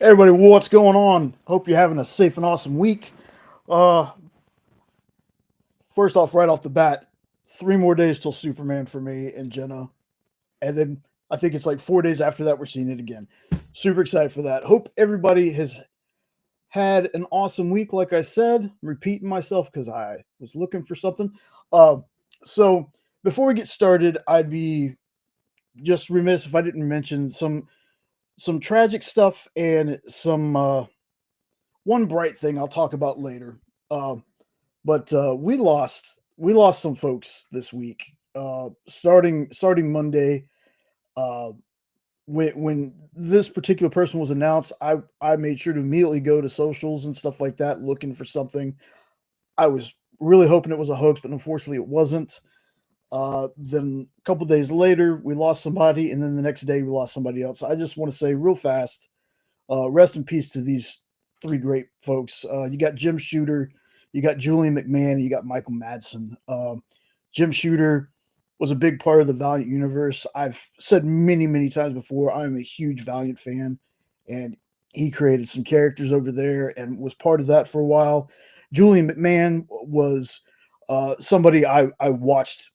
Everybody, what's going on? Hope you're having a safe and awesome week. Uh, First off, right off the bat, 3 more days till Superman for me and Jenna, and then I think it's like 4 days after that we're seeing it again. Super excited for that. Hope everybody has had an awesome week. Like I said, I'm repeating myself because I was looking for something. Uh, so before we get started, I'd be just remiss if I didn't mention some tragic stuff and some one bright thing I'll talk about later. But we lost some folks this week. Starting Monday, uh, when this particular person was announced, I made sure to immediately go to socials and stuff like that, looking for something. I was really hoping it was a hoax, but unfortunately it wasn't. Then a couple days later, we lost somebody, and then the next day we lost somebody else. I just want to say real fast, rest in peace to these three great folks. You got Jim Shooter, you got Julian McMahon, and you got Michael Madsen. Jim Shooter was a big part of the Valiant universe. I've said many, many times before, I'm a huge Valiant fan, and he created some characters over there and was part of that for a while. Julian McMahon was somebody I watched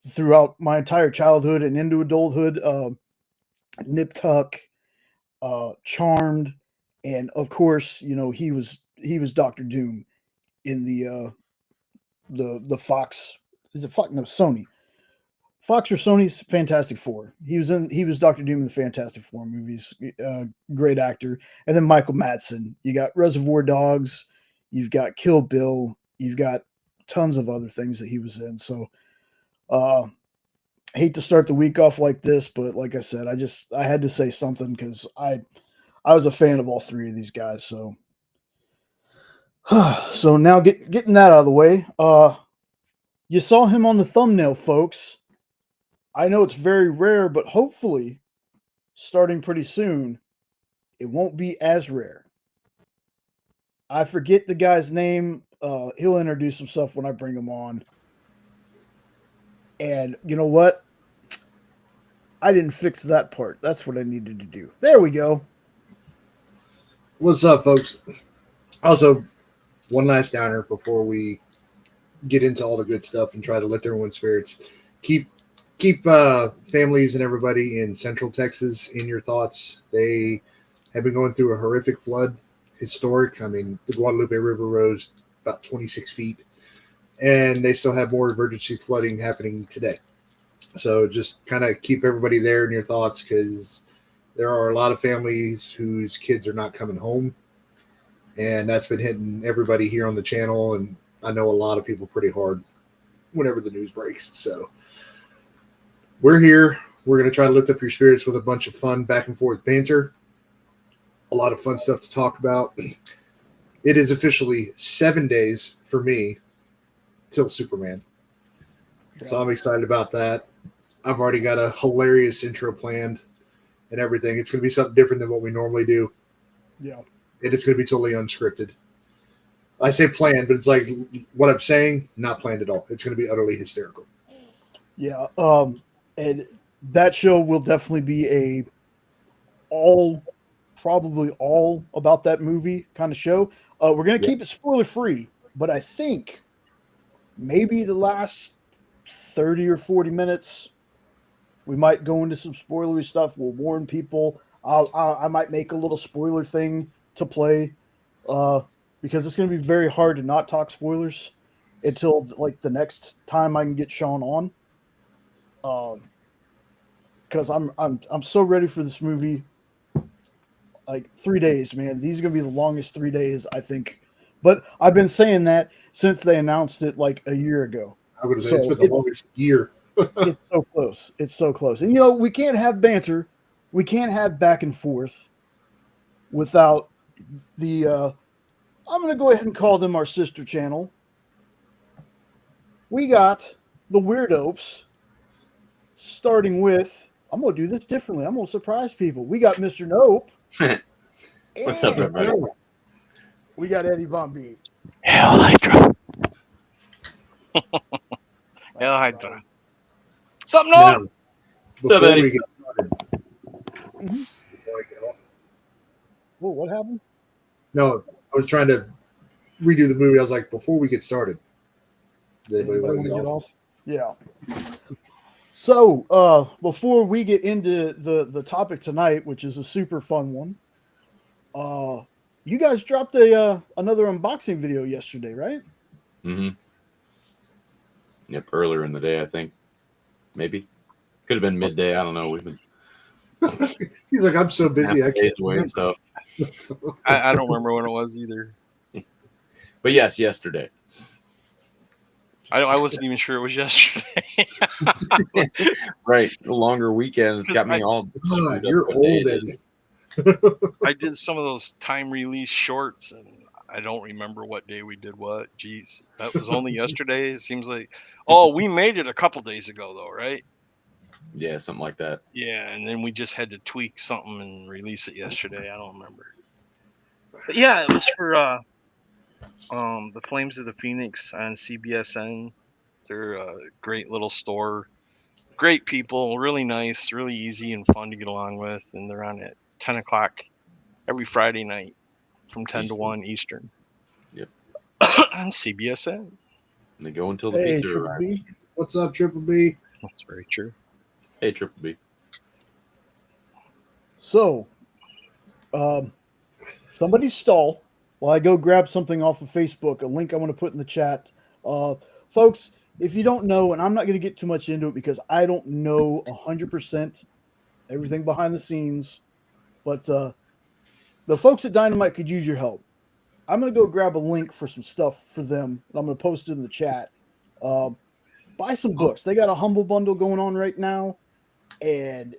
throughout my entire childhood and into adulthood. Nip Tuck, Charmed, and of course, he was Doctor Doom in the Fox. Is it Fox? No, Sony. Fox or Sony's Fantastic Four. He was Doctor Doom in the Fantastic Four movies. Great actor. And then Michael Madsen. You got Reservoir Dogs. You've got Kill Bill. You've got tons of other things that he was in. So, uh, hate to start the week off like this, but like I said, I had to say something because I was a fan of all three of these guys. So, so now getting that out of the way. You saw him on the thumbnail, folks. I know it's very rare, but hopefully, starting pretty soon, it won't be as rare. I forget the guy's name. He'll introduce himself when I bring him on. And you know what? I didn't fix that part. That's what I needed to do. There we go. What's up, folks? Also, one last downer before we get into all the good stuff and try to lift everyone's spirits. Keep families and everybody in Central Texas in your thoughts. They have been going through a horrific flood, historic. I mean, the Guadalupe River rose about 26 feet, and they still have more emergency flooding happening today. So just kind of keep everybody there in your thoughts because there are a lot of families whose kids are not coming home, and that's been hitting everybody here on the channel, and I know a lot of people pretty hard whenever the news breaks. So we're here. We're going to try to lift up your spirits with a bunch of fun back and forth banter, a lot of fun stuff to talk about. It is officially 7 days for me till Superman. So I'm excited about that. I've already got a hilarious intro planned and everything. It's going to be something different than what we normally do. Yeah. And it's going to be totally unscripted. I say planned, but it's like what I'm saying, not planned at all. It's going to be utterly hysterical. Yeah. And that show will definitely be probably all about that movie kind of show. We're going to keep it spoiler free, but I think maybe the last 30 or 40 minutes, we might go into some spoilery stuff. We'll warn people. I might make a little spoiler thing to play because it's going to be very hard to not talk spoilers until like the next time I can get Sean on. Because I'm so ready for this movie. Like 3 days, man. These are gonna be the longest 3 days, I think. But I've been saying that since they announced it like a year ago. I would say it's been the longest year. It's so close. It's so close. And we can't have banter. We can't have back and forth without the I'm gonna go ahead and call them our sister channel. We got the Weirdopes, starting with I'm gonna do this differently. I'm gonna surprise people. We got Mr. Nope. What's up, everybody? We got Eddie Von B. Hell Hydra. Hell Hydra. Something Whoa, what happened? No, I was trying to redo the movie. I was like, before we get started, does anybody Anybody want to want to get get off? off? Yeah. So, before we get into the topic tonight, which is a super fun one, you guys dropped a another unboxing video yesterday, right? Mm-hmm. Yep, earlier in the day, I think. Maybe. Could have been midday. I don't know. We've been He's like, I'm so busy, I half can't days away and remember. stuff. I don't remember when it was either. But yes, yesterday. I wasn't even sure it was yesterday. Right. The longer weekends got me all God, screwed up you're what day old, it Eddie. is. I did some of those time release shorts, and I don't remember what day we did what. Jeez, that was only yesterday. It seems like. Oh, we made it a couple days ago, though, right? Yeah, something like that. Yeah, and then we just had to tweak something and release it yesterday. I don't remember. But yeah, it was for the Flames of the Phoenix on CBSN. They're a great little store. Great people, really nice, really easy and fun to get along with, and they're on at 10 o'clock every Friday night from 10 to Eastern. 1 Eastern. Yep. On CBSN. They go until the Hey, pizza Triple arrives. B. What's up, Triple B? That's very true. Hey, Triple B. So, somebody stall while I go grab something off of Facebook, a link I want to put in the chat. Folks, if you don't know, and I'm not going to get too much into it because I don't know 100% everything behind the scenes, but the folks at Dynamite could use your help. I'm going to go grab a link for some stuff for them, and I'm going to post it in the chat. Buy some books. They got a Humble Bundle going on right now, and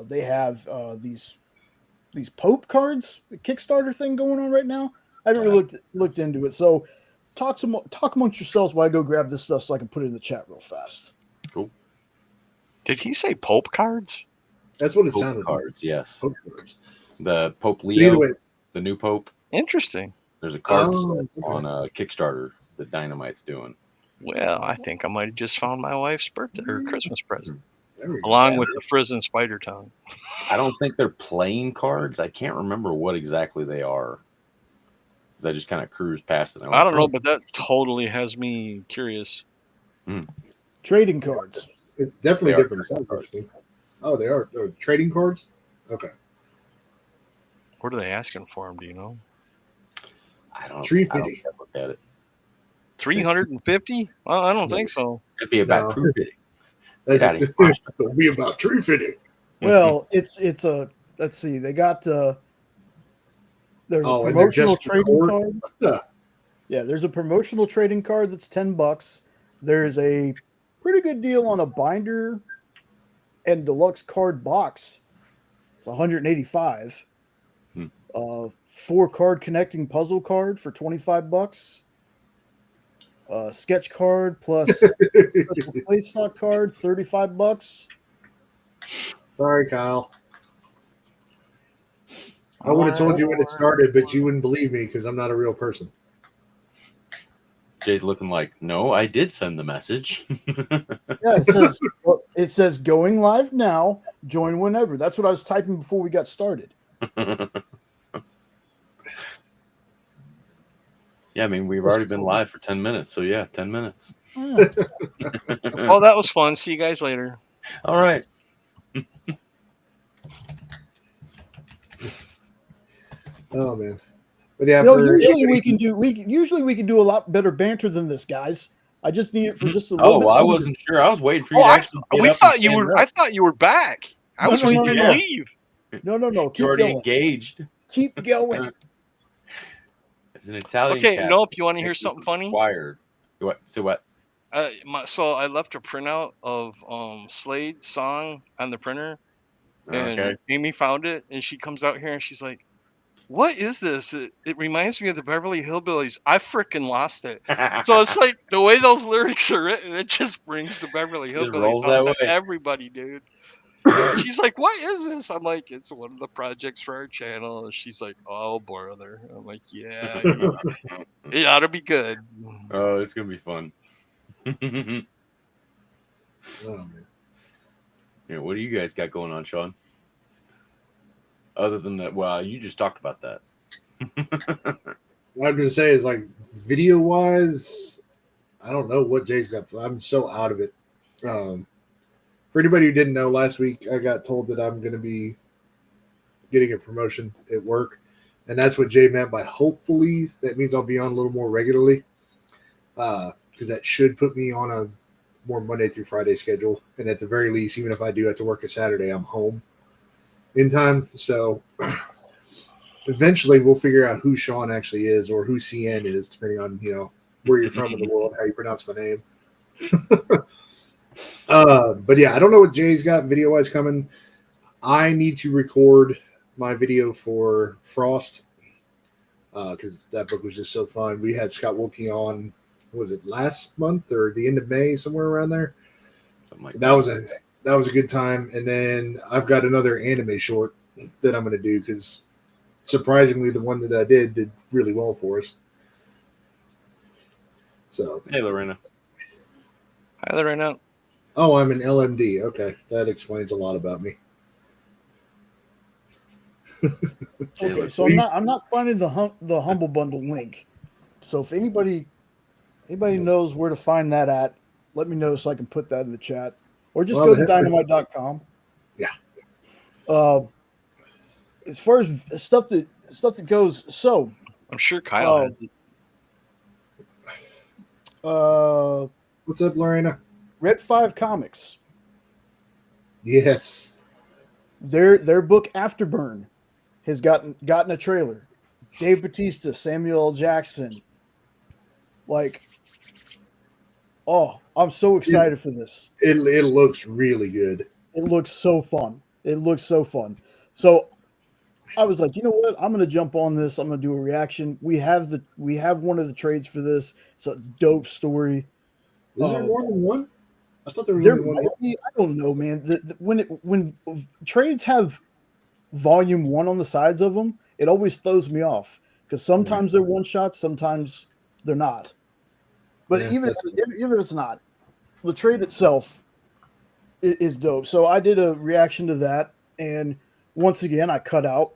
they have these Pope cards, Kickstarter thing going on right now. I haven't really looked into it. So talk amongst yourselves while I go grab this stuff so I can put it in the chat real fast. Cool. Did he say Pope cards? That's what it Pope sounded cards, yes. like. Pope cards. The Pope But either Leo, way, the new Pope. Interesting. There's a card Oh, set okay. on Kickstarter that Dynamite's doing. Well, I think I might have just found my wife's birthday or Christmas present, there we go. along with the Frozen Spider Tongue. I don't think they're playing cards. I can't remember what exactly they are. Because I just kind of cruised past it. I don't know, but that totally has me curious. Trading cards. It's definitely They are different. trading cards. Oh, they are. They're trading cards? Okay. What are they asking for him? Do you know? I don't $350. look at it. 350? Well, I don't think so. It'd be about No. true fitting. That's Got it. It'll be about tree fitting. Well, it's a let's see. They got there's a Oh, and they're promotional just trading record- card. Yeah. Yeah, there's a promotional trading card that's $10. There's a pretty good deal on a binder and deluxe card box. It's $185. 4-card connecting puzzle card for $25. Sketch card plus special play stock card, $35. Sorry, Kyle. I would have told you when it started, but you wouldn't believe me because I'm not a real person. Jay's looking like, no, I did send the message. Yeah, it says going live now. Join whenever. That's what I was typing before we got started. Yeah, I mean, we've already been live for 10 minutes. So, yeah, 10 minutes. Yeah. Oh, that was fun. See you guys later. All right. Oh man, but yeah, Usually we can do a lot better banter than this, guys. I just need it for just a little Oh, bit well, I longer. wasn't sure. I was waiting for you Oh, to actually get we up thought and you stand were. up. I thought you were back. I was No, waiting no, for you no. to leave. No. Keep You're already going. engaged. Keep going. As an Italian Okay, cat, nope. You want to hear something funny? required. What? So what? So I left a printout of Slade's song on the printer, and Okay. Amy found it, and she comes out here and she's like, "What is this? It reminds me of the Beverly Hillbillies. I freaking lost it." So it's like the way those lyrics are written, it just brings the Beverly Just Hillbillies rolls out that to way. everybody, dude. She's like, "What is this?" I'm like, "It's one of the projects for our channel." And she's like, "Oh, brother." I'm like, "Yeah, it ought to be good." Oh, it's gonna be fun. oh, man. Yeah, what do you guys got going on, Sean? Other than that, well, you just talked about that. What I'm gonna say is like video wise, I don't know what Jay's got. I'm so out of it. For anybody who didn't know, last week I got told that I'm gonna be getting a promotion at work, and that's what Jay meant by hopefully. That means I'll be on a little more regularly, because that should put me on a more Monday through Friday schedule. And at the very least, even if I do have to work a Saturday, I'm home in time. So eventually we'll figure out who Sean actually is or who CN is, depending on, where you're from in the world, how you pronounce my name. But yeah, I don't know what Jay's got video wise coming. I need to record my video for Frost, because that book was just so fun. We had Scott Wilkie on, was it last month or the end of May, somewhere around there? Something like That was a good time. And then I've got another anime short that I'm going to do, because surprisingly, the one that I did really well for us. So, Hey, Lorena. Hi there, right now. oh, I'm an LMD. Okay, that explains a lot about me. Okay, so I'm not finding the Humble Bundle link. So if anybody knows where to find that at, let me know so I can put that in the chat, or just Well, go the to heck- dynamite.com. Yeah. As far as stuff that goes, so I'm sure Kyle has it. What's up, Lorena? Red 5 Comics, Yes. their book Afterburn has gotten a trailer. Dave Bautista, Samuel L. Jackson, like, oh, I'm so excited for this. It looks really good. It looks so fun. So I was like, you know what? I'm gonna jump on this. I'm gonna do a reaction. We have one of the trades for this. It's a dope story. Is there more than one? I thought there was There only one. might be. I don't know, man. When trades have volume 1 on the sides of them, it always throws me off because sometimes they're one shots, sometimes they're not. But Yeah, even that's- if it's not, the trade itself is dope. So I did a reaction to that, and once again, I cut out,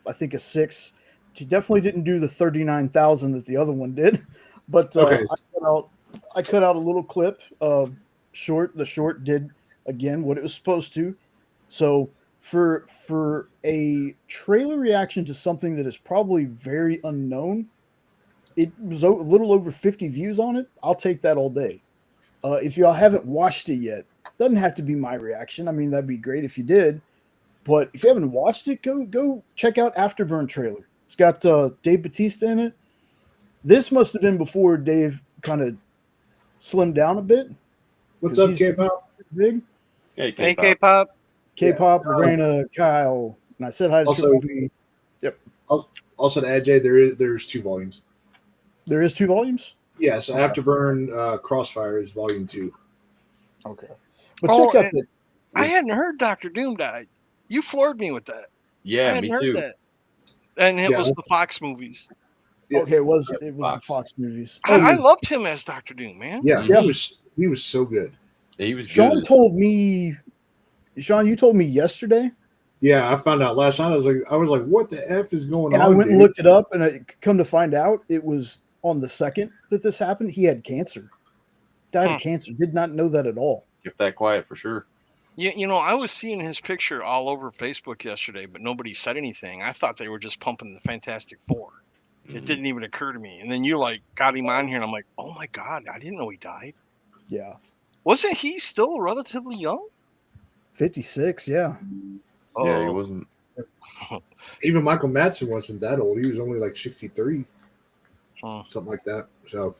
I think, a 6. She definitely didn't do the 39,000 that the other one did, but Okay. I cut out a little clip. Short. The short did again what it was supposed to. So for a trailer reaction to something that is probably very unknown, it was a little over 50 views on it. I'll take that all day. If y'all haven't watched it yet, doesn't have to be my reaction. I mean, that'd be great if you did. But if you haven't watched it, go check out Afterburn trailer. It's got Dave Bautista in it. This must have been before Dave kind of slimmed down a bit. What's 'cause up, he's K-Pop? big. Hey, Hey, Kpop. Kpop. K-pop, Yeah. Lorena, Kyle, and I said hi to Also- Triple B. Also to add, Jay, there's 2 volumes. There is 2 volumes. Yeah, so Afterburn Crossfire is volume 2. Okay, but Oh, check out and the. I hadn't heard Doctor Doom died. You floored me with that. I Yeah, hadn't me heard too. that. And it Yeah. was the Fox movies. Yeah. Okay, it was the Fox. Fox movies. I And loved him as Doctor Doom, man. Yeah, Yeah. he was so good. Yeah, he was Sean good. told me. Sean, you told me yesterday, Yeah, I found out last night. I was like, what the F is going and on? I went and dude? looked it up, and I come to find out it was on the second that this happened. He had cancer, died of cancer. Did not know that at all. Kept that quiet for sure. You know, I was seeing his picture all over Facebook yesterday, but nobody said anything. I thought they were just pumping the Fantastic Four. It didn't even occur to me. And then you got him on here, and I'm like, oh my God, I didn't know he died. Yeah, Wasn't he still relatively young? 56. Yeah, Yeah, he Oh. wasn't. Even Michael Madsen wasn't that old. He was only like 63, Huh. something like that. So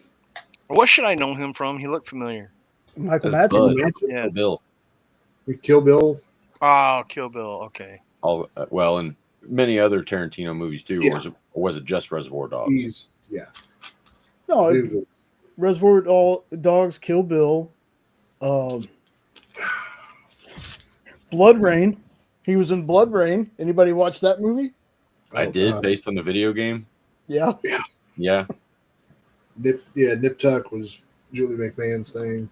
What should I know him from? He looked familiar. Michael That's Madsen. Bud. Yeah. Bill. Kill Bill. Oh, Kill Bill. Okay. All well, and many other Tarantino movies too. Yeah. Or was it just Reservoir Dogs? He's No, dude was- Reservoir Dogs, Kill Bill, Blood Rain. He was in Blood Rain. Anybody watch that movie? I oh, did, based on the video game. Yeah. Yeah, Nip Tuck was Julie McMahon's thing.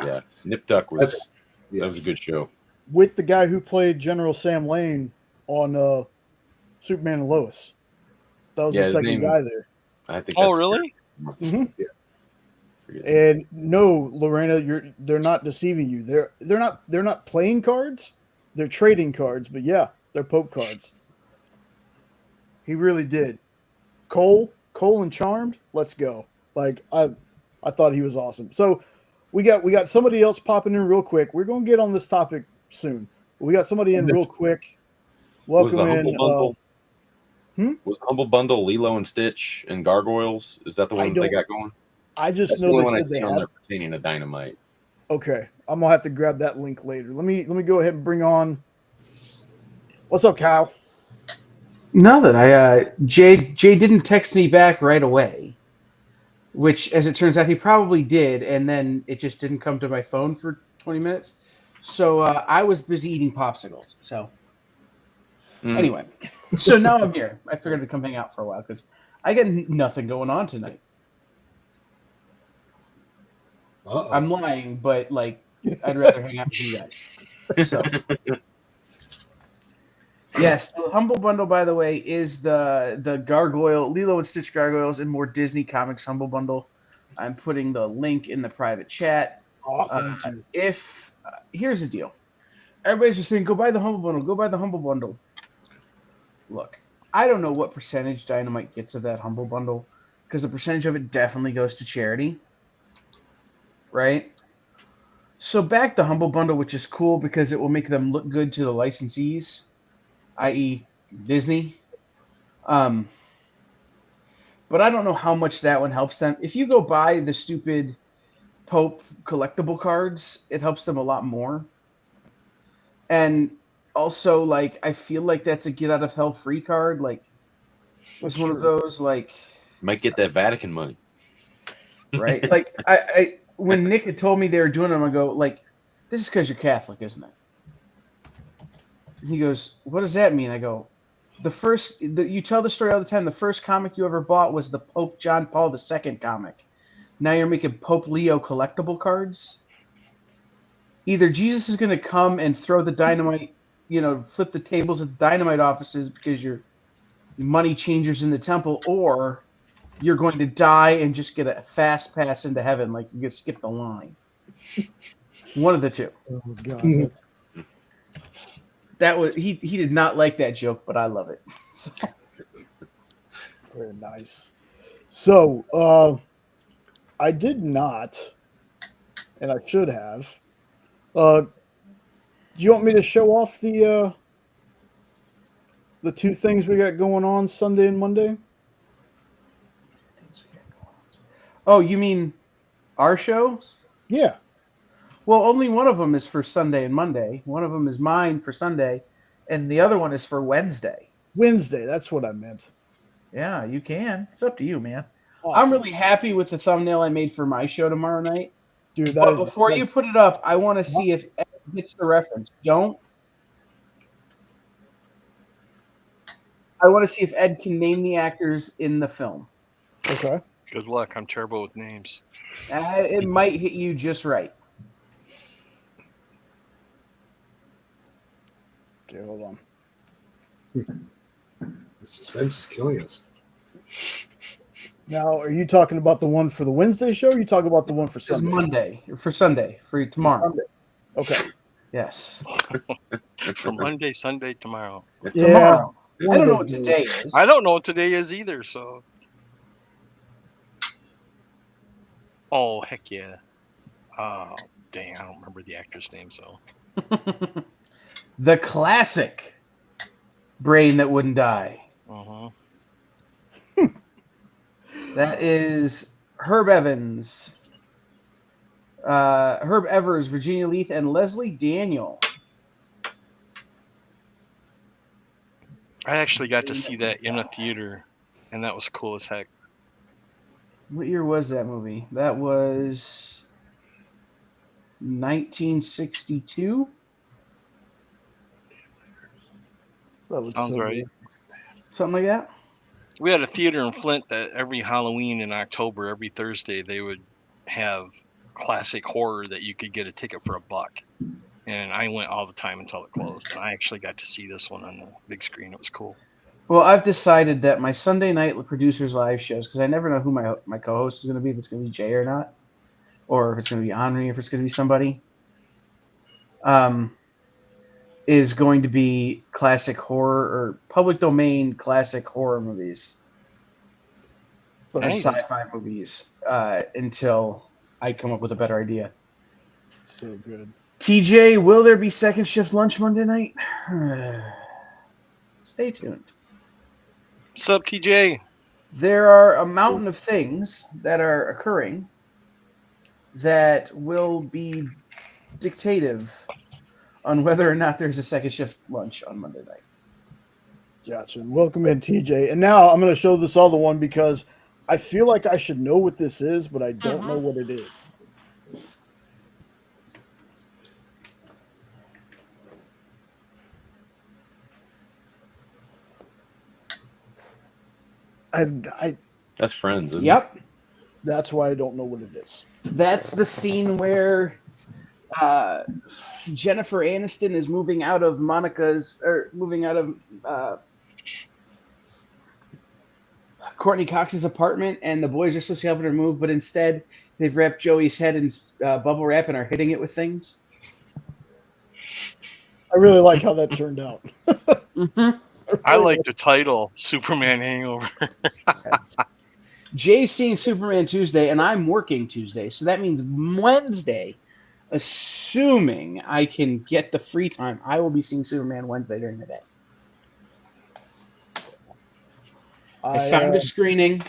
yeah. Nip Tuck was that was a good show. With the guy who played General Sam Lane on Superman and Lois. That was Yeah, the his second name- guy there. I think. Oh, that's really? hmm Forget. And no, Lorena, they're not deceiving you. They're not playing cards. They're trading cards. But yeah, they're Pope cards. He really did. Cole and Charmed. Let's go. Like I thought he was awesome. So we got somebody else popping in real quick. We're gonna get on this topic soon. We got somebody in real quick. Was Welcome the in. Humble Bundle? hmm? Was the Humble Bundle Lilo and Stitch and Gargoyles? Is that the I one they don't- got going? I just That's the know only they one I said they see on had. there pertaining to Dynamite. Okay, I'm gonna have to grab that link later. Let me go ahead and bring on. What's up, Kyle? Nothing. Jay didn't text me back right away, which, as it turns out, he probably did, and then it just didn't come to my phone for 20 minutes. So I was busy eating popsicles. So anyway, so now I'm here. I figured to come hang out for a while because I got nothing going on tonight. Uh-oh. I'm lying, but like I'd rather hang out with you guys. So. Yes, the Humble Bundle, by the way, is the Gargoyle, Lilo and Stitch Gargoyles and more Disney Comics Humble Bundle. I'm putting the link in the private chat. Oh, thank you. If here's the deal, everybody's just saying, "Go buy the Humble Bundle. Go buy the Humble Bundle." Look, I don't know what percentage Dynamite gets of that Humble Bundle because the percentage of it definitely goes to charity, right? So back the Humble Bundle, which is cool because it will make them look good to the licensees, i.e., Disney. But I don't know how much that one helps them. If you go buy the stupid Pope collectible cards, it helps them a lot more. And also, like, I feel like that's a get out of hell free card. Like, it's one of those, like, Might get that Vatican money. right? Like, I when Nick had told me they were doing them, I go, like, this is because you're Catholic, isn't it? And he goes, what does that mean? I go, you tell the story all the time. The first comic you ever bought was the Pope John Paul II comic. Now you're making Pope Leo collectible cards. Either Jesus is going to come and throw the dynamite, flip the tables at the dynamite offices because you're money changers in the temple, or you're going to die and just get a fast pass into heaven, like you get skip the line. One of the two. Oh God, That was he did not like that joke, but I love it. So. very nice. So, I did not, and I should have. Do you want me to show off the two things we got going on Sunday and Monday? Oh, you mean our shows? Yeah. Well, only one of them is for Sunday and Monday. One of them is mine for Sunday, and the other one is for Wednesday. Wednesday, that's what I meant. Yeah, you can. It's up to you, man. Awesome. I'm really happy with the thumbnail I made for my show tomorrow night. Dude, But before you put it up, I want to see if Ed gets the reference. I want to see if Ed can name the actors in the film. Okay. Good luck. I'm terrible with names. It might hit you just right. Okay, hold on. The suspense is killing us. Now, are you talking about the one for the Wednesday show? Or are you talking about the one for It's Sunday? Monday for Sunday for tomorrow. Sunday. Okay. Yes. For Monday, Sunday, tomorrow. Yeah. Tomorrow. One I don't of know what those today days. is. I don't know what today is either, so. Oh, heck yeah. Oh, dang. I don't remember the actor's name, so. The classic Brain That Wouldn't Die. Uh-huh. That is Herb Evans, Herb Evers, Virginia Leith, and Leslie Daniel. I actually got to see that in a theater, and that was cool as heck. What year was that movie? That was 1962. That was Sounds so right. good. Something like that. We had a theater in Flint that every Halloween in October, every Thursday, they would have classic horror that you could get a ticket for $1. And I went all the time until it closed. And I actually got to see this one on the big screen. It was cool. Well, I've decided that my Sunday night producers live shows, because I never know who my co-host is going to be, if it's going to be Jay or not, or if it's going to be Henri, if it's going to be somebody, is going to be classic horror or public domain classic horror movies and Nice. sci-fi movies until I come up with a better idea. So good. TJ, will there be second shift lunch Monday night? Stay tuned. What's up, TJ? There are a mountain of things that are occurring that will be dictative on whether or not there's a second shift lunch on Monday night. Gotcha. Welcome in, TJ. And now I'm going to show this other one because I feel like I should know what this is, but I don't know what it is. That's Friends, isn't it? Yep. That's why I don't know what it is. That's the scene where Jennifer Aniston is moving out of Courtney Cox's apartment, and the boys are supposed to help her move, but instead they've wrapped Joey's head in bubble wrap and are hitting it with things. I really like how that turned out. I like the title, Superman Hangover. Jay's seeing Superman Tuesday, and I'm working Tuesday, so that means Wednesday, assuming I can get the free time, I will be seeing Superman Wednesday during the day. I found a screening.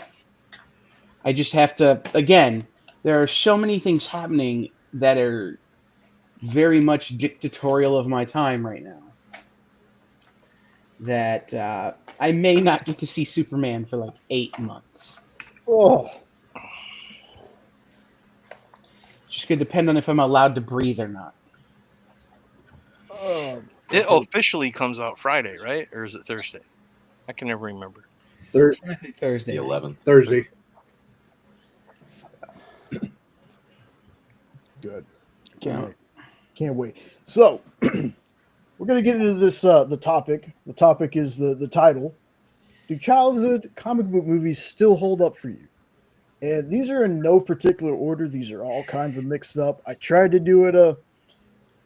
I just have to, again, there are so many things happening that are very much dictatorial of my time right now that I may not get to see Superman for like 8 months. Oh, Just going to depend on if I'm allowed to breathe or not. It officially comes out Friday, right? Or is it Thursday? I can never remember. I think Thursday. The 11th. Thursday. good. Can't wait. So we're going to get into this, the topic. The topic is the title. Do childhood comic book movies still hold up for you? And these are in no particular order. These are all kinds of mixed up. I tried to do it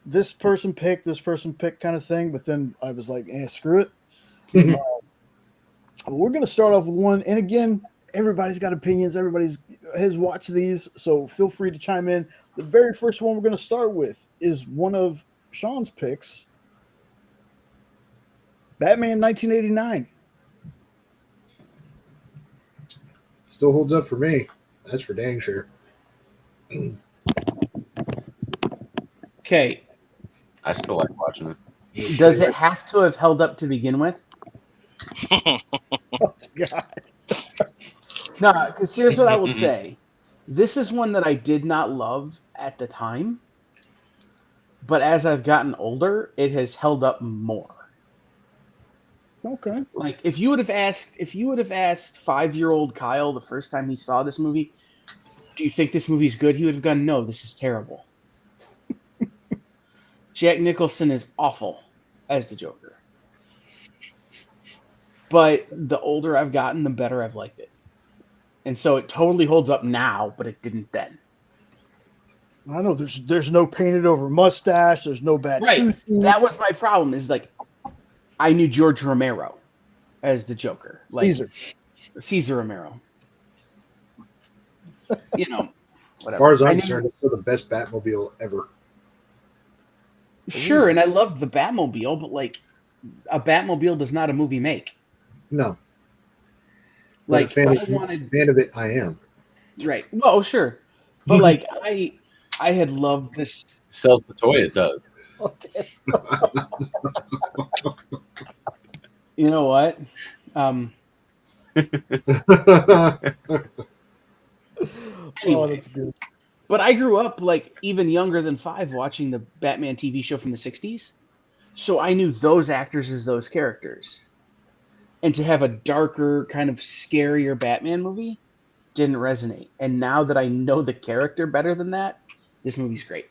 this person picked kind of thing, but then I was like, screw it. We're going to start off with one. And again, everybody's got opinions. Everybody has watched these, so feel free to chime in. The very first one we're going to start with is one of Sean's picks, Batman 1989. Still holds up for me. That's for dang sure. Okay. I still like watching it. Does it have to have held up to begin with? Oh, God. No, because here's what I will say. This is one that I did not love at the time, but as I've gotten older, it has held up more. Okay. Like if you would have asked 5-year-old Kyle the first time he saw this movie, do you think this movie's good? He would have gone, no, this is terrible. Jack Nicholson is awful as the Joker. But the older I've gotten, the better I've liked it. And so it totally holds up now, but it didn't then. I know there's no painted over mustache. There's no bad Right. tooth. That was my problem. Is like I knew George Romero as the Joker, like Caesar Romero. You know, whatever. As far as I'm concerned, it's still the best Batmobile ever. Sure, and I loved the Batmobile, but like a Batmobile does not a movie make. No. Like fan of it, I am. Right. Well, sure, but like I had loved this. Sells the toy, it does. Okay. You know what? Anyway, Oh, that's good. but I grew up like even younger than 5 watching the Batman TV show from the 60s. So I knew those actors as those characters. And to have a darker, kind of scarier Batman movie didn't resonate. And now that I know the character better than that, this movie's great.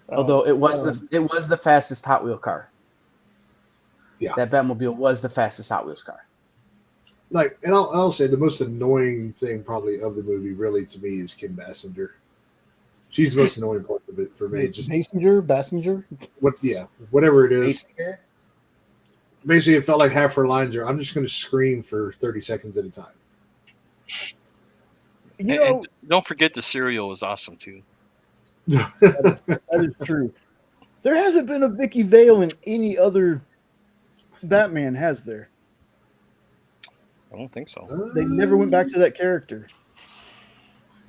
Although it was the fastest Hot Wheel car. Yeah. that Batmobile was the fastest Hot Wheels car. Like, and I'll say the most annoying thing probably of the movie, really, to me, is Kim Basinger. She's the most annoying part of it for me. Just Bassinger. whatever it is. Basinger? Basically, it felt like half her lines are, "I'm just going to scream for 30 seconds at a time." You know, And don't forget the cereal was awesome too. that is true. There hasn't been a Vicky Vale in any other Batman, has there? I don't think so. They never went back to that character.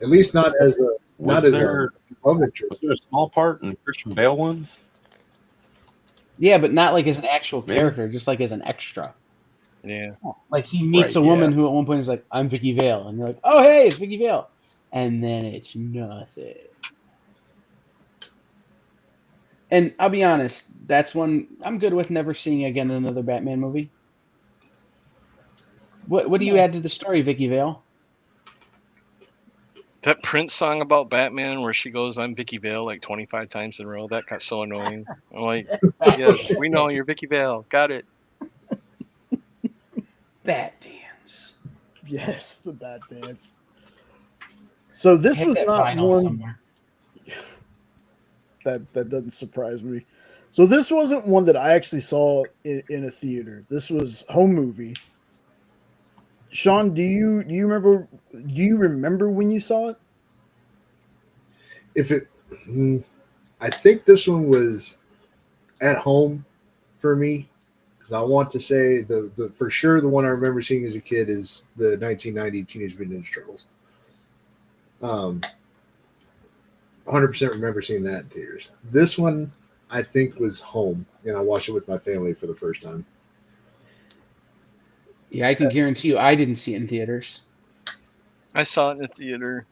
At least not as a Was not as there a love interest. was there a small part in Christian Bale ones? Yeah, but not like as an actual Maybe. character, just like as an extra. Yeah. Like he meets Right, a woman yeah. who at one point is like, "I'm Vicky Vale," and you're like, "Oh, hey, it's Vicky Vale," and then it's nothing. And I'll be honest, that's one I'm good with never seeing again in another Batman movie. What do you add to the story, Vicky Vale? That Prince song about Batman where she goes, "I'm Vicky Vale" like 25 times in a row. That got so annoying. I'm like, yes, we know you're Vicky Vale. Got it. Bat dance. Yes, the Bat Dance. So this I have was that not vinyl one somewhere. that doesn't surprise me. So this wasn't one that I actually saw in a theater. This was home movie. Sean, do you remember when you saw it? If it, I think this one was at home for me, because I want to say the for sure the one I remember seeing as a kid is the 1990 Teenage Mutant Ninja Turtles. 100% remember seeing that in theaters. This one I think was home, and I watched it with my family for the first time. Yeah, I can guarantee you I didn't see it in theaters. I saw it in the theater.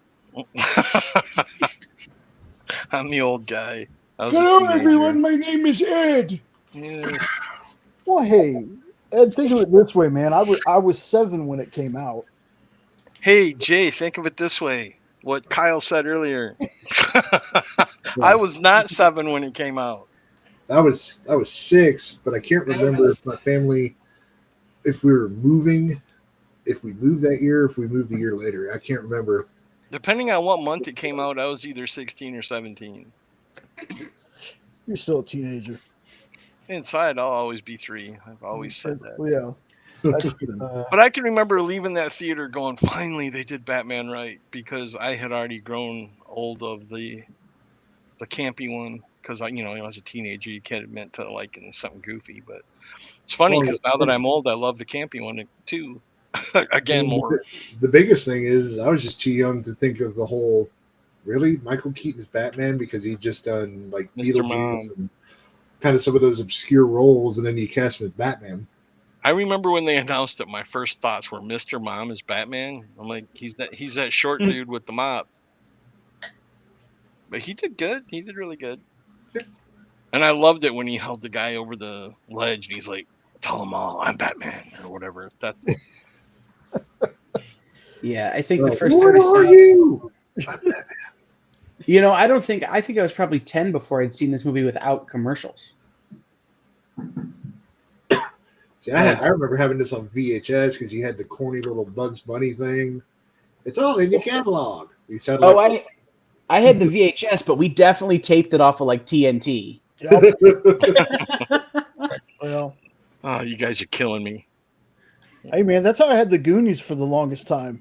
I'm the old guy. I was a teenager. my name is Ed. Yeah. Well, hey, Ed, think of it this way, man. I was 7 when it came out. Hey, Jay, think of it this way. What Kyle said earlier. I was not 7 when it came out. I was 6, but I can't remember if my family, if we were moving, if we moved that year, if we moved a year later. I can't remember. Depending on what month it came out, I was either 16 or 17. You're still a teenager. Inside, I'll always be 3. I've always said that. Well, yeah, that's true. But I can remember leaving that theater going, finally, they did Batman right, because I had already grown old of the campy one. Because I was a teenager, you can't admit to liking something goofy. But it's funny because now that I'm old, I love the campy one too. Again, more. The biggest thing is I was just too young to think of the whole. Really, Michael Keaton's Batman, because he'd just done like Mr. Beetlejuice Mom. and kind of some of those obscure roles, and then you cast him as Batman. I remember when they announced it, my first thoughts were Mr. Mom is Batman. I'm like, he's that short dude with the mop. But he did good. He did really good. And I loved it when he held the guy over the ledge and he's like, "Tell them all I'm Batman," or whatever. That Yeah, I think the first time I What saw are it, you? I think I was probably 10 before I'd seen this movie without commercials. See, I remember having this on VHS because you had the corny little Bugs Bunny thing. It's all in your catalog. You sound Oh, like I had the VHS, but we definitely taped it off of like TNT. Yep. Well, oh, you guys are killing me. hey, man, that's how I had the Goonies for the longest time.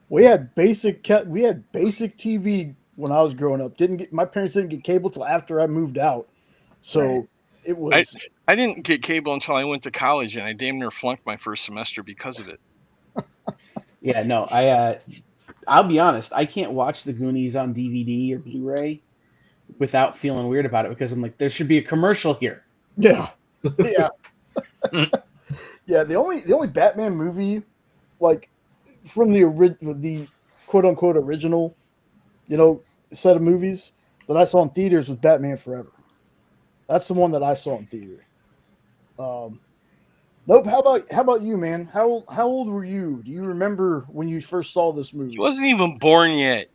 We had basic TV when I was growing up. My parents didn't get cable till after I moved out, so it was. I didn't get cable until I went to college, and I damn near flunked my first semester because of it. Yeah, no, I'll be honest, I can't watch the Goonies on DVD or Blu-ray without feeling weird about it because I'm like, there should be a commercial here. Yeah, yeah, yeah. The only Batman movie, like from the quote unquote original, set of movies that I saw in theaters was Batman Forever. That's the one that I saw in theater. Nope. How about you, man? How old were you? Do you remember when you first saw this movie? He wasn't even born yet.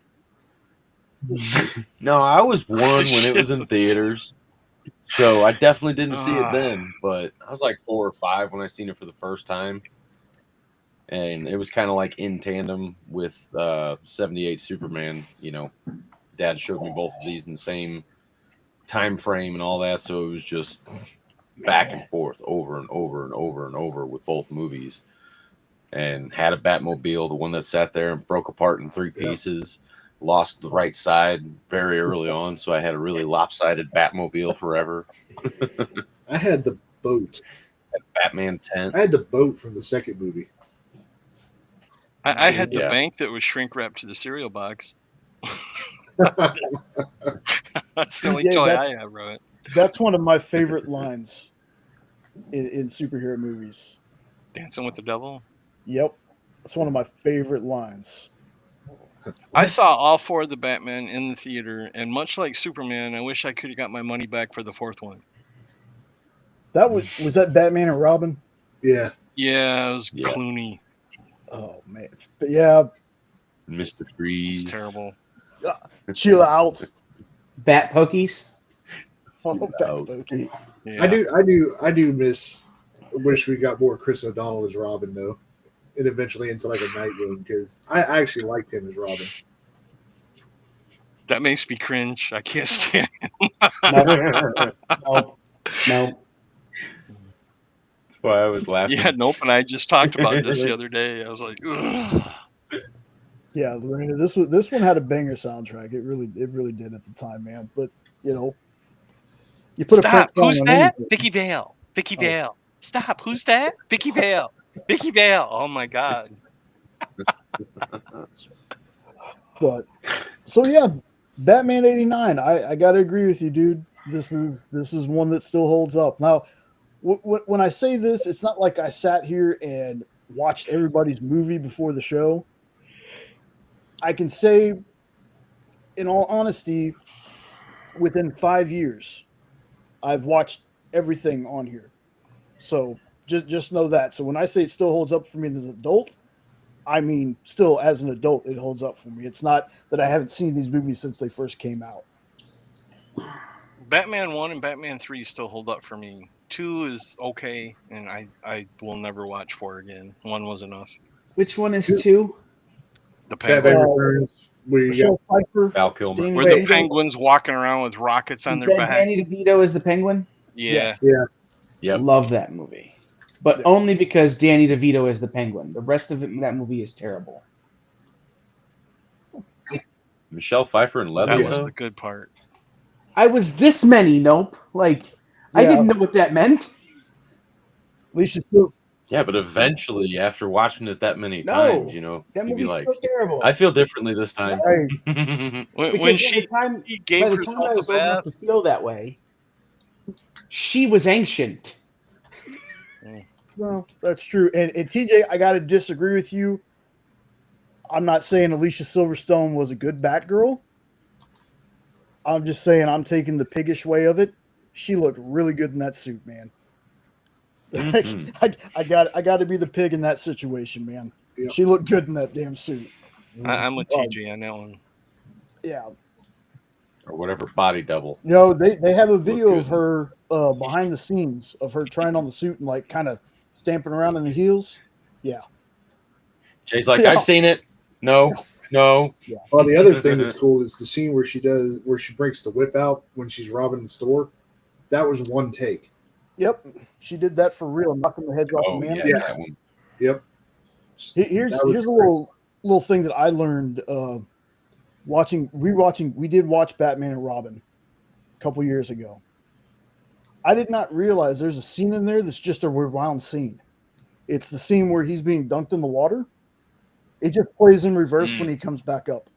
No, I was born when it was in theaters. So I definitely didn't see it then, but I was like 4 or 5 when I seen it for the first time. And it was kind of like in tandem with 78 Superman. Dad showed me both of these in the same time frame and all that. So it was just back and forth over and over and over and over with both movies. And had a Batmobile, the one that sat there and broke apart in 3 pieces. Lost the right side very early on, so I had a really lopsided Batmobile forever. I had the boat. Batman tent. I had the boat from the second movie. I had the Yeah. bank that was shrink wrapped to the cereal box. That's the only toy I have, right? That's one of my favorite lines in superhero movies. Dancing with the Devil. Yep, that's one of my favorite lines. I saw all 4 of the Batman in the theater, and much like Superman, I wish I could have got my money back for the 4th one. That was that Batman and Robin? Yeah. Yeah, it was Yeah. Clooney. Oh man, but yeah, Mr. Freeze. It's terrible. chill out. Bat pokies. Oh, Out. Batman. Yeah. I do miss. Wish we got more Chris O'Donnell as Robin though, and eventually into like a Nightwing because I actually liked him as Robin. That makes me cringe. I can't stand him. No. That's why I was laughing. Yeah, nope. And I just talked about this the other day. I was like, ugh. Yeah, Lorena, this one had a banger soundtrack. It really did at the time, man. But you put Stop. a Prince Who's song on that? anything. Vicky Vale. Vicky Oh. Vale. Stop. Who's that? Vicky Vale. Vicky Vale. Oh my God. But so yeah, Batman '89. I gotta agree with you, dude. This is one that still holds up. Now, when I say this, it's not like I sat here and watched everybody's movie before the show. I can say, in all honesty, within 5 years, I've watched everything on here. So just know that. So when I say it still holds up for me as an adult, I mean still as an adult it holds up for me. It's not that I haven't seen these movies since they first came out. Batman 1 and Batman 3 still hold up for me. 2 is okay, and I will never watch 4 again. 1 was enough. Which one is 2? The Batman Penguin. Returns. Where you Michelle Pfeiffer, Val Kilmer. Danny Where the DeVito. Penguins walking around with rockets on their That back. Danny DeVito is the Penguin. Yeah. Yes. Yeah. Yep. Love that movie, but Yeah. only because Danny DeVito is the Penguin. The rest of that movie is terrible. Michelle Pfeiffer and Leather. That was though? the good part. I was this many. Nope. Like I Yeah. didn't know what that meant. Alicia still. Yeah, but eventually, after watching it that many No, times, That you'd be movie's like, so terrible. I feel differently this time. Hey, When Because when by she the time gave I herself was a old enough bath, to feel that way, she was ancient. well, that's true. And TJ, I got to disagree with you. I'm not saying Alicia Silverstone was a good Batgirl. I'm just saying I'm taking the piggish way of it. She looked really good in that suit, man. Mhm. I got to be the pig in that situation, man. Yep. She looked good in that damn suit. I'm with TJ on that one. Yeah. Or whatever body double. They have a video good. of her behind the scenes of her trying on the suit and like kind of stamping around in the heels. Yeah. Jay's like, Yeah. I've seen it. No. Well, the other thing that's cool is the scene where she breaks the whip out when she's robbing the store. That was one take. Yep. She did that for real, knocking the heads off Oh, the yeah, mannequins. that one. Yep. Here's That was a little thing that I learned rewatching. We did watch Batman and Robin a couple years ago. I did not realize there's a scene in there that's just a rewound scene. It's the scene where he's being dunked in the water. It just plays in reverse when he comes back up.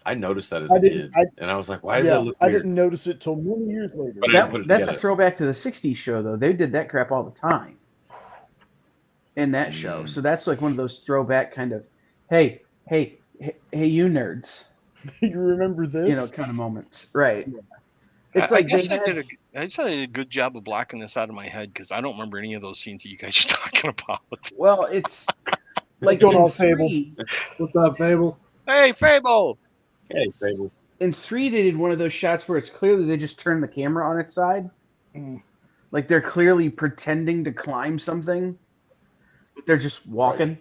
I noticed that as I a didn't- kid, and I was like, why does that look I weird? didn't notice it till many years later. But I didn't put it That's a together. throwback to the '60s show, though. They did that crap all the time in that show. So that's like one of those throwback kind of, hey, you nerds, You remember this? kind of moments, right? It's I like guess they I had. did I just thought I did a good job of blocking this out of my head because I don't remember any of those scenes that you guys are talking about. Well, it's like going in on, Phable? 3, What's up, Phable? Hey, Phable! Hey, Phable. In 3, they did one of those shots where it's clearly they just turn the camera on its side. Mm. Like they're clearly pretending to climb something. But they're just walking.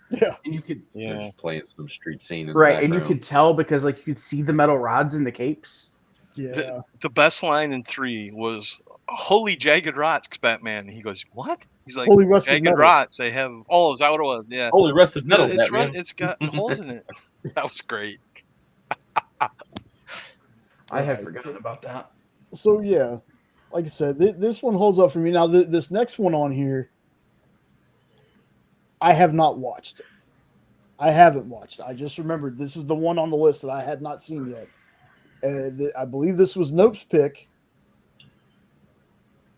Yeah. And you could They're Yeah. just playing some street scene in right, the and you background. could tell because like you could see the metal rods in the capes. Yeah. The best line in 3 was "Holy jagged rocks, Batman." And he goes, "What?" He's like, Holy rusted "Jagged metal. rocks. They have." Oh, is that what it was? Yeah. Holy rusted metal, It's Batman. it's got holes in it. That was great. I had Right. forgotten about that. So yeah, like I said, this one holds up for me. Now this next one on here, I have not watched. I haven't watched. I just remembered this is the one on the list that I had not seen yet. I believe this was Nope's pick,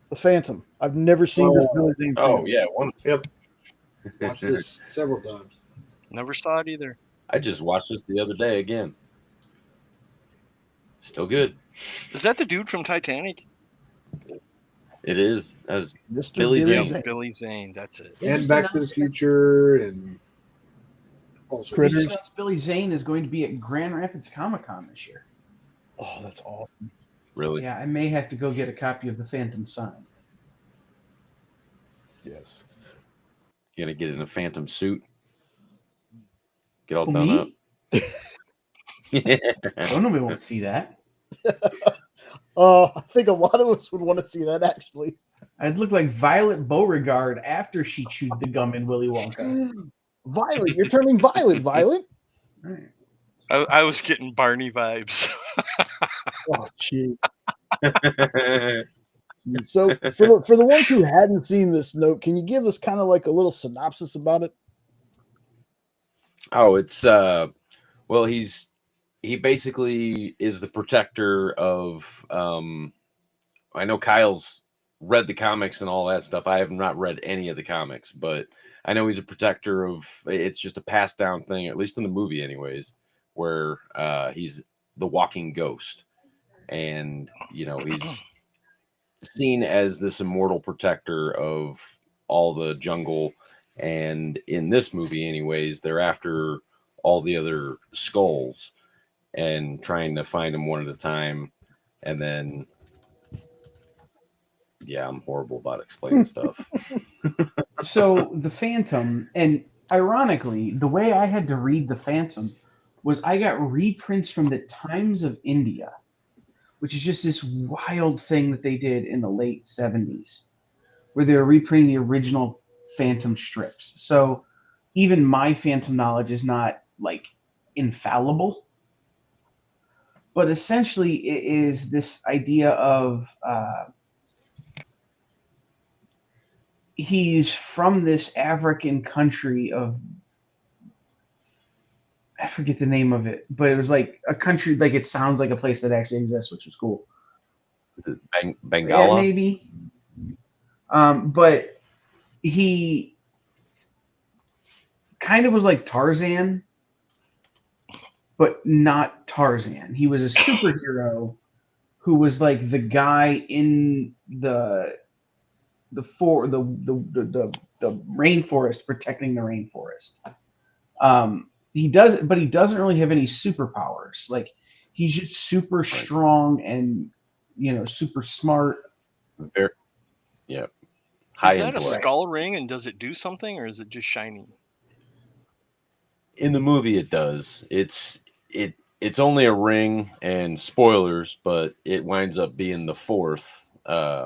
The Phantom. I've never seen this Billy Zane Oh Phantom. yeah, one. Yep. Watched this several times. Never saw it either. I just watched this the other day again. Still good. Is that the dude from Titanic? It is. As Mr. Billy Billy Zane. Zane. Billy Zane. That's it. They And just Back to the announced- Future and all sorts of Critters. stuff. announced Billy Zane is going to be at Grand Rapids Comic Con this year. Oh, that's awesome. really. Yeah, I may have to go get a copy of the Phantom signed. Yes. You gotta get in a phantom suit. Get all Who, done me? up. Yeah. Oh, nobody won't see that. I think a lot of us would want to see that actually. I'd look like Violet Beauregard after she chewed the gum in Willy Wonka. Violet, you're turning violet, Violet. All right. I was getting Barney vibes. Oh, jeez. So for the ones who hadn't seen this note, can you give us kind of like a little synopsis about it? Oh, it's well, he basically is the protector of I know Kyle's read the comics and all that stuff. I have not read any of the comics, but I know he's a protector of, it's just a passed down thing, at least in the movie anyways, where he's the walking ghost. And he's seen as this immortal protector of all the jungle. And in this movie, anyways, they're after all the other skulls and trying to find them one at a time. And then, yeah, I'm horrible about explaining stuff. So the Phantom, and ironically, the way I had to read the Phantom was I got reprints from the Times of India, which is just this wild thing that they did in the late 70s, where they were reprinting the original Phantom strips. So even my Phantom knowledge is not like infallible, but essentially it is this idea of he's from this African country of, I forget the name of it, but it was like a country, like it sounds like a place that actually exists, which is cool. Is it Yeah, Bengala? maybe. But he kind of was like Tarzan, but not Tarzan. He was a superhero who was like the guy in the rainforest, protecting the rainforest. He doesn't really have any superpowers. Like he's just super strong and super smart. Very, yeah. High Is that a intellect. skull ring, and does it do something, or is it just shining? In the movie, it does. It's only a ring, and spoilers, but it winds up being the fourth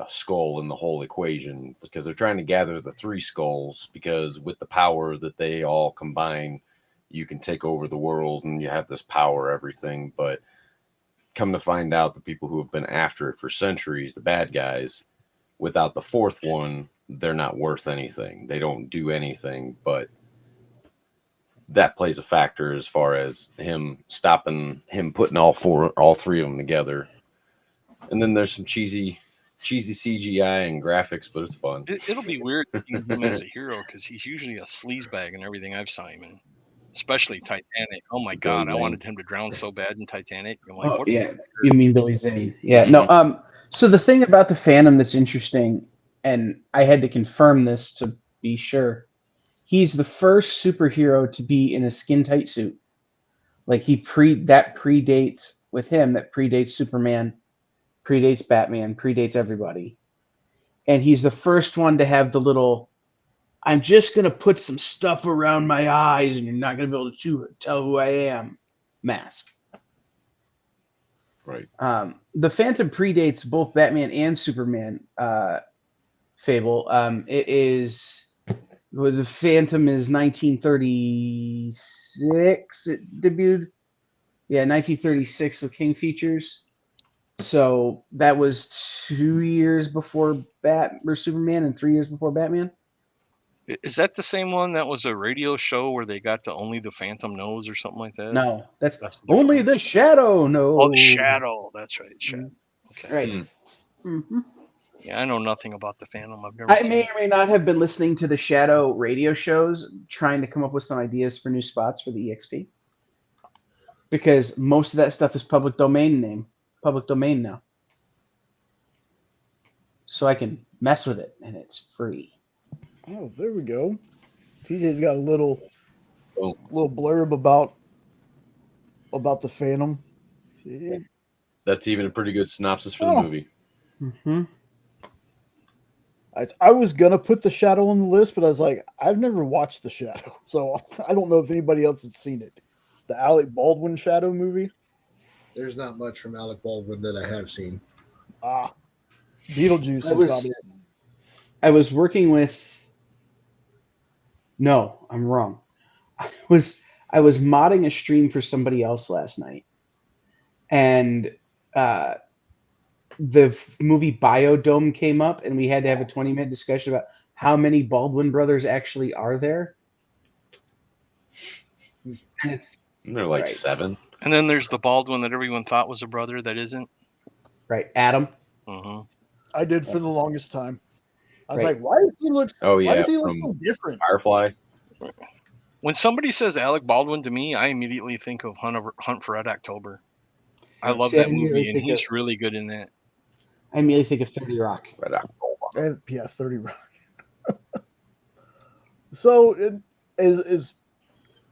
skull in the whole equation, because they're trying to gather the three skulls, because with the power that they all combine, you can take over the world and you have this power, everything. But come to find out, the people who have been after it for centuries, the bad guys, without the fourth one, they're not worth anything. They don't do anything, but that plays a factor as far as him putting all three of them together. And then there's some cheesy CGI and graphics, but it's fun. It'll be weird to use him as a hero, because he's usually a sleazebag in everything I've seen him in, especially Titanic. Oh my God, I wanted him to drown so bad in Titanic. I'm like, what? Yeah, you mean Billy Zane? Yeah, no. So the thing about the Phantom that's interesting, and I had to confirm this to be sure, he's the first superhero to be in a skin tight suit, Like that predates Superman, predates Batman, predates everybody. And he's the first one to have the little, I'm just going to put some stuff around my eyes and you're not going to be able to tell who I am mask. Right. The Phantom predates both Batman and Superman, Phable. The Phantom is 1936. It debuted. Yeah, 1936 with King Features. So that was 2 years before Superman and 3 years before Batman. Is that the same one that was a radio show where they got to Only the Phantom Knows or something like that? No, that's That's a different Only one. the Shadow knows. Oh, the Shadow. That's right. Shadow. Okay. Right. Mm. Mm-hmm. Yeah, I know nothing about the Phantom. I've never I seen may it. or may not have been listening to the Shadow radio shows, trying to come up with some ideas for new spots for the EXP. Because most of that stuff is public domain now. So I can mess with it, and it's free. Oh, there we go. TJ's got a little Oh. blurb about the Phantom. Yeah. That's even a pretty good synopsis for the movie. Mm-hmm. I was gonna put The Shadow on the list, but I was like, I've never watched The Shadow, so I don't know if anybody else has seen it. The Alec Baldwin Shadow movie. There's not much from Alec Baldwin that I have seen. Beetlejuice is about it. I was working with. No, I'm wrong. I was modding a stream for somebody else last night, and the movie Biodome came up, and we had to have a 20-minute discussion about how many Baldwin brothers actually are there. And they're like 7. And then there's the Baldwin that everyone thought was a brother that isn't. Right, Adam. Mm-hmm. I did for the longest time. I was Right. like, why does he look? Oh Why yeah, does he look from so different? Firefly. When somebody says Alec Baldwin to me, I immediately think of Hunt for Red October. I love See, I that immediately movie, and think he's of- really good in that. I immediately think of 30 Rock. Red October. Yeah, 30 Rock. So is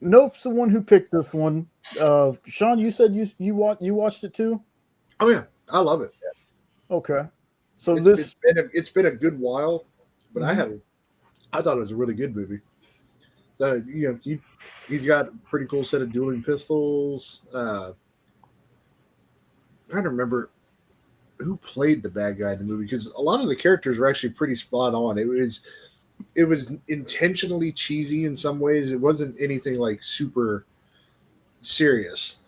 Nope's the one who picked this one. Sean, you said you watched it too? Oh yeah, I love it. Okay. So it's been a good while, but I thought it was a really good movie. So he's got a pretty cool set of dueling pistols. I'm trying to remember who played the bad guy in the movie, because a lot of the characters were actually pretty spot on. It was intentionally cheesy in some ways. It wasn't anything like super serious,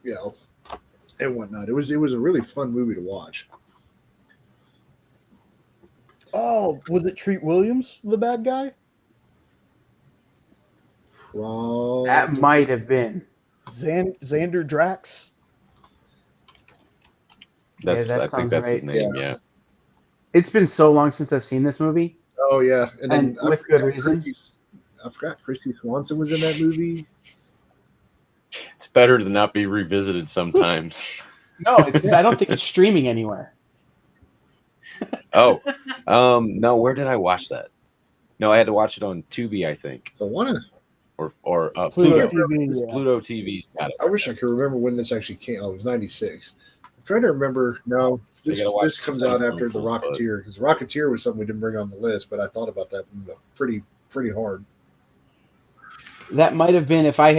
and whatnot. It was a really fun movie to watch. Oh, was it Treat Williams, the bad guy? That might have been. Xander Drax. That's that I think sounds that's his right. name. Yeah. It's been so long since I've seen this movie. Oh yeah, and then with good reason. I forgot Christy Swanson was in that movie. It's better to not be revisited sometimes. No, it's because I don't think it's streaming anywhere. Oh, no. Where did I watch that? No, I had to watch it on Tubi, I think, So one of or Pluto Pluto. TV. Yeah. Pluto TV's got it. I wish I could remember when this actually came. Oh, it was 96. I'm trying to remember. No, So you gotta watch this comes out after The Seven Films, Rocketeer, because Rocketeer was something we didn't bring on the list, but I thought about that pretty hard. That might have been if I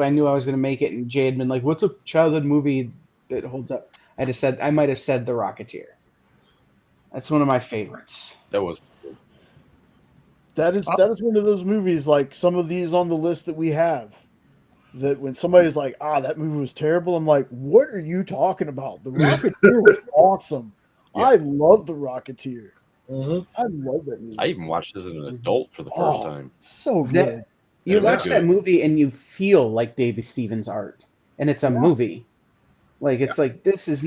knew I was going to make it, and Jay had been like, "What's a childhood movie that holds up?" I might have said The Rocketeer. That's one of my favorites. That was That is one of those movies, like some of these on the list that we have, that when somebody's like, that movie was terrible, I'm like, what are you talking about? The Rocketeer was awesome. Yeah. I love The Rocketeer. Mm-hmm. I love that movie. I even watched this as an adult for the first time. So good. You Really watch good. that movie and you feel like David Stevens' art, and it's a movie. Like it's like this is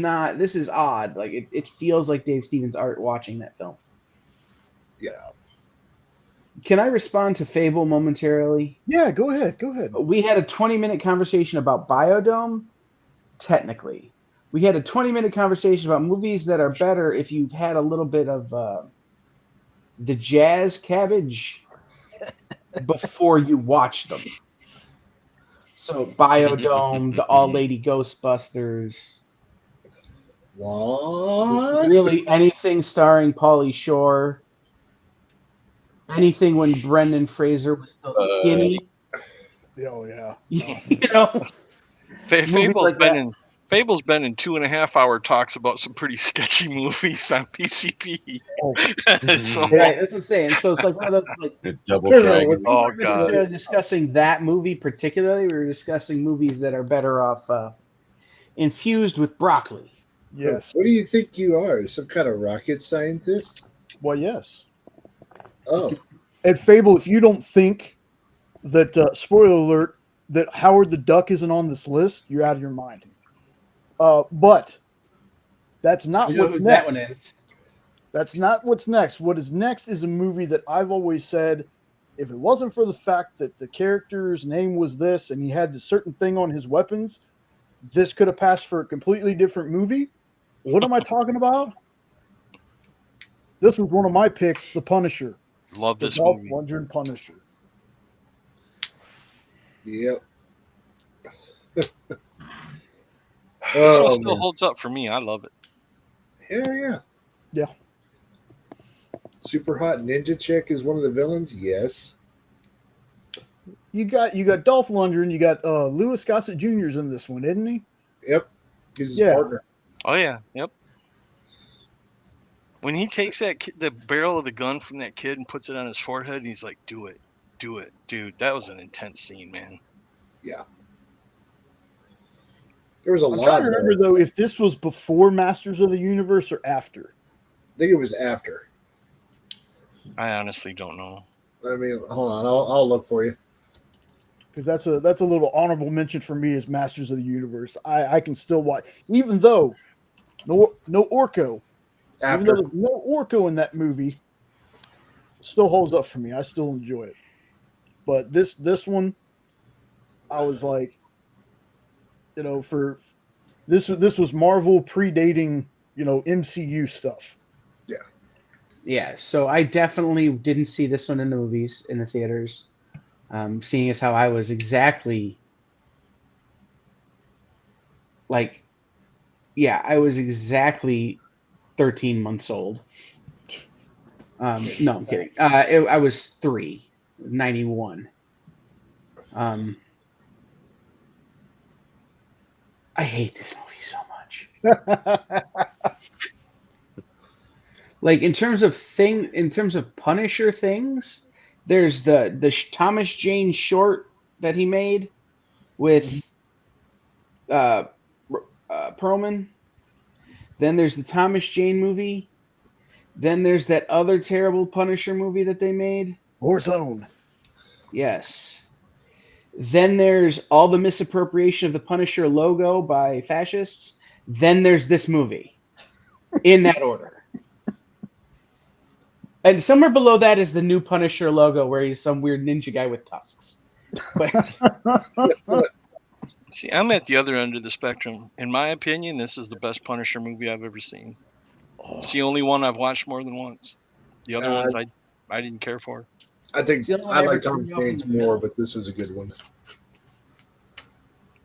odd. Like it feels like Dave Stevens' art watching that film. Yeah. Can I respond to Phable momentarily? Yeah, go ahead. We had a 20-minute conversation about Biodome. Technically, we had a 20-minute conversation about movies that are better if you've had a little bit of the jazz cabbage before you watch them. So Biodome, the All Lady Ghostbusters. What? Really, anything starring Pauly Shore. Anything when Brendan Fraser was still skinny. Oh yeah. You know, movies like that. Fable's been in 2.5-hour talks about some pretty sketchy movies on PCP. So, Right, that's what I'm saying. So it's like one of those like Double No, no, dragon. what- we Oh, weren't necessarily discussing that movie particularly. We were discussing movies that are better off infused with broccoli. Yes. What do you think you are? Some kind of rocket scientist? Well, yes. Oh, And Fable, if you don't think that spoiler alert that Howard the Duck isn't on this list, you're out of your mind. But that's not You know what's who next. that one is? That's not what's next. What is next is a movie that I've always said, if it wasn't for the fact that the character's name was this and he had a certain thing on his weapons, this could have passed for a completely different movie. What am I talking about? This was one of my picks, The Punisher. love The this Dolph movie. Lundgren Punisher. yep. It Oh, still man. holds up for me. I love it. Hell yeah. Yeah. Super Hot Ninja Chick is one of the villains? Yes. You got Dolph Lundgren, you got Louis Gossett Jr.'s in this one, isn't he? Yep. He's his Yeah. partner. Oh yeah, yep. When he takes the barrel of the gun from that kid and puts it on his forehead, and he's like, "Do it, dude." That was an intense scene, man. Yeah. There was a I'm lot trying to there. remember though if this was before Masters of the Universe or after. I think it was after. I honestly don't know. I mean, hold on. I'll look for you. Because that's a little honorable mention for me as Masters of the Universe. I can still watch, even though no Orko, even though After. there's no Orko in that movie, it still holds up for me. I still enjoy it. But this one, I was like, for this was Marvel predating MCU stuff. Yeah, so I definitely didn't see this one in the movies, in the theaters. Seeing as how I was exactly I was exactly 13 months old. No, I'm kidding. I was 3, 91. I hate this movie so much. Like in terms of Punisher things, there's the Thomas Jane short that he made with Perlman. Then there's the Thomas Jane movie. Then there's that other terrible Punisher movie that they made. Warzone. Yes. Then there's all the misappropriation of the Punisher logo by fascists. Then there's this movie. In that order. And somewhere below that is the new Punisher logo where he's some weird ninja guy with tusks. But See, I'm at the other end of the spectrum. In my opinion, this is the best Punisher movie I've ever seen. It's the only one I've watched more than once. The other ones I didn't care for. I think See, the only I one I like ever Tom turned off in James the more, middle. but this was a good one.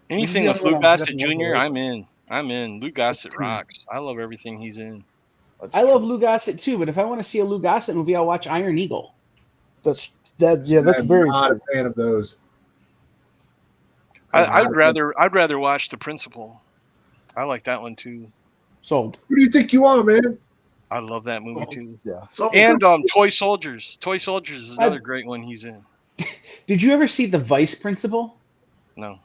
Anything the with only Lou one I'll put Gossett up in the Jr., list. I'm in. Lou Gossett rocks. I love everything he's in. I love Lou Gossett too, but if I want to see a Lou Gossett movie, I'll watch Iron Eagle. That's I'm very not true. a fan of those. I'd rather watch The Principal. I like that one too. Sold. Who do you think you are, man? I love that movie too. Yeah. And Toy Soldiers. Toy Soldiers is another great one he's in. Did you ever see The Vice Principal? No.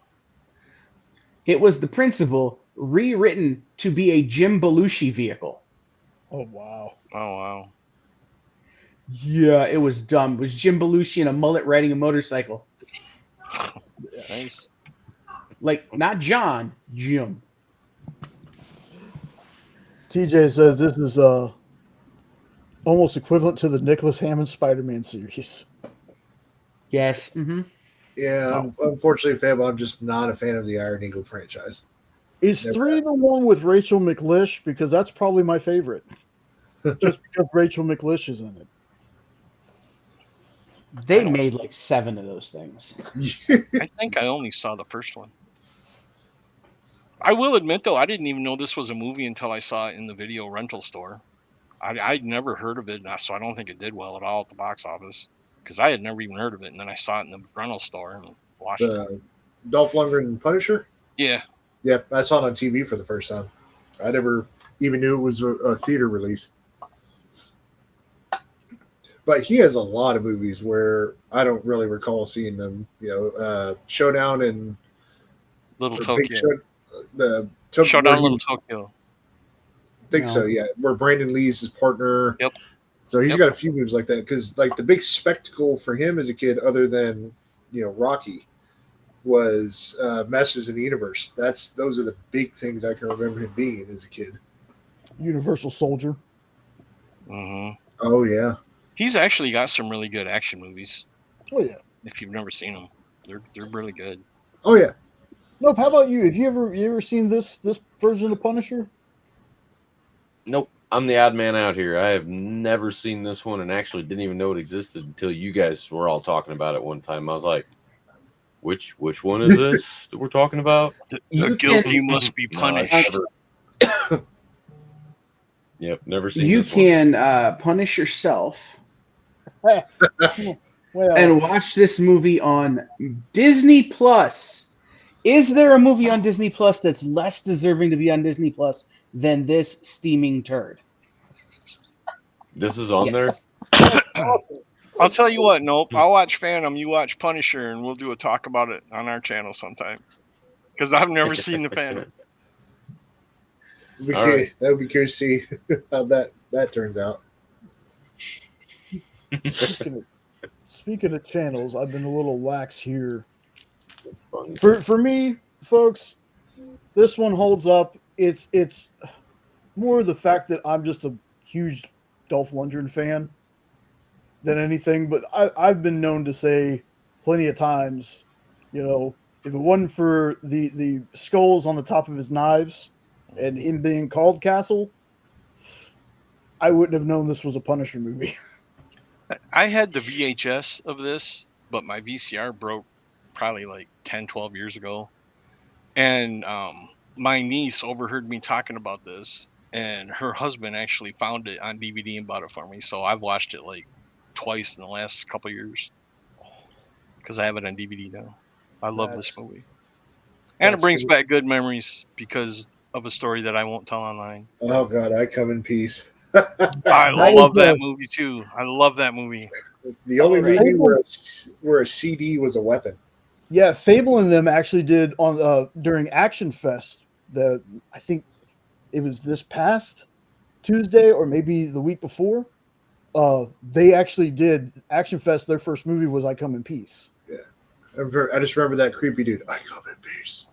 It was The Principal rewritten to be a Jim Belushi vehicle. Oh wow. Oh wow. Yeah, it was dumb. It was Jim Belushi in a mullet riding a motorcycle. Nice. Like, not John, Jim. TJ says this is almost equivalent to the Nicholas Hammond Spider-Man series. Yes. Mm-hmm. Yeah, unfortunately, Phable, I'm just not a fan of the Iron Eagle franchise. Is Never 3 the one with Rachel McLish? Because that's probably my favorite. Just because Rachel McLish is in it. They made like 7 of those things. I think I only saw the first one. I will admit, though, I didn't even know this was a movie until I saw it in the video rental store. I'd never heard of it, so I don't think it did well at all at the box office because I had never even heard of it. And then I saw it in the rental store and watched it. The Dolph Lundgren Punisher? Yeah. Yep, I saw it on TV for the first time. I never even knew it was a theater release. But he has a lot of movies where I don't really recall seeing them. Showdown and Little Tokyo. Showdown Little Tokyo. I think so, yeah. Where Brandon Lee's his partner. Yep. So he's got a few movies like that because, like, the big spectacle for him as a kid, other than Rocky, was Masters of the Universe. Those are the big things I can remember him being as a kid. Universal Soldier. Mm-hmm. Oh yeah. He's actually got some really good action movies. Oh yeah. If you've never seen them, they're really good. Oh yeah. Nope. How about you? Have you ever seen this version of Punisher? Nope. I'm the odd man out here. I have never seen this one and actually didn't even know it existed until you guys were all talking about it one time. I was like, which one is this that we're talking about? The guilty must be punished. Yep, never seen You this can punish yourself and watch this movie on Disney Plus. Is there a movie on Disney Plus that's less deserving to be on Disney Plus than this steaming turd? This is on there? I'll tell you what, nope. I'll watch Phantom, you watch Punisher, and we'll do a talk about it on our channel sometime. Because I've never seen the Phantom. That would be curious to see how that turns out. Speaking of channels, I've been a little lax here. It's funny. For me, folks, this one holds up. It's more the fact that I'm just a huge Dolph Lundgren fan than anything. But I've been known to say plenty of times, if it wasn't for the skulls on the top of his knives and him being called Castle, I wouldn't have known this was a Punisher movie. I had the VHS of this, but my VCR broke probably like 10, 12 years ago. And my niece overheard me talking about this, and her husband actually found it on DVD and bought it for me. So I've watched it like twice in the last couple of years because I have it on DVD now. I love this movie. And it brings back good memories because of a story that I won't tell online. Oh, God, I come in peace. I love that movie, too. I love that movie. The only movie where a CD was a weapon. Yeah, Phable and them actually did on during Action Fest. I think it was this past Tuesday or maybe the week before. They actually did Action Fest. Their first movie was "I Come in Peace." Yeah, I just remember that creepy dude. I come in peace,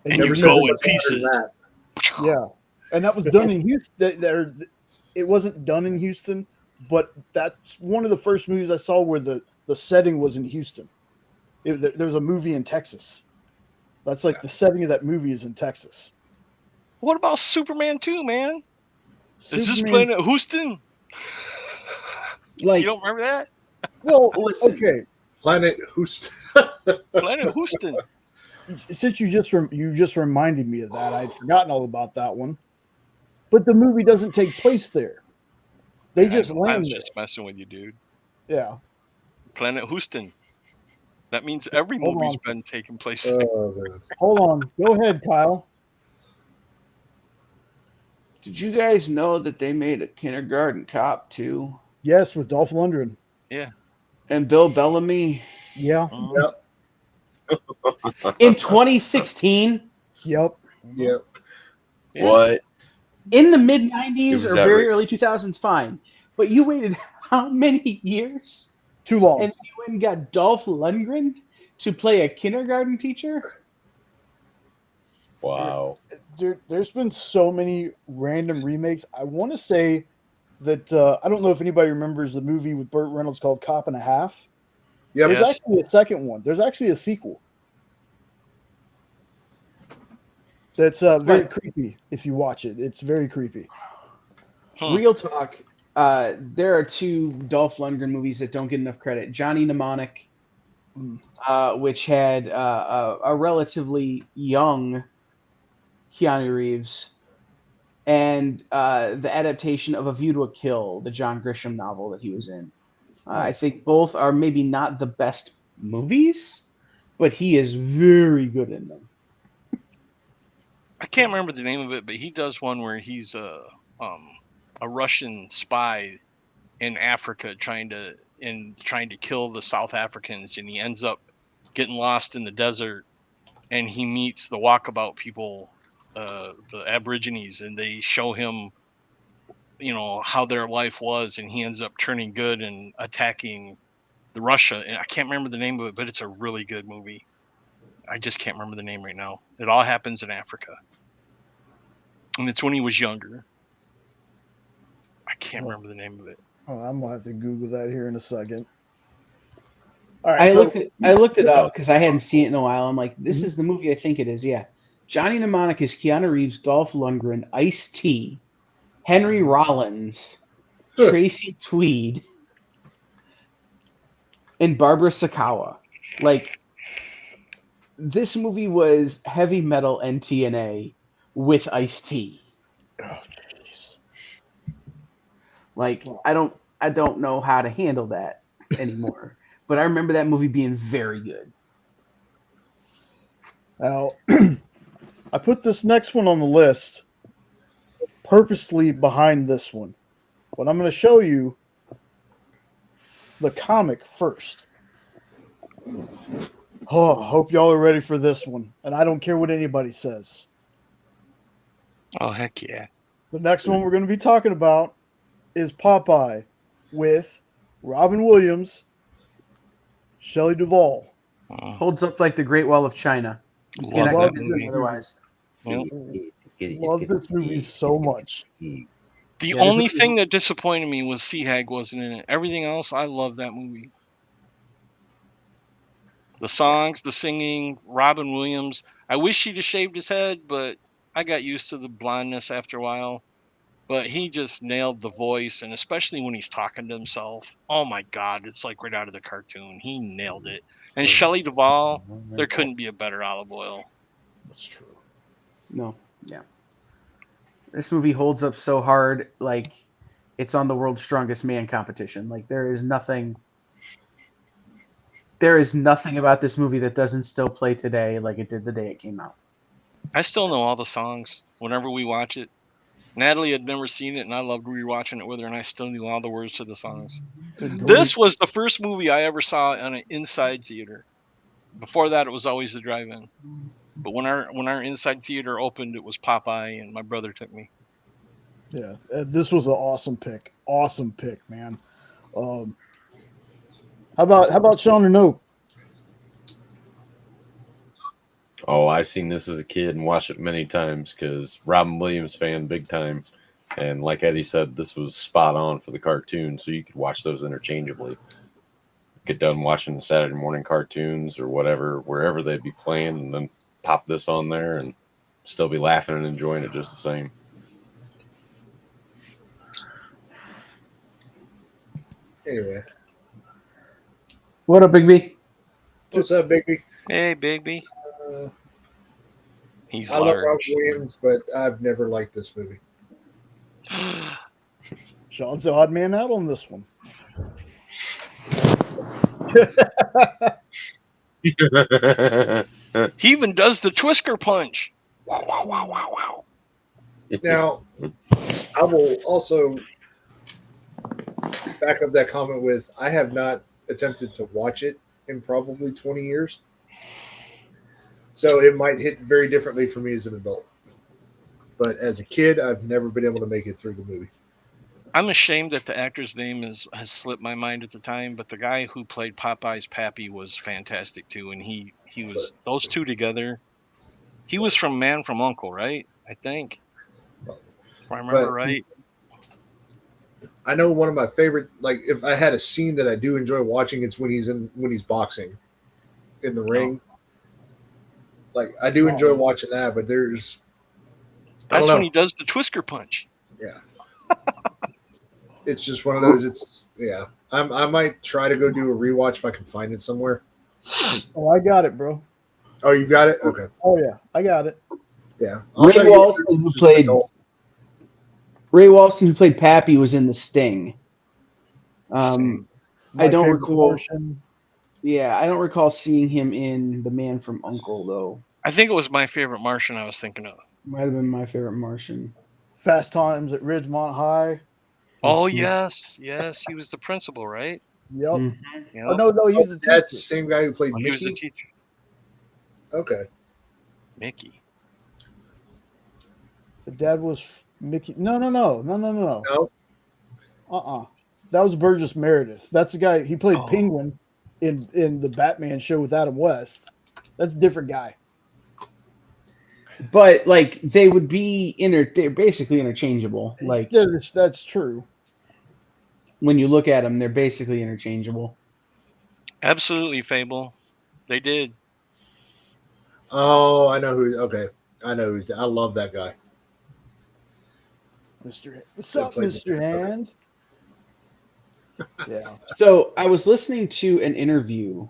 and you go in pieces. Yeah, and that was done in Houston. It wasn't done in Houston, but that's one of the first movies I saw where the setting was in Houston. There was a movie in Texas. That's like the setting of that movie is in Texas. What about Superman 2, man? Is this Planet Houston? Like, you don't remember that? Well, okay. Planet Houston. Planet Houston. Since you just reminded me of that, I'd forgotten all about that one. But the movie doesn't take place there. They just land there. I'm just messing with you, dude. Yeah. Planet Houston. That means every movie's been taking place there. Hold on. Go ahead, Kyle. Did you guys know that they made a Kindergarten Cop too? Yes, with Dolph Lundgren. Yeah. And Bill Bellamy. Yeah. Yep. In 2016. Yep. Yep. What? In the mid 90s or very right? early 2000s, fine. But you waited how many years? Too long. And you went and got Dolph Lundgren to play a kindergarten teacher? Wow. There's been so many random remakes. I want to say that I don't know if anybody remembers the movie with Burt Reynolds called Cop and a Half. Yeah, There's actually a second one. There's actually a sequel. That's very creepy if you watch it. It's very creepy. Real talk. there are two Dolph Lundgren movies that don't get enough credit. Johnny Mnemonic, which had a relatively young Keanu Reeves, and the adaptation of A View to a Kill, the John Grisham novel that he was in. I think both are maybe not the best movies, but he is very good in them. I can't remember the name of it, but he does one where he's a Russian spy in Africa trying to kill the South Africans, and he ends up getting lost in the desert, and he meets the walkabout people, the Aborigines, and they show him, how their life was, and he ends up turning good and attacking the Russia. And I can't remember the name of it, but it's a really good movie. I just can't remember the name right now. It all happens in Africa, and it's when he was younger. I can't remember the name of it. Oh, I'm gonna have to Google that here in a second. All right, I looked it up because I hadn't seen it in a while. I'm like, this is the movie I think it is. Yeah, Johnny Mnemonic is Keanu Reeves, Dolph Lundgren, Ice-T, Henry Rollins, Tracy Tweed, and Barbara Sakawa. Like, this movie was heavy metal and TNA with Ice-T. Oh, jeez. Like, I don't know how to handle that anymore. But I remember that movie being very good. Now, I put this next one on the list purposely behind this one. But I'm going to show you the comic first. Oh, hope y'all are ready for this one. And I don't care what anybody says. Oh, heck yeah. The next one we're going to be talking about is Popeye with Robin Williams, Shelley Duvall. Holds up like the Great Wall of China. You cannot Love convince this me otherwise. Love this movie so much. The only thing that disappointed me was Seahag wasn't in it. Everything else, I love that movie. The songs, the singing, Robin Williams. I wish he'd have shaved his head, but I got used to the blondness after a while. But he just nailed the voice, and especially when he's talking to himself. Oh my God, it's like right out of the cartoon. He nailed it. And Shelley Duvall, there couldn't be a better olive oil. That's true. No, yeah. This movie holds up so hard, like it's on the World's Strongest Man competition. Like there is nothing about this movie that doesn't still play today like it did the day it came out. I still know all the songs whenever we watch it. Natalie had never seen it, and I loved rewatching it with her, and I still knew all the words to the songs. This was the first movie I ever saw on an inside theater. Before that, it was always the drive-in. But when our inside theater opened, it was Popeye, and my brother took me. Yeah, this was an awesome pick. Awesome pick, man. How about Sean or no? Oh, I seen this as a kid and watched it many times because Robin Williams fan, big time. And like Eddie said, this was spot on for the cartoon, so you could watch those interchangeably. Get done watching the Saturday morning cartoons or whatever, wherever they'd be playing, and then pop this on there and still be laughing and enjoying it just the same. Anyway. What up, Big B? What's up, Bigby? Hey, Bigby. He's I love large. Robin Williams, but I've never liked this movie. Sean's the odd man out on this one. He even does the Twister punch. Wow, wow, wow, wow, wow. Now, I will also back up that comment with I have not attempted to watch it in probably 20 years. So it might hit very differently for me as an adult. But as a kid, I've never been able to make it through the movie. I'm ashamed that the actor's name has slipped my mind at the time, but the guy who played Popeye's Pappy was fantastic too, and he was those two together. He was from Man from U.N.C.L.E., right? I think, if I remember right. I know one of my favorite, like if I had a scene that I do enjoy watching, it's when he's boxing in the ring. Like I do enjoy watching that, but that's when he does the Twister punch. Yeah. It's just one of those. It's yeah. I might try to go do a rewatch if I can find it somewhere. Oh, I got it, bro. Oh, you got it? Okay. Oh yeah, I got it. Yeah. I'll Ray try to get Walston, through who just played adult. Pappy, was in The Sting. Sting. I My don't favorite recall. Martian. Yeah, I don't recall seeing him in The Man from U.N.C.L.E. though. I think it was My Favorite Martian I was thinking of. Might have been My Favorite Martian. Fast Times at Ridgemont High. Oh yes, yes, he was the principal, right? Yep. Mhm. Yep. Oh no, he was a That's the teacher. same guy who played Oh, he was the Mickey. teacher. Okay. Mickey. The dad was Mickey. No. No. That was Burgess Meredith. That's the guy. He played Oh. Penguin in the Batman show with Adam West. That's a different guy. But like they would be they're basically interchangeable. Like That's true. when you look at them, they're basically interchangeable. Absolutely, Phable. They did. Oh, I know who. Okay, I know who's. I love that guy. Mr. What's That up, played Mr. the- Hand? Yeah. So I was listening to an interview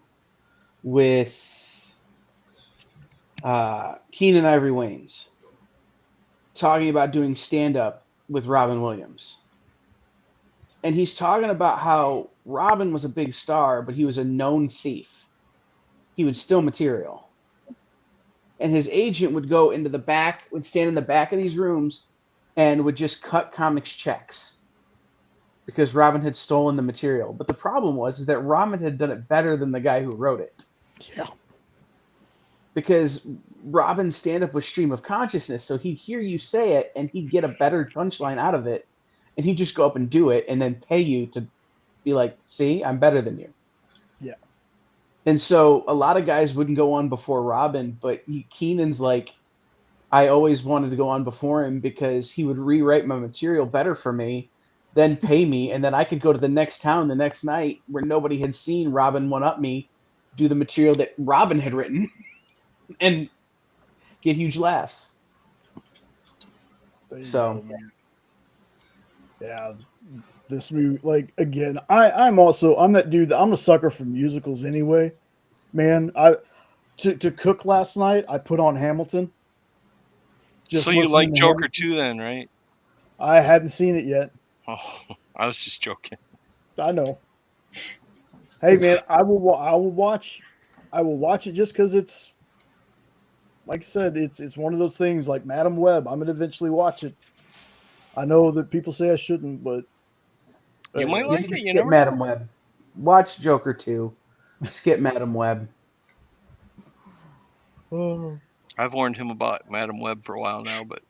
with Keenan Ivory Wayans talking about doing stand-up with Robin Williams. And he's talking about how Robin was a big star, but he was a known thief. He would steal material. And his agent would go into the back, would stand in the back of these rooms and would just cut comics checks because Robin had stolen the material. But the problem was is that Robin had done it better than the guy who wrote it. Yeah. Because Robin's stand-up was stream of consciousness, so he'd hear you say it and he'd get a better punchline out of it, and he'd just go up and do it and then pay you to be like, see, I'm better than you. Yeah. And so a lot of guys wouldn't go on before Robin, but Keenan's like, I always wanted to go on before him because he would rewrite my material better for me, then pay me, and then I could go to the next town the next night where nobody had seen Robin one-up me, do the material that Robin had written, and get huge laughs. There you So- go, man. Yeah. This movie, like again, I'm that dude. I'm a sucker for musicals anyway, man. To cook last night, I put on Hamilton. So you like listening to Joker Hamilton. too, then, right? I hadn't seen it yet. Oh, I was just joking. I know. Hey man, I will watch it just because it's like I said, it's one of those things like Madam Web. I'm gonna eventually watch it. I know that people say I shouldn't, but You might Yeah, like you can it. You skip never Madam know. Web. Watch Joker 2. Skip Madam Web. I've warned him about Madam Web for a while now, but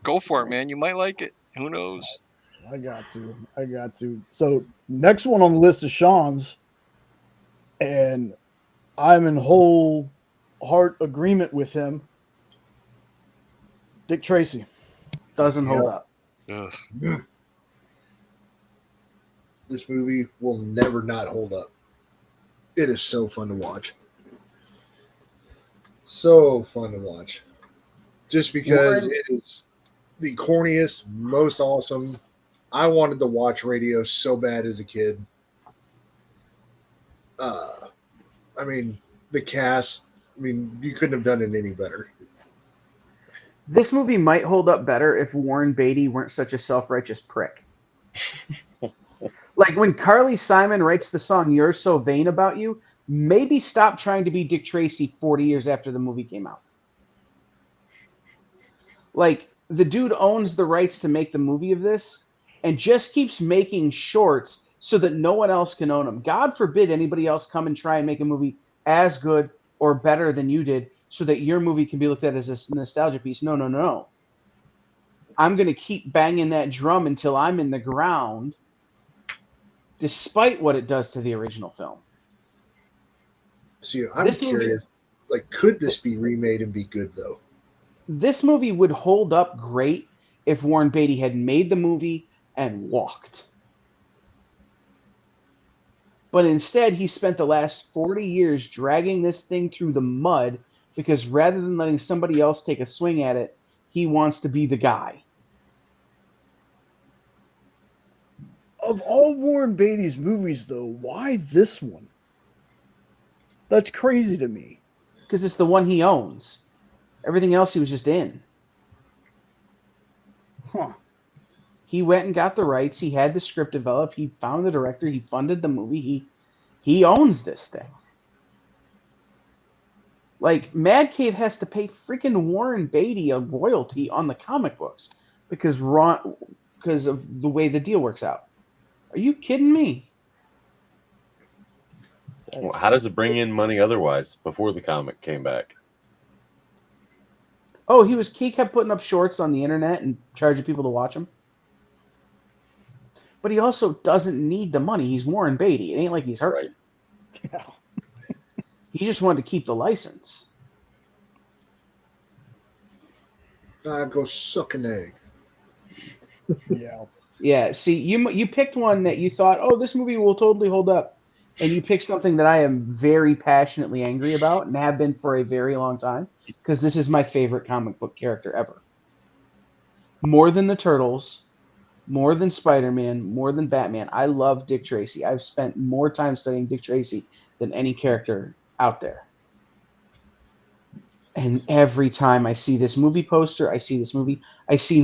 go for it, man. You might like it. Who knows? I got to. So next one on the list is Sean's, and I'm in whole heart agreement with him. Dick Tracy. Doesn't hold Yeah. up. Ugh. This movie will never not hold up. It is so fun to watch. So fun to watch. Just because it is the corniest, most awesome. I wanted to watch radio so bad as a kid. I mean, the cast, you couldn't have done it any better. This movie might hold up better if Warren Beatty weren't such a self-righteous prick. Like when Carly Simon writes the song You're So Vain About You, maybe stop trying to be Dick Tracy 40 years after the movie came out. Like the dude owns the rights to make the movie of this and just keeps making shorts so that no one else can own them. God forbid anybody else come and try and make a movie as good or better than you did so that your movie can be looked at as a nostalgia piece. No. I'm going to keep banging that drum until I'm in the ground, despite what it does to the original film. See, I'm This movie- curious. Like, could this be remade and be good though? This movie would hold up great if Warren Beatty had made the movie and walked. But instead, he spent the last 40 years dragging this thing through the mud because rather than letting somebody else take a swing at it, he wants to be the guy. Of all Warren Beatty's movies, though, why this one? That's crazy to me. Because it's the one he owns. Everything else he was just in. Huh. He went and got the rights. He had the script developed. He found the director. He funded the movie. He owns this thing. Like, Mad Cave has to pay freaking Warren Beatty a royalty on the comic books because of the way the deal works out. Are you kidding me? Well, how does it bring in money otherwise before the comic came back? Oh, he kept putting up shorts on the internet and charging people to watch them. But he also doesn't need the money. He's Warren Beatty. It ain't like he's hurting. Yeah. He just wanted to keep the license. Go suck an egg. Yeah. Yeah, see, you picked one that you thought, oh, this movie will totally hold up. And you picked something that I am very passionately angry about and have been for a very long time because this is my favorite comic book character ever. More than the Turtles, more than Spider-Man, more than Batman. I love Dick Tracy. I've spent more time studying Dick Tracy than any character out there. And every time I see this movie poster, I see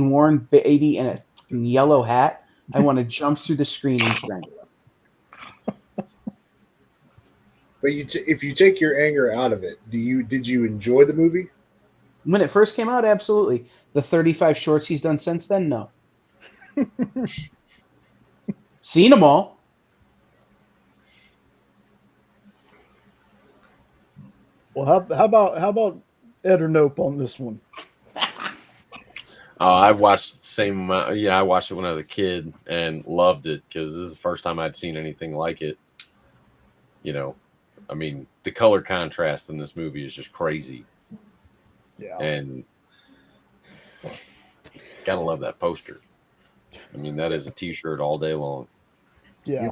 Warren Beatty in a yellow hat, I want to jump through the screen and strangle him. But if you take your anger out of it, did you enjoy the movie? When it first came out, absolutely. The 35 shorts he's done since then, no. Seen them all. Well, how about Ed or Nope on this one? Oh, I've watched the same amount. Yeah, I watched it when I was a kid and loved it because this is the first time I'd seen anything like it. You know, I mean, the color contrast in this movie is just crazy. Yeah. And gotta love that poster. I mean, that is a t-shirt all day long. Yeah.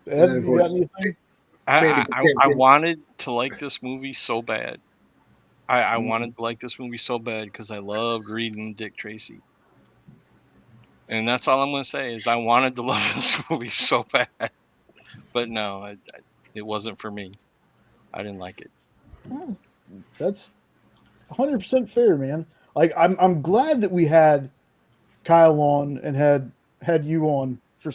Ed, you got anything? I wanted to like this movie so bad. I wanted to like this movie so bad because I loved reading Dick Tracy. And that's all I'm going to say is I wanted to love this movie so bad. But no, it wasn't for me. I didn't like it. Oh, that's 100% fair, man. Like I'm glad that we had Kyle on and had you on for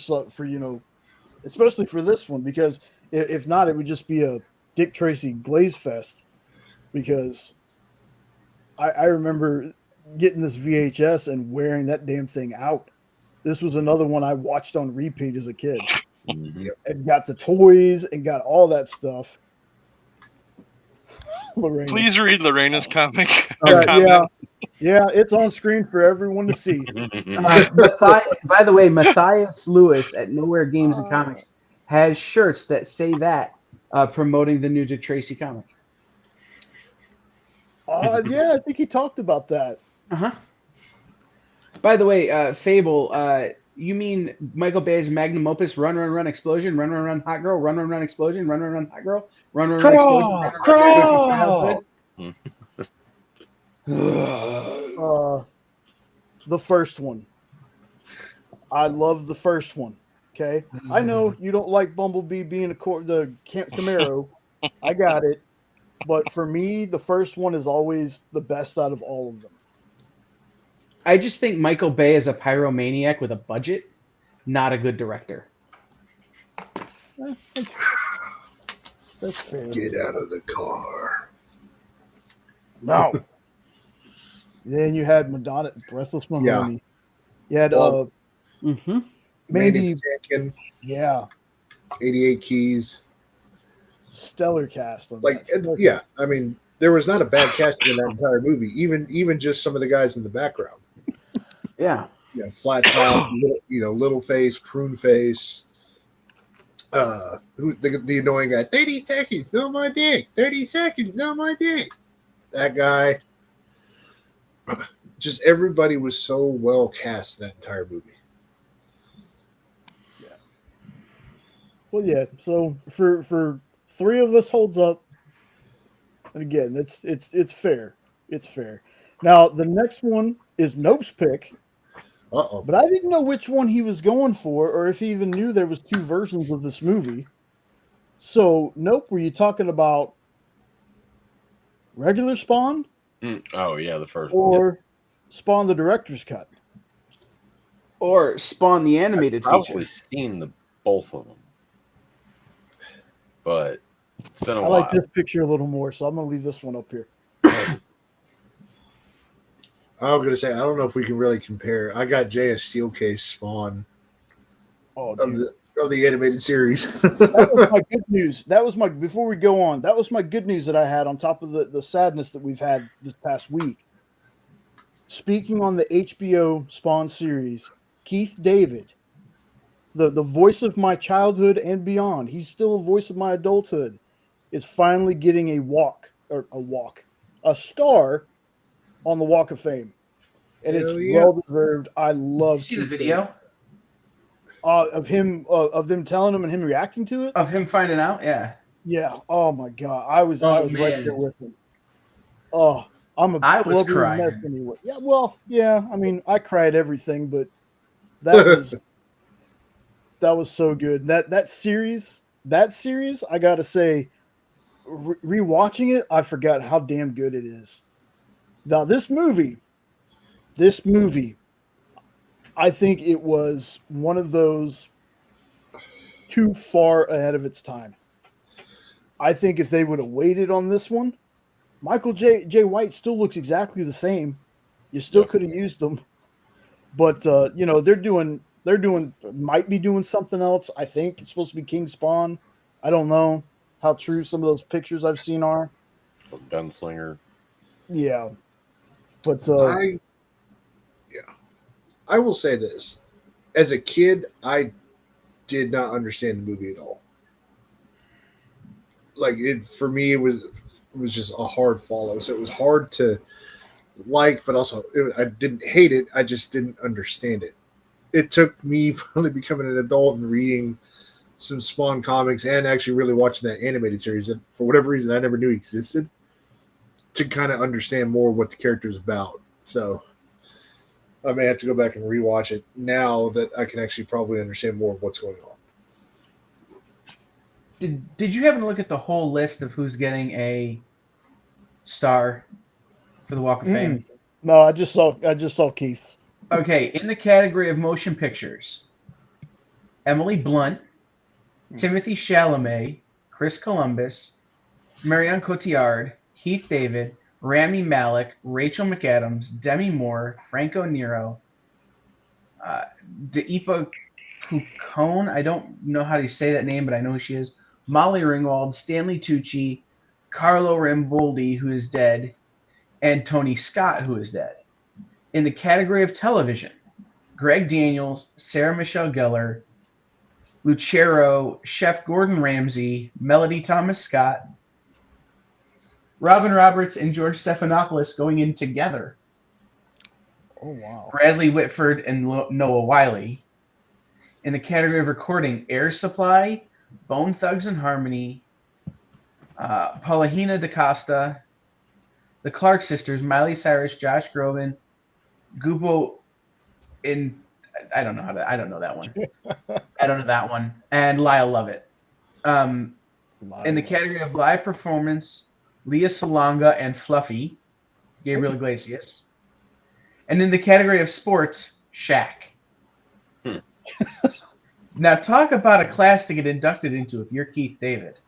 especially for this one, because if not, it would just be a Dick Tracy glaze fest. Because I remember getting this VHS and wearing that damn thing out. This was another one I watched on repeat as a kid. Mm-hmm. And got the toys and got all that stuff. Lorena. Please read Lorena's comic. Yeah, it's on screen for everyone to see. By the way, Matthias Lewis at Nowhere Games and Comics has shirts that say that, promoting the new Dick Tracy comic. Yeah, I think he talked about that. Uh-huh. By the way, Phable, you mean Michael Bay's magnum opus, Run, Run, Run, Explosion, Run, Run, Run, Hot Girl, Run, Run, Run, Explosion, Run, Run, Run, Hot Girl, Run, Run, Run, Explosion, Run, Run, Run, Childhood? The first one. I love the first one. Okay, I know you don't like Bumblebee being the Camaro. I got it, but for me, the first one is always the best out of all of them. I just think Michael Bay is a pyromaniac with a budget, not a good director. That's fair. Get out of the car. No. Then you had Madonna, Breathless Mahoney. You had Mandy Patinkin, yeah, 88 Keys. Stellar cast on Like, that. yeah, I mean, there was not a bad casting in that entire movie. Even just some of the guys in the background. Yeah. Flat top, little face, prune face. Who the annoying guy? 30 seconds, no my dick. 30 seconds, no my dick. That guy. Just everybody was so well cast in that entire movie. Yeah. Well, yeah. So for three of us holds up. And again, it's fair. It's fair. Now the next one is Nope's pick. Uh-oh. But I didn't know which one he was going for, or if he even knew there was two versions of this movie. So, Nope, were you talking about regular Spawn Oh yeah, the first one. or Spawn the director's cut? Or Spawn the animated I've probably feature. seen both of them, but it's been a I while. like this picture a little more, so I'm going to leave this one up here. I was gonna say I don't know if we can really compare. I got Jay a Steelcase Spawn Oh, of dude. the animated series. That was my good news. That was my, before we go on, that was my good news that I had on top of the sadness that we've had this past week. Speaking on the HBO Spawn series, Keith David, the voice of my childhood and beyond, he's still a voice of my adulthood, is finally getting a star on the Walk of Fame. And it's Hell yeah. well deserved. I love Did you see the Keith video David. Of them telling him and him reacting to it. of him finding out? Yeah. Yeah. Oh my God. I was Oh, right man. there with him. Oh, I'm a I was blubbering mess crying. anyway. Yeah. Well, yeah. I mean, I cried everything, but that was so good. That series, I gotta say, rewatching it, I forgot how damn good it is. Now this movie, I think it was one of those too far ahead of its time. I think if they would have waited on this one, Michael J. White still looks exactly the same. You still could have used them, but they're might be doing something else. I think it's supposed to be King Spawn. I don't know how true some of those pictures I've seen are. Gunslinger. Yeah, but I will say this: as a kid, I did not understand the movie at all. Like for me, it was just a hard follow. So it was hard to like, but also I didn't hate it. I just didn't understand it. It took me finally becoming an adult and reading some Spawn comics and actually really watching that animated series that for whatever reason I never knew existed to kind of understand more what the character is about. So I may have to go back and rewatch it now that I can actually probably understand more of what's going on. Did you happen to look at the whole list of who's getting a star for the Walk of Fame? No, I just saw Keith's. Okay, in the category of motion pictures, Emily Blunt, Timothy Chalamet, Chris Columbus, Marion Cotillard, Heath David, Rami Malek, Rachel McAdams, Demi Moore, Franco Nero, Deepa Kukone, I don't know how to say that name, but I know who she is, Molly Ringwald, Stanley Tucci, Carlo Ramboldi, who is dead, and Tony Scott, who is dead. In the category of television, Greg Daniels, Sarah Michelle Gellar, Lucero, Chef Gordon Ramsay, Melody Thomas Scott, Robin Roberts, and George Stephanopoulos going in together. Oh wow! Bradley Whitford and Noah Wiley. In the category of recording, Air Supply, Bone Thugs and Harmony, Paulina DaCosta, the Clark Sisters, Miley Cyrus, Josh Groban, Gubo, I don't know that one. I don't know that one, and Lyle Lovett. In the category of live performance, Leah Salonga and Fluffy, Gabriel Iglesias. And in the category of sports, Shaq. Now talk about a class to get inducted into if you're Keith David.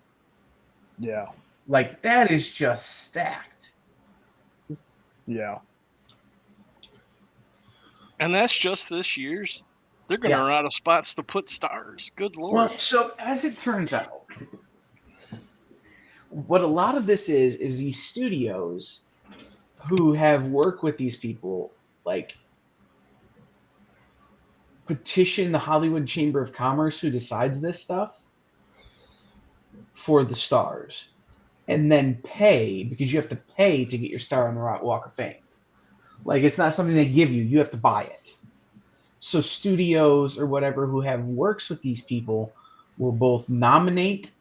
Yeah. Like, that is just stacked. Yeah. And that's just this year's. They're going to run out of spots to put stars. Good Lord. Well, so as it turns out, what a lot of this is these studios who have worked with these people, like, petition the Hollywood Chamber of Commerce, who decides this stuff, for the stars, and then pay, because you have to pay to get your star on the Walk of Fame. Like, it's not something they give you. You have to buy it. So studios or whatever who have works with these people will both nominate,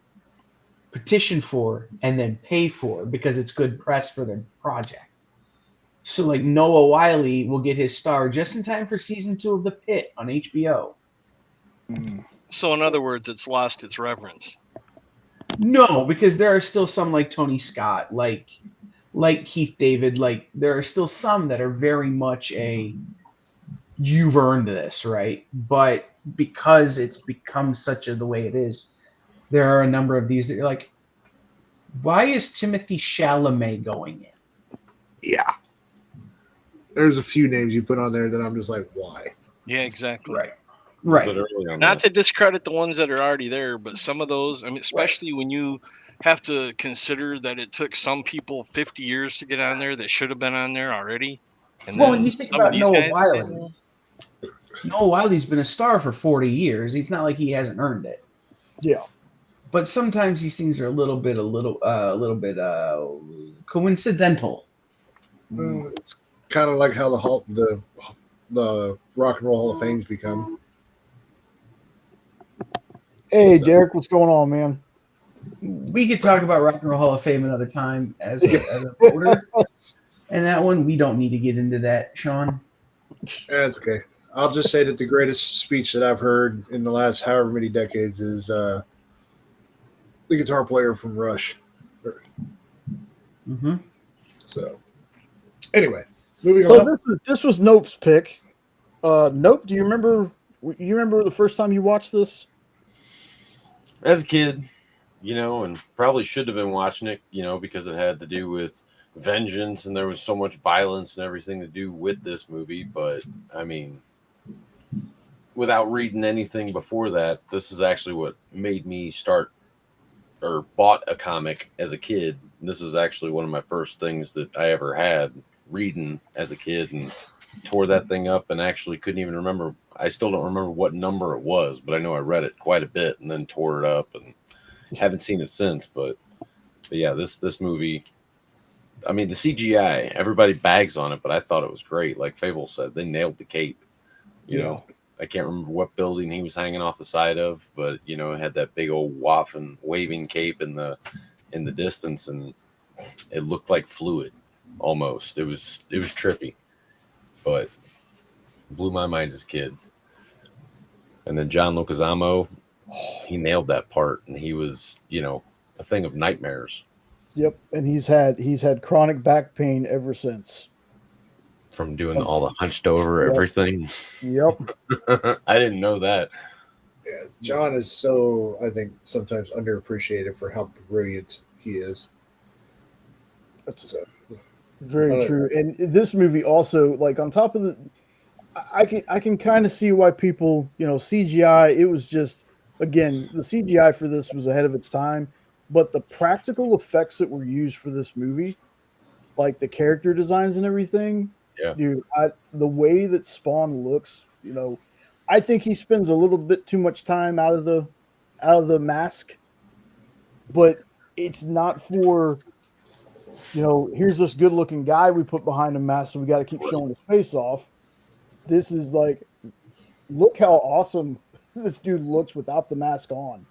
petition for, and then pay for, because it's good press for their project. So like Noah Wyle will get his star just in time for season 2 of The Pit on HBO. So in other words, it's lost its reverence. No, because there are still some like Tony Scott, like Keith David, like there are still some that are very much a you've earned this, right? But because it's become such the way it is, there are a number of these that you're like, why is Timothy Chalamet going in? Yeah. There's a few names you put on there that I'm just like, why? Yeah, exactly. Right. Literally on Not the- to discredit the ones that are already there, but some of those, I mean, especially when you have to consider that it took some people 50 years to get on there that should have been on there already. And Well, then when you think some of about these Noah guys, Wyle, Noah Wile's been a star for 40 years. It's not like he hasn't earned it. Yeah. But sometimes these things are a little bit coincidental. It's kind of like how the Rock and Roll Hall of Fame's become. Hey, Derek, what's going on, man? We could talk about Rock and Roll Hall of Fame another time as a voter. And that one, we don't need to get into that, Sean. That's okay. I'll just say that the greatest speech that I've heard in the last however many decades is the guitar player from Rush. Mm-hmm. So, anyway, moving So on. this was Nope's pick. Nope, do you remember? You remember the first time you watched this? As a kid, and probably should have been watching it, because it had to do with vengeance and there was so much violence and everything to do with this movie. But I mean, without reading anything before that, this is actually what made me start or bought a comic as a kid. This was actually one of my first things that I ever had reading as a kid, and tore that thing up and actually couldn't even remember. I still don't remember what number it was, but I know I read it quite a bit and then tore it up and haven't seen it since. But yeah, this movie, I mean, the CGI, everybody bags on it, but I thought it was great. Like Phable said, they nailed the cape. You know, I can't remember what building he was hanging off the side of, but it had that big old waffing, waving cape in the distance, and it looked like fluid almost. It was trippy, but blew my mind as a kid. And then John Leguizamo, he nailed that part, and he was, a thing of nightmares. Yep, and he's had chronic back pain ever since. From doing all the hunched over everything. Yep. I didn't know that. Yeah, John is so, I think, sometimes underappreciated for how brilliant he is. That's very true. And this movie also, like, on top of the, I can kind of see why people, CGI, it was just, again, the CGI for this was ahead of its time, but the practical effects that were used for this movie, like the character designs and everything, dude, the way that Spawn looks, I think he spends a little bit too much time out of the mask, but it's not for, here's this good looking guy we put behind a mask, so we got to keep showing his face off. This is like, look how awesome this dude looks without the mask on.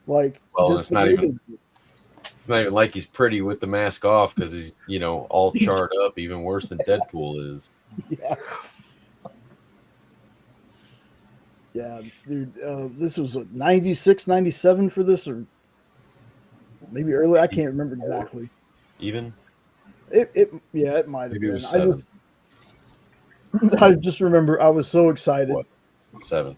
Like, well, it's not even like he's pretty with the mask off, because he's, all charred up, even worse than Deadpool is. Yeah. Yeah, dude. This was 96, 97 for this, or maybe early. I can't remember exactly. Even? It might have Maybe been. it was 7. I just remember I was so excited. What? 7.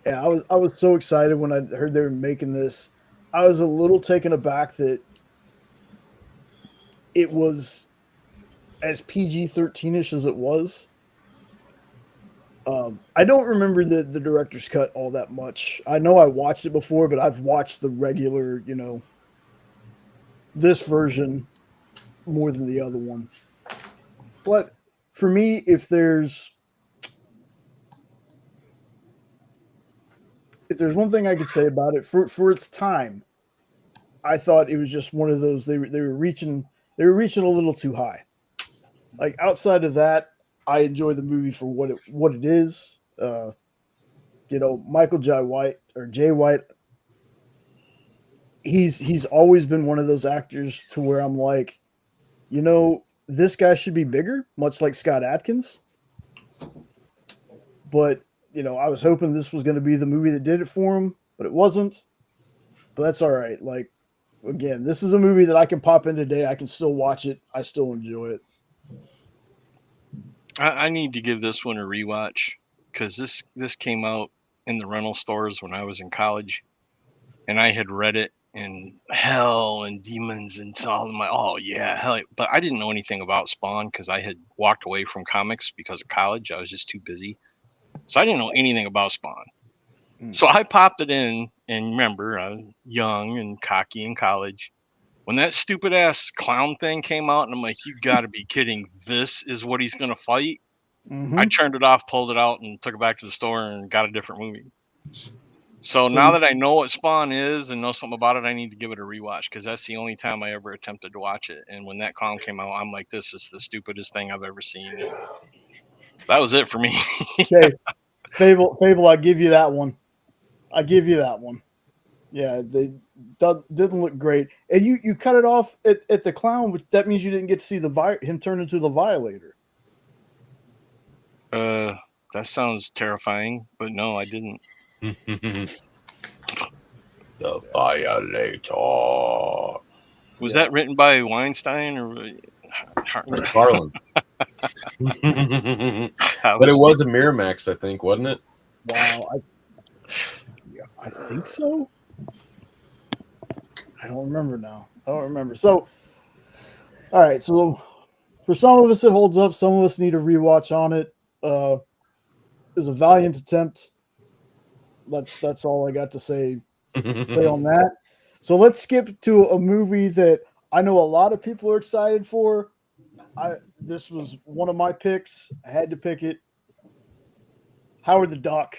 Yeah, I was so excited when I heard they were making this. I was a little taken aback that it was as PG-13ish as it was. I don't remember the director's cut all that much. I know I watched it before, but I've watched the regular, this version more than the other one. But for me, if there's one thing I could say about it, for its time, I thought it was just one of those they were reaching a little too high. Like, outside of that, I enjoy the movie for what it is. Michael Jai White, or Jay White, he's always been one of those actors to where I'm like, this guy should be bigger, much like Scott Adkins. But, I was hoping this was going to be the movie that did it for him, but it wasn't. But that's all right. Like, again, this is a movie that I can pop in today. I can still watch it. I still enjoy it. I need to give this one a rewatch because this came out in the rental stores when I was in college, and I had read it and hell and demons and so I'm like, oh yeah, hell. But I didn't know anything about Spawn because I had walked away from comics because of college. I was just too busy, so I didn't know anything about Spawn. So I popped it in, and remember, I was young and cocky in college. When that stupid ass clown thing came out, and I'm like, you got to be kidding! This is what he's gonna fight. Mm-hmm. I turned it off, pulled it out, and took it back to the store and got a different movie. So now that I know what Spawn is and know something about it, I need to give it a rewatch because that's the only time I ever attempted to watch it. And when that clown came out, I'm like, this is the stupidest thing I've ever seen. And that was it for me. Okay, Phable, I give you that one. Yeah, they didn't look great, and you cut it off at the clown, which that means you didn't get to see him turn into the Violator. That sounds terrifying, but no, I didn't. The Violator. Was that written by Weinstein or McFarlane? But it was a Miramax, I think, wasn't it? Wow, I think so. I don't remember now. So, all right. So, for some of us, it holds up. Some of us need a rewatch on it. It was a valiant attempt. That's all I got to say on that. So let's skip to a movie that I know a lot of people are excited for. This was one of my picks. I had to pick it. Howard the Duck.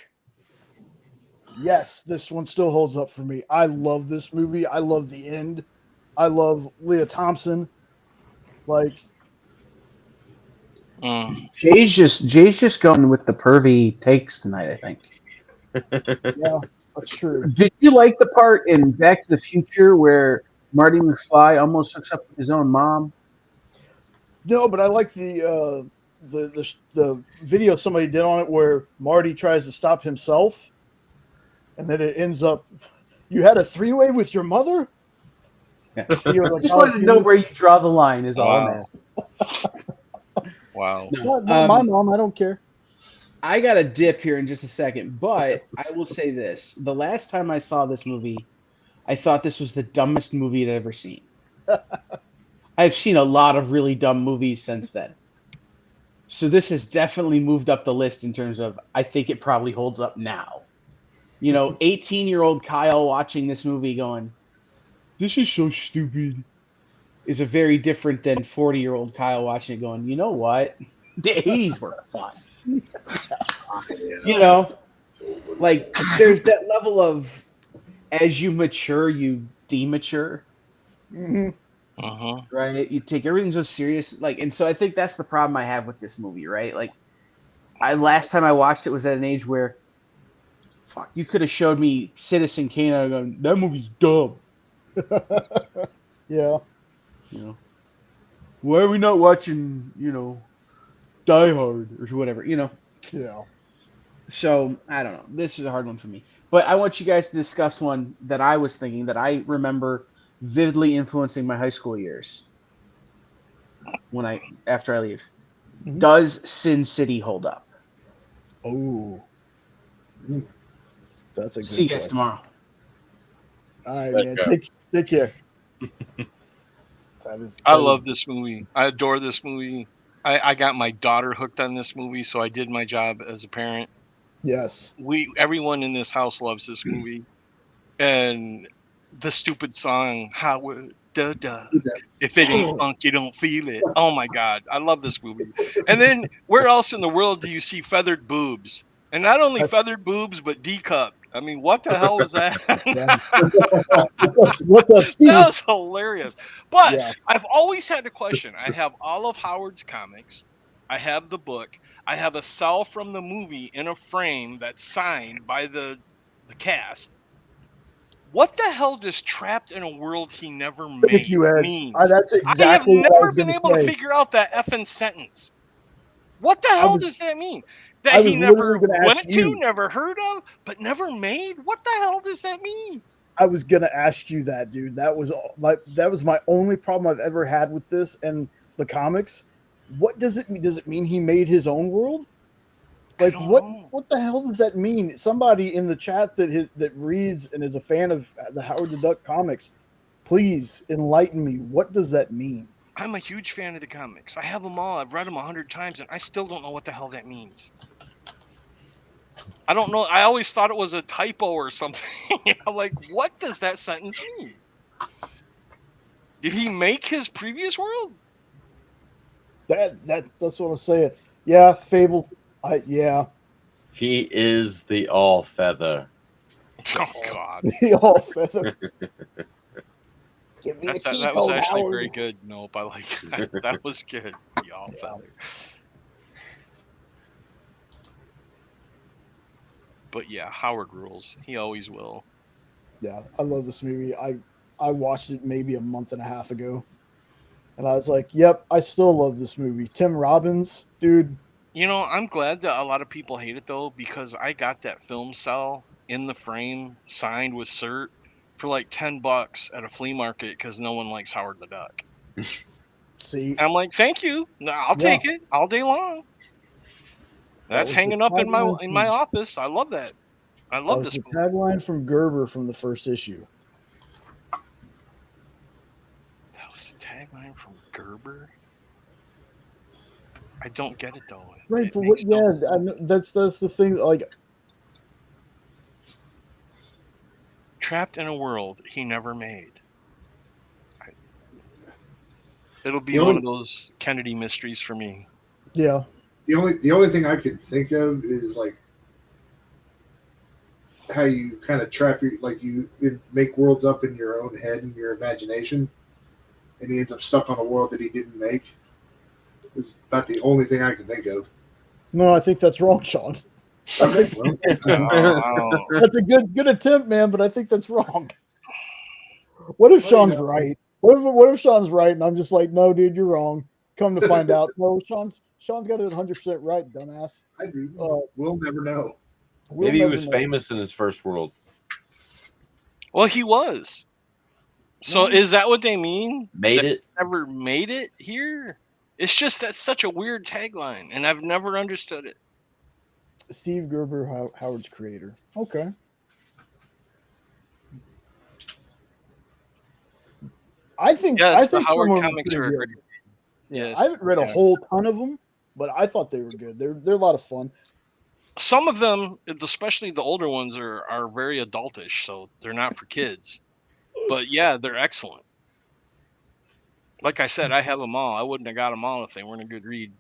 Yes, this one still holds up for me. I love this movie. I love the end. I love Leah Thompson. Like, Jay's just going with the pervy takes tonight, I think. yeah, that's true. Did you like the part in Back to the Future where Marty McFly almost hooks up with his own mom? No, but I like the video somebody did on it where Marty tries to stop himself, and then it ends up. You had a three-way with your mother? Yeah. I just wanted to know where you draw the line. Is all I'm asking. Wow. No, my mom, I don't care. I got a dip here in just a second, but I will say this. The last time I saw this movie, I thought this was the dumbest movie I'd ever seen. I've seen a lot of really dumb movies since then. So this has definitely moved up the list in terms of I think it probably holds up now. 18-year-old Kyle watching this movie going, this is so stupid, is a very different than 40-year-old Kyle watching it going, you know what? The 80s were fun. Like there's that level of as you mature, you demature. Mm-hmm. Right? You take everything so serious. And so I think that's the problem I have with this movie, right? Like last time I watched it was at an age where you could have showed me Citizen Kane and going, that movie's dumb. Yeah. Why are we not watching, Die Hard or whatever, Yeah. So, I don't know. This is a hard one for me. But I want you guys to discuss one that I was thinking that I remember vividly influencing my high school years after I leave. Mm-hmm. Does Sin City hold up? Oh. That's a good See you guys tomorrow. All right, man. Take care. I love this movie. I adore this movie. I got my daughter hooked on this movie, so I did my job as a parent. Yes. Everyone in this house loves this movie. And the stupid song, Howard the Duck. If it ain't funk, you don't feel it. Oh my God. I love this movie. And then where else in the world do you see feathered boobs? And not only feathered boobs, but D-cupped. I mean, what the hell was that? What's up, Steve? That was hilarious. But I've always had a question. I have all of Howard's comics. I have the book. I have a cell from the movie in a frame that's signed by the cast. What the hell does trapped in a world he never Thank made you, Ed. means? That's I have exactly what I never was been going able to say. figure out that effing sentence. What the hell does that mean? I That was he never literally gonna ask went to, you. never heard of, but never made? What the hell does that mean? I was gonna ask you that, dude. That was my only problem I've ever had with this and the comics. What does it mean? Does it mean he made his own world? I Like don't what? know. What the hell does that mean? Somebody in the chat that reads and is a fan of the Howard the Duck comics, please enlighten me. What does that mean? I'm a huge fan of the comics. I have them all. I've read them 100 times, and I still don't know what the hell that means. I don't know. I always thought it was a typo or something. I'm like, what does that sentence mean? Did he make his previous world? That's what I'm saying. Yeah, Phable. Yeah. He is the all feather. Oh God, The all feather. Give me that key was code, actually Howard. very good. Nope, I like that. That was good. The all feather. But yeah, Howard rules. He always will. Yeah, I love this movie. I watched it maybe a month and a half ago, and I was like, "Yep, I still love this movie." Tim Robbins, dude. You know, I'm glad that a lot of people hate it though, because I got that film cell in the frame signed with cert for like $10 at a flea market because no one likes Howard the Duck. See, I'm like, thank you. No, I'll Yeah. take it all day long. That That's was the hanging up in tagline my from- office. I love that. I that love was this the movie. tagline from Gerber from the first issue. That was the tagline from Gerber. I don't get it though. Right, It but what? makes no Yeah, sense. that's the thing. Like, Trapped in a world he never made. It'll be The one only- of those Kennedy mysteries for me. yeah, The only thing I could think of is like how you kind of trap your you make worlds up in your own head and your imagination, and he ends up stuck on a world that he didn't make. Is about the only thing I can think of. no, I think that's wrong, Sean. Okay, well, That's a good attempt, man, but I think that's wrong. What if Sean's right? What if Sean's right and I'm just like, no, dude, you're wrong. Come to find out, no, Sean's got it 100% right, dumbass. I do. Uh, We'll never know. We'll Maybe he never was know. famous in his first world. Well, he was. So Yeah. is that what they mean? Made That it? he never made it here? It's just that's such a weird tagline, and I've never understood it. Steve Gerber, Howard's creator. Okay. I think Yeah, I the think Howard some of them comics pretty are good. great. Yeah, Yes, I haven't read a yeah. whole ton of them, but I thought they were good. They're a lot of fun. Some of them, especially the older ones, are very adultish, so they're not for kids. But yeah, they're excellent. Like I said, I have them all. I wouldn't have got them all if they weren't a good read.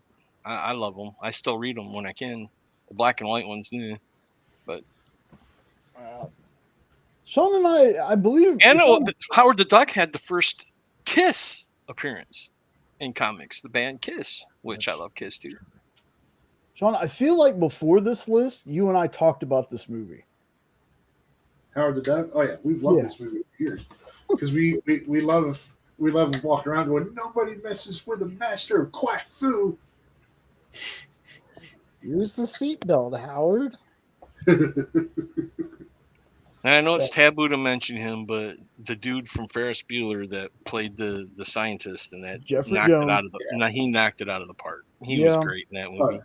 I love them. I still read them when I can. The black and white ones, but Sean and I believe, and Sean, Howard the Duck had the first Kiss appearance in comics, the band Kiss, which I love Kiss too. Sean, I feel like before this list, you and I talked about this movie. Howard the Duck. Oh yeah, we've loved this movie for years because we love walking around going, nobody messes with the master of quack fu. Use the seatbelt, Howard. And I know it's taboo to mention him, but the dude from Ferris Bueller that played the scientist and that Jeffrey knocked Jones. it out of the he knocked it out of the park. He was great in that movie.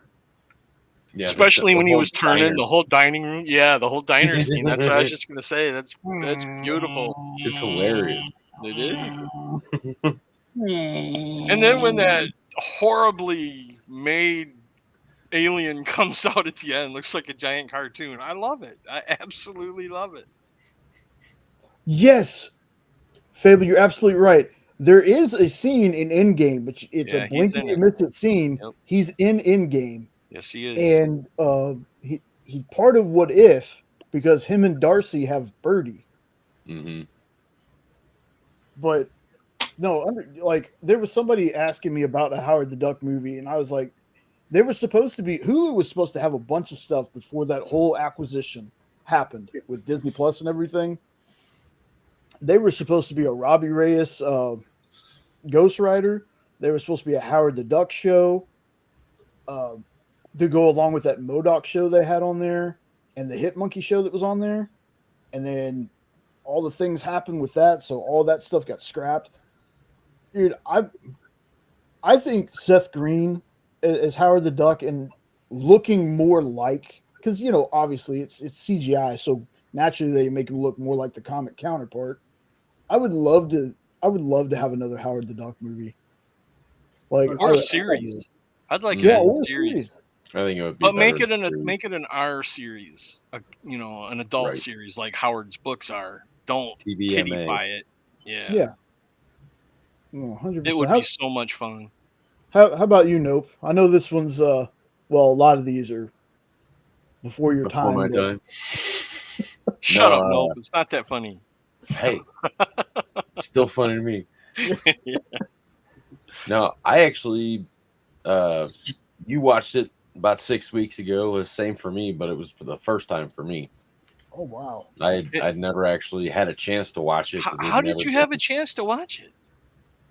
Yeah, Especially when he whole was turning diner. the whole dining room. Yeah, the whole diner scene. That's what I was just gonna say. That's beautiful. It's hilarious. It is. And then when that horribly made alien comes out at the end, looks like a giant cartoon. I love it. I absolutely love it. Yes, Phable, you're absolutely right. There is a scene in Endgame, but it's Yeah, a he's blink in and you it. miss it scene. Yep. He's in Endgame, Yes, he is. and he part of What If because him and Darcy have Birdie. Mm-hmm. But no, like there was somebody asking me about a Howard the Duck movie, and I was like, they were supposed to be Hulu was supposed to have a bunch of stuff before that whole acquisition happened with Disney Plus and everything. they were supposed to be a Robbie Reyes Ghost Rider. They were supposed to be a Howard the Duck show to go along with that MODOK show they had on there and the Hit Monkey show that was on there. And then all the things happened with that, so all that stuff got scrapped. Dude, I think Seth Green as Howard the Duck and looking more like, because obviously it's CGI, so naturally they make him look more like the comic counterpart. I would love to have another Howard the Duck movie, like or a series. I'd like yeah, it as a or a series. series. I think it would be. But make better it as a series. make it an R series, an adult Right. series like Howard's books are. Don't TVMA. kiddify it. Yeah. Yeah. 100%. It would be so much fun. How about you, Nope? I know this one's well, a lot of these are before your Before time. my but- time. Shut up, Nope. It's not that funny. Hey, it's still funny to me. No, I actually, you watched it about 6 weeks ago. It was same for me, but it was for the first time for me. Oh wow. I'd never actually had a chance to watch it. How did you have a chance to watch it?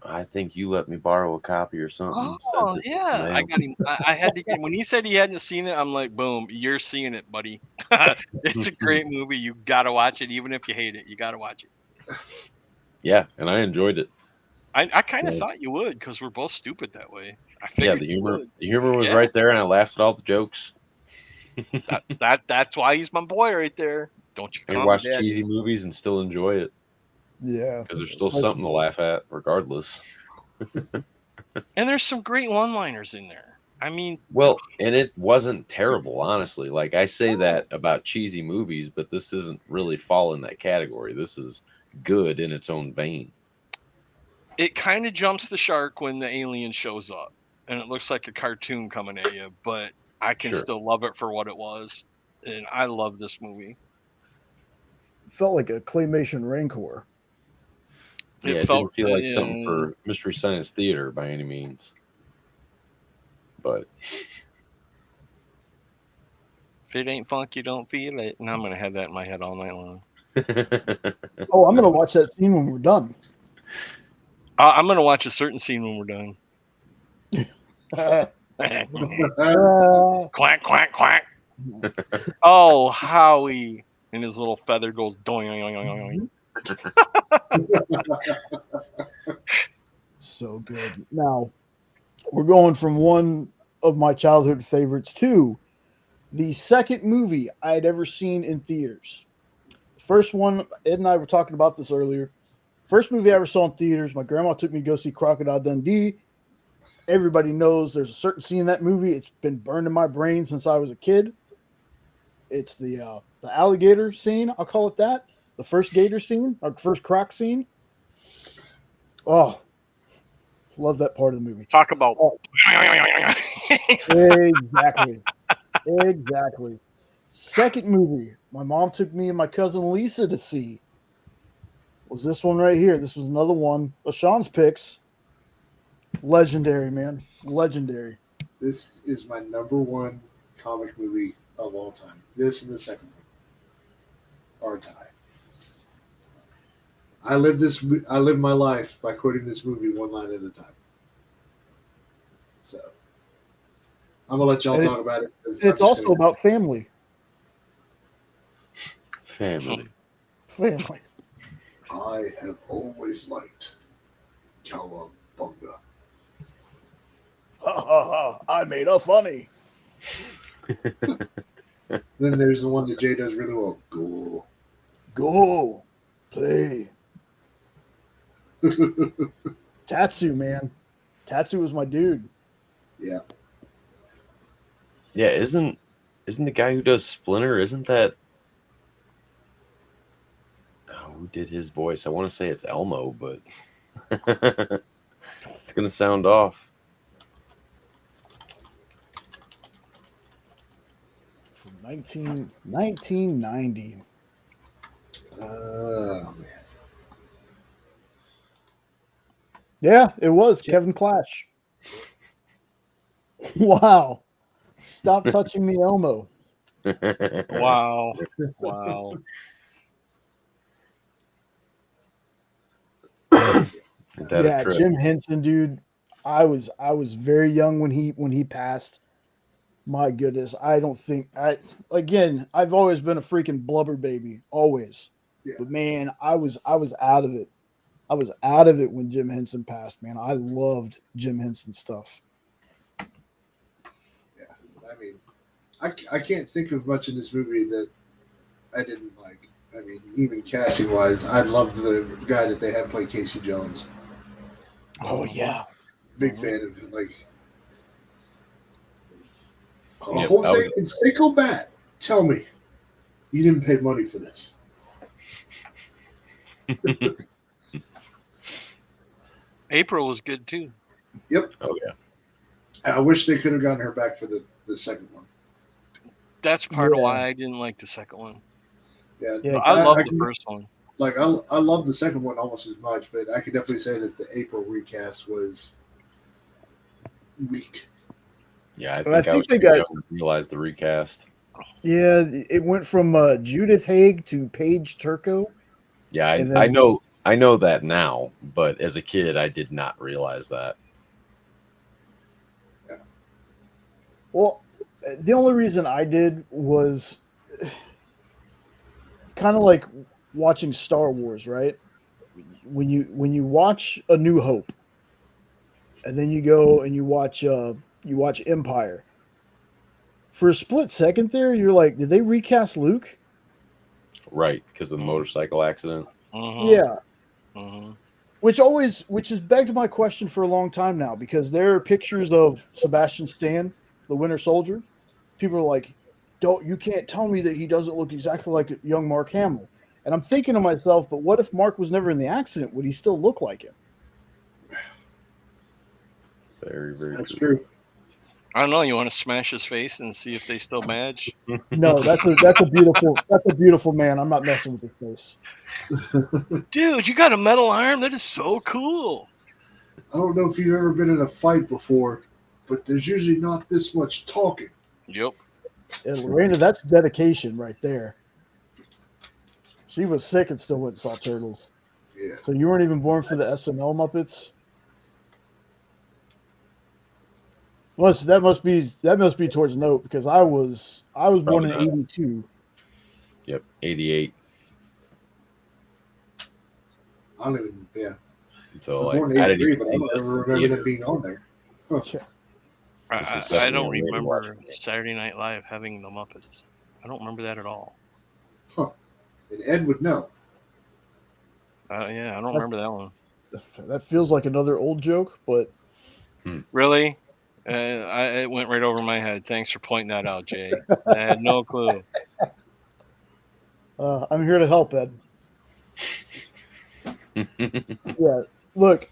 I think you let me borrow a copy or something. Oh sent it yeah, in the I mail. got him. I had to get him. When he said he hadn't seen it, I'm like, boom, you're seeing it, buddy. It's a great movie. You gotta watch it, even if you hate it. You gotta watch it. Yeah, and I enjoyed it. I kind of Yeah. thought you would because we're both stupid that way. I Yeah, figured the you humor, would. the humor was Yeah. right there, and I laughed at all the jokes. That's why he's my boy right there. Don't you I call can me watch daddy. cheesy movies and still enjoy it Yeah. because there's still something to laugh at, regardless. And there's some great one-liners in there. I mean, Well, and it wasn't terrible, honestly. Like I say that about cheesy movies, but this isn't really fall in that category. This is good in its own vein. it kind of jumps the shark when the alien shows up, and it looks like a cartoon coming at you. But I can Sure. still love it for what it was, and I love this movie. Felt like a claymation Rancor. Yeah, it felt didn't feel like something for Mystery Science Theater by any means. But If it ain't funk, you don't feel it. And I'm gonna have that in my head all night long. Oh, I'm gonna watch that scene when we're done. I'm gonna watch a certain scene when we're done. Quack, quack, quack. Oh, Howie. And his little feather goes doing. So good. Now, we're going from one of my childhood favorites to the second movie I had ever seen in theaters. First one, Ed and I were talking about this earlier. First movie I ever saw in theaters, my grandma took me to go see Crocodile Dundee. Everybody knows there's a certain scene in that movie. It's been burned in my brain since I was a kid. It's the alligator scene, I'll call it that. The first gator scene, or first croc scene. Oh, love that part of the movie. Talk about. Oh. Exactly. Exactly. Second movie my mom took me and my cousin Lisa to see was this one right here. This was another one of Sean's picks. Legendary, man. Legendary. This is my number one comic movie of all time. This and the second one are a tie. I live my life by quoting this movie one line at a time. So I'm gonna let y'all And talk about it. It's also about family. family. Family. I have always liked Cowabunga. Ha ha ha. I made a funny. Then there's the one that Jay does really well. Go. Go. Play. Tatsu, man. Tatsu was my dude. Yeah. Yeah, isn't the guy who does Splinter, isn't that who did his voice? I want to say it's Elmo, but it's gonna sound off. From 1990. Oh man. Yeah, it was Kevin Clash. Wow. Stop touching me, Elmo. Wow. Wow. Ain't that a Yeah, trip? Jim Henson, dude. I was very young when he passed. My goodness, I don't think I've always been a freaking blubber baby, always. Yeah. But man, I was out of it. I was out of it when Jim Henson passed, man. I loved Jim Henson stuff. Yeah, I mean, I can't think of much in this movie that I didn't like. I mean, even casting wise, I love the guy that they had play Casey Jones. Oh yeah. Big fan of it. Like, Yep, Jose Canseco Bat, tell me, you didn't pay money for this. April was good too. Yep. Oh yeah. I wish they could have gotten her back for the second one. That's part of Yeah. why I didn't like the second one. Yeah, Yeah, But I love the can- first one. Like I love the second one almost as much, but I could definitely say that the April recast was weak. Yeah, I But I think I think was they too got- young to realize the recast. Yeah, it went from Judith Haig to Paige Turco. Yeah, And then- I know that now, but as a kid, I did not realize that. Well, the only reason I did was kind of like watching Star Wars, right? When you watch A New Hope, and then you go and you watch Empire. For a split second there, you're like, did they recast Luke? Right, because of the motorcycle accident. Mhm. Yeah. Mhm. Which has begged my question for a long time now, because there are pictures of Sebastian Stan, the Winter Soldier. People are like, you can't tell me that he doesn't look exactly like young Mark Hamill. And I'm thinking to myself, but what if Mark was never in the accident? Would he still look like him? Very, very That's true. true. I don't know. You want to smash his face and see if they still match? No, that's a beautiful man. I'm not messing with his face. Dude, you got a metal arm? That is so cool. I don't know if you've ever been in a fight before, but there's usually not this much talking. Yep. And Lorena, that's dedication right there. She was sick and still went and saw Turtles. Yeah. So you weren't even born for the SNL Muppets? That must be towards Note, because I was born in Probably not. '82. Yep, 88. I don't even. Yeah. So I was like, born in I didn't '83, even but I see don't this ever in remember theater. that being on there. Huh. Yeah. I, This was I definitely don't a late remember watch for me. Saturday Night Live having the Muppets. I don't remember that at all. And Ed would know. Yeah, I don't remember that one. That feels like another old joke, but Really? It went right over my head. Thanks for pointing that out, Jay. I had no clue. I'm here to help, Ed. Yeah, look,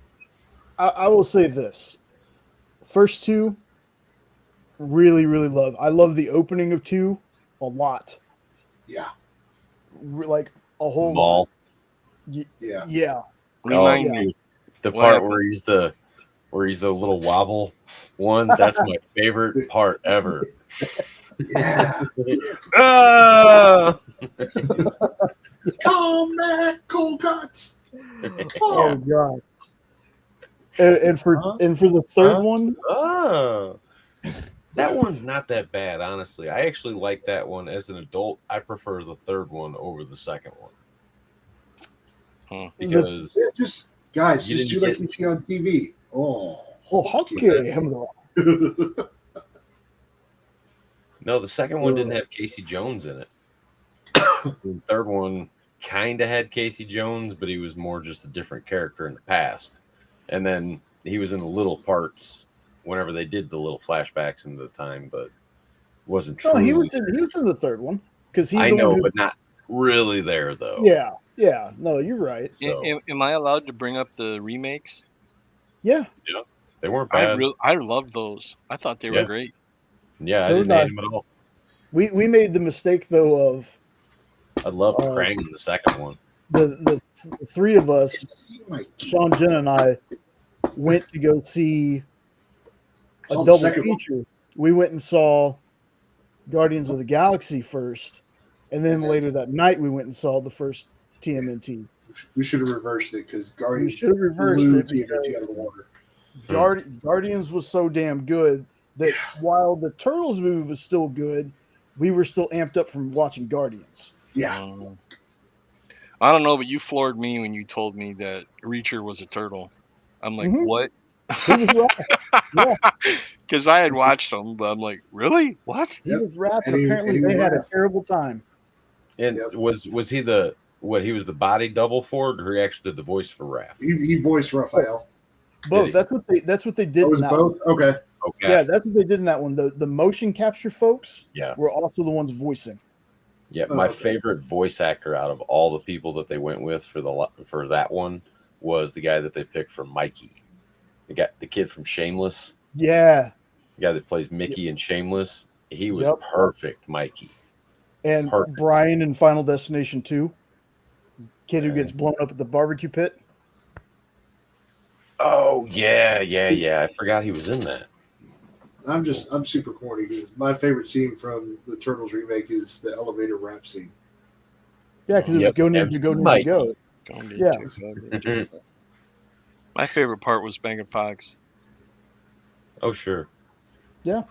I will say this. First two, really, really love. I love the opening of two a lot. Yeah. Like a whole Mall. lot. Yeah. Yeah. Remind yeah. me. The What part happened? where he's the little wobble one, that's my favorite part ever. Yeah. Ah! Combat cold cuts. Oh god. And for the third one, Oh. That one's not that bad, honestly. I actually like that one as an adult. I prefer the third one over the second one. Because Yeah, just guys, You just do didn't like you see on TV. Oh. okay. no, the second one didn't have Casey Jones in it. The third one kind of had Casey Jones, but he was more just a different character in the past. And then he was in the little parts whenever they did the little flashbacks into the time, but wasn't true. No, he was in the third one, because he's I the know, one who, but not really there though. yeah. No, you're right. So Am I allowed to bring up the remakes? Yeah. they weren't bad. I loved those. I thought they were Yeah. great. Yeah, So I did didn't I. hate him at all. We made the mistake though of I loved Krang in the second one. the three of us, Like, Sean, Jen, and I, went to go see a Saw the double second one. feature. We went and saw Guardians of the Galaxy first, and then later that night we went and saw the first TMNT. We should have reversed it because We Guardians should have reversed blew it TMNT out because of the water. Guardians was so damn good that while the Turtles movie was still good, we were still amped up from watching Guardians. Yeah. I don't know, but you floored me when you told me that Reacher was a turtle. I'm like, Mhm. what? He was Raph. Yeah, Because I had watched them, but I'm like, really? What? he Yep. was Raph, and And he apparently was they had a Raph. terrible time. And Yep. was he the he was the body double for it, or he actually did the voice for Raph? He voiced Raphael. Both. he? That's what they did It in was that both? one. Okay. Okay. Yeah, that's what they did in that one. The motion capture folks Yeah. were also the ones voicing. Yeah, Oh, my okay. favorite voice actor out of all the people that they went with for that one was the guy that they picked for Mikey, the kid from Shameless, Yeah. the guy that plays Mickey in Shameless. He was Yep. perfect, Mikey. And Perfect. Brian in Final Destination 2, kid who gets blown up at the barbecue pit. Oh yeah. I forgot he was in that. I'm super corny because my favorite scene from the Turtles remake is the elevator rap scene. Yeah, because it was Yep, Go Ninja, MC Go Ninja, Mikey. Go. Go Ninja, Yeah. go Ninja. My favorite part was Megan Fox. Oh sure. Yeah.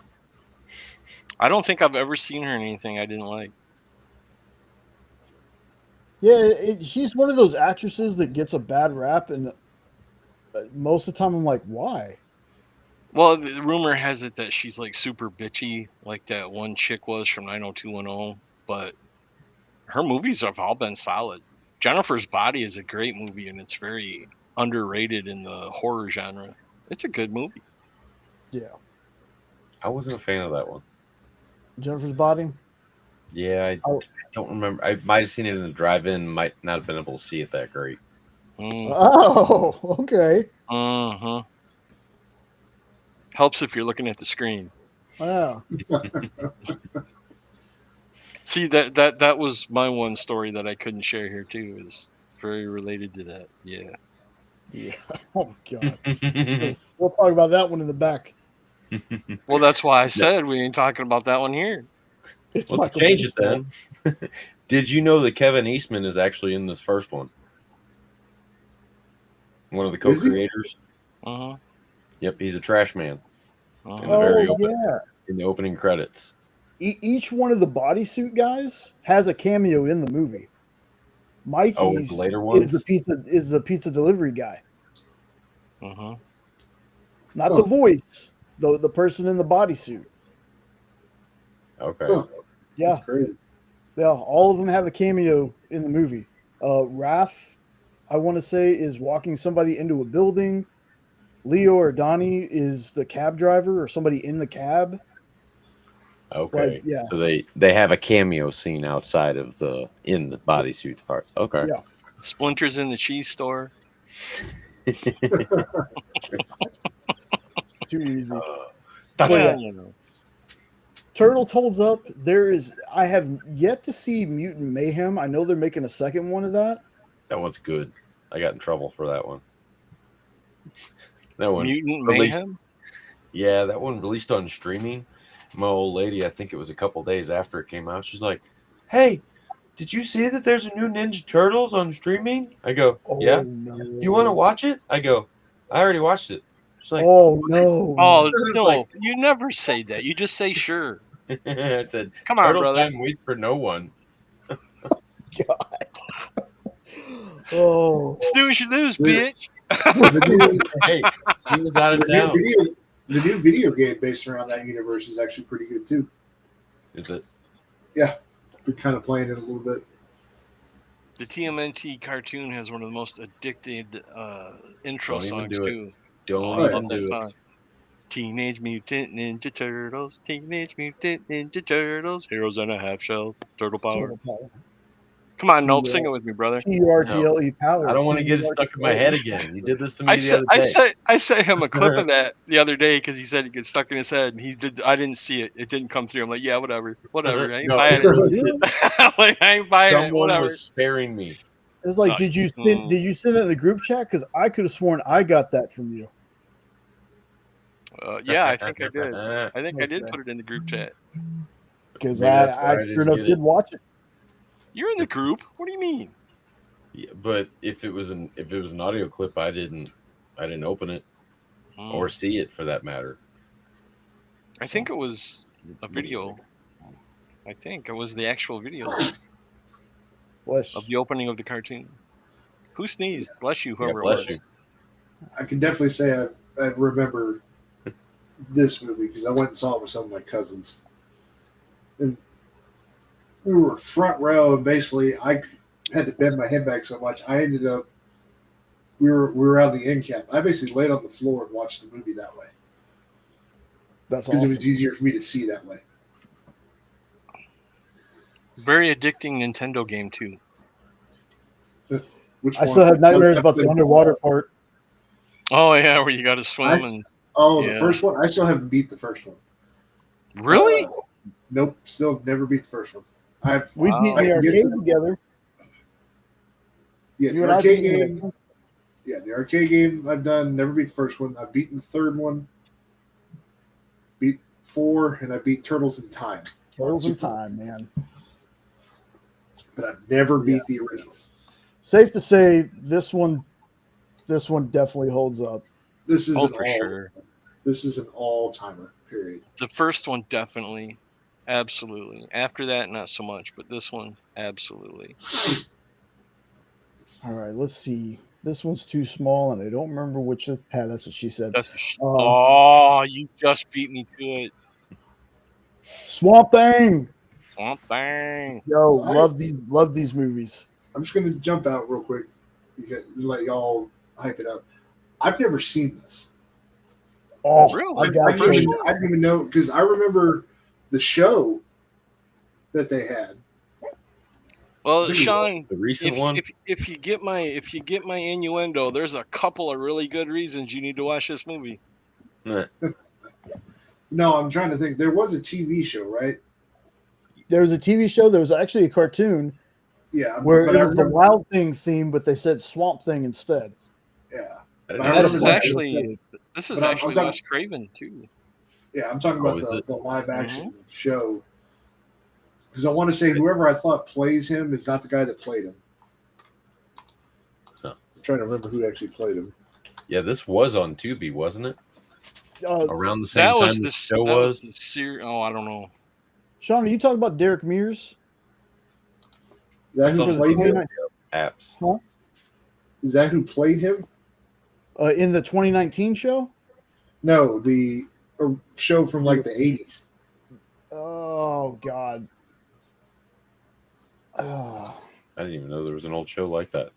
I don't think I've ever seen her in anything I didn't like. Yeah, she's one of those actresses that gets a bad rap, and most of the time I'm like, why? Well, the rumor has it that she's like super bitchy, like that one chick was from 90210. But her movies have all been solid. Jennifer's Body is a great movie, and it's very underrated in the horror genre. It's a good movie. Yeah. I wasn't a fan of that one. Jennifer's Body? Yeah, I don't remember. I might have seen it in the drive-in. Might not have been able to see it that great. Oh, okay. Mm-hmm. Helps if you're looking at the screen. Wow. See, that was my one story that I couldn't share here too. Is very related to that. Yeah. Yeah. Oh God. We'll talk about that one in the back. Well, that's why I said we ain't talking about that one here. It's Let's Michael change Bay's it then. Did you know that Kevin Eastman is actually in this first one? One of the Is he? co-creators. Uh-huh. Yep, he's a trash man Uh-huh. in the very Oh yeah. in the opening credits. Each one of the bodysuit guys has a cameo in the movie. Mikey's the later ones? is the pizza delivery guy, Uh-huh. not Oh. the voice, the person in the bodysuit. Okay. Huh. Yeah, That's crazy. yeah, all of them have a cameo in the movie. Raph, I want to say, is walking somebody into a building. Leo or Donnie is the cab driver or somebody in the cab. Okay. Like, yeah. So they have a cameo scene outside of in the bodysuit parts. Okay. Yeah. Splinters in the cheese store. Too easy. That's Well, Yeah, yeah. you know. Turtles holds up. I have yet to see Mutant Mayhem. I know they're making a second one of that. That one's good. I got in trouble for that one. That one Mutant released. Mayhem. Yeah, that one released on streaming. My old lady, I think it was a couple days after it came out. She's like, "Hey, did you see that there's a new Ninja Turtles on streaming?" I go, "Yeah." No. You want to watch it? I go, "I already watched it." She's like, Oh no. Oh It's no! like- You never say that. You just say sure. I said, Come on, "Turtle brother." time waits for no one." God. Oh. Snooze, you lose, bitch. Hey, he was out of town. The new video game based around that universe is actually pretty good too. Is it? We're kind of playing it a little bit. The TMNT cartoon has one of the most addicted intro Don't even songs do it. too. Don't I even love that do it. song. Teenage Mutant Ninja Turtles, Teenage Mutant Ninja Turtles, Heroes in a Half Shell, Turtle Power. Come on, Nope, sing it with me, brother. TURTLE power. I don't want to get it stuck in my head again. You did this to me the other day. I sent him a clip of that the other day because he said it gets stuck in his head, and he did. I didn't see it; it didn't come through. I'm like, yeah, whatever. I ain't No, buying it really did. it. Like, I ain't buying it. Someone Whatever. was sparing me. It's like, did you send that in the group chat? Because I could have sworn I got that from you. Yeah, I think I did. I think I Okay. did put it in the group chat. Because Maybe that's why I I didn't sure enough get it. did watch it. You're in the group. What do you mean? Yeah, but if it was an audio clip, I didn't open it or see it for that matter. I think it was a video. I think it was the actual video Bless. of the opening of the cartoon. Who sneezed? Bless you, Yeah, whoever it bless was. you. I can definitely say I remember this movie because I went and saw it with some of my cousins. And we were front row, and basically I had to bend my head back so much. I ended up we were out of the end cap. I basically laid on the floor and watched the movie that way That's because awesome. it was easier for me to see that way. Very addicting Nintendo game too. Which I one? still have nightmares about the Definitely- underwater part. Oh yeah, where you got to swim and The Yeah. first one. I still haven't beat the first one. really. Nope, still never beat the first one. We beat Wow. the I can get arcade to- together. Yeah, You the and I arcade beat it. game. Yeah, the arcade game I've done. Never beat the first one. I've beaten the third one. Beat 4, and I beat Turtles in Time. Turtles in Super Time, man. But I've never beat the original. Safe to say, this one definitely holds up. This is Oh, an for all. sure. This is an all-timer. Period. The first one definitely, absolutely. After that, not so much, but this one, absolutely. All right, let's see. This one's too small, and I don't remember which. That's what she said. Oh, you just beat me to it. Swamp Thing. Swamp Thing. Yo, I- love these movies. I'm just gonna jump out real quick because let y'all hype it up. I've never seen this. Oh, Really? I got I didn't you. even know because I remember the show that they had. Well, Dude, Sean, The recent one. if you get my innuendo, there's a couple of really good reasons you need to watch this movie. Meh. No, I'm trying to think. There was a TV show, right? There was a TV show. There was actually a cartoon Yeah, where but it I was the remember- Wild Thing theme, but they said Swamp Thing instead. Yeah, I didn't But know I This remember is that. actually this is But I'm actually talking- Wes Craven too. yeah. I'm talking Oh, about is it? the live action show because I want to say whoever I thought plays him is not the guy that played him. Huh. I'm trying to remember who actually played him. Yeah, this was on Tubi, wasn't it? Around the same That was time the the show that was was. the series. Oh, I don't know. Sean, are you talking about Derek Mears? Is that It's who on played him? apps. Is that who played him? In the 2019 show? No, the show from like the 80s. Oh God. Oh. I didn't even know there was an old show like that.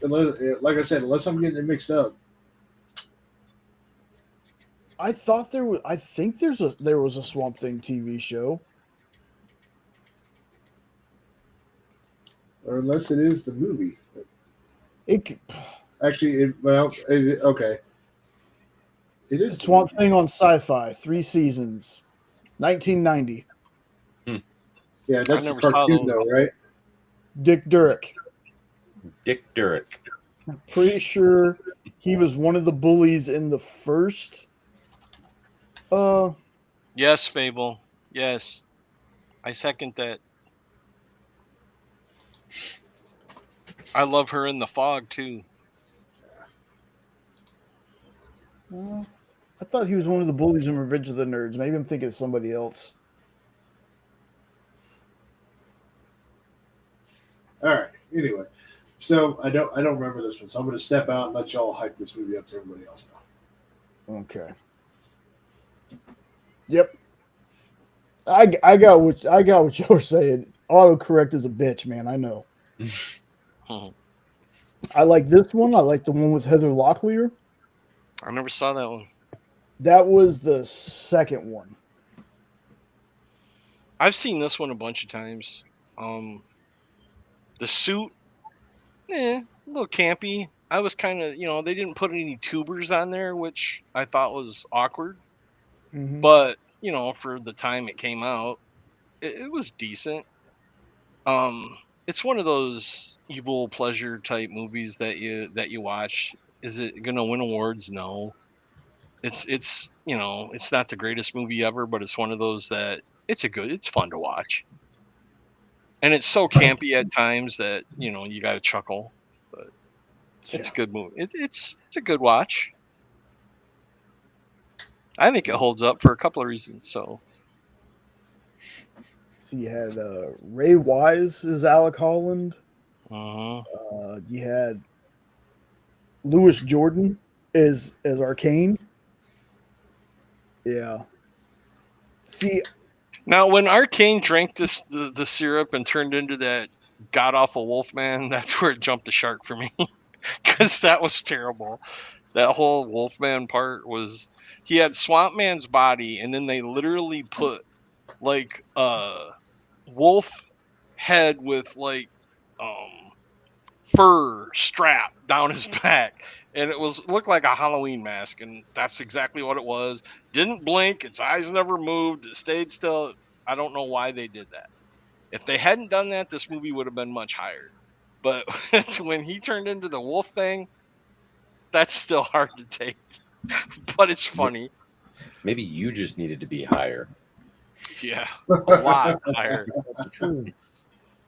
Unless, like I said, unless I'm getting it mixed up. I thought there was. I think there was a Swamp Thing TV show. Or unless it is the movie. It Actually, okay. It is the Swamp movie. Thing on Sci-Fi, 3 seasons, 1990. Yeah, that's the never saw cartoon those. though, right? Dick Durek. Dick Durick. I'm pretty sure he was one of the bullies in the first. Yes, Phable. Yes, I second that. I love her in the fog too. I thought he was one of the bullies in Revenge of the Nerds. Maybe I'm thinking of somebody else. All right. Anyway, so I don't remember this one, so I'm going to step out and let y'all hype this movie up to everybody else now. Okay. Yep. I got what you were saying. Autocorrect is a bitch, man. I know. I like this one. I like the one with Heather Locklear. I never saw that one. That was the second one. I've seen this one a bunch of times. The suit, a little campy. I was kind of, they didn't put any tubers on there, which I thought was awkward. But for the time it came out, it was decent. It's one of those evil pleasure type movies that you watch. Is it gonna win awards? No. It's not the greatest movie ever, but it's one of those that it's fun to watch. And it's so campy at times that you gotta chuckle. It's a good movie. It's a good watch. I think it holds up for a couple of reasons. So you had Ray Wise as Alec Holland. uh-huh. You had Lewis Jordan as Arcane. Yeah. See, Now when Arcane drank the syrup and turned into that god awful Wolfman, that's where it jumped the shark for me. Because that was terrible. That whole Wolfman part was, he had Swamp Man's body, and then they literally put like wolf head with like um fur strap down his back, and it was looked like a Halloween mask, and that's exactly what it was. Didn't blink, its eyes never moved, it stayed still. I don't know why they did that. If they hadn't done that, this movie would have been much higher. But when he turned into the wolf thing, that's still hard to take. But it's funny. Maybe you just needed to be higher. Yeah, a lot higher. that's true.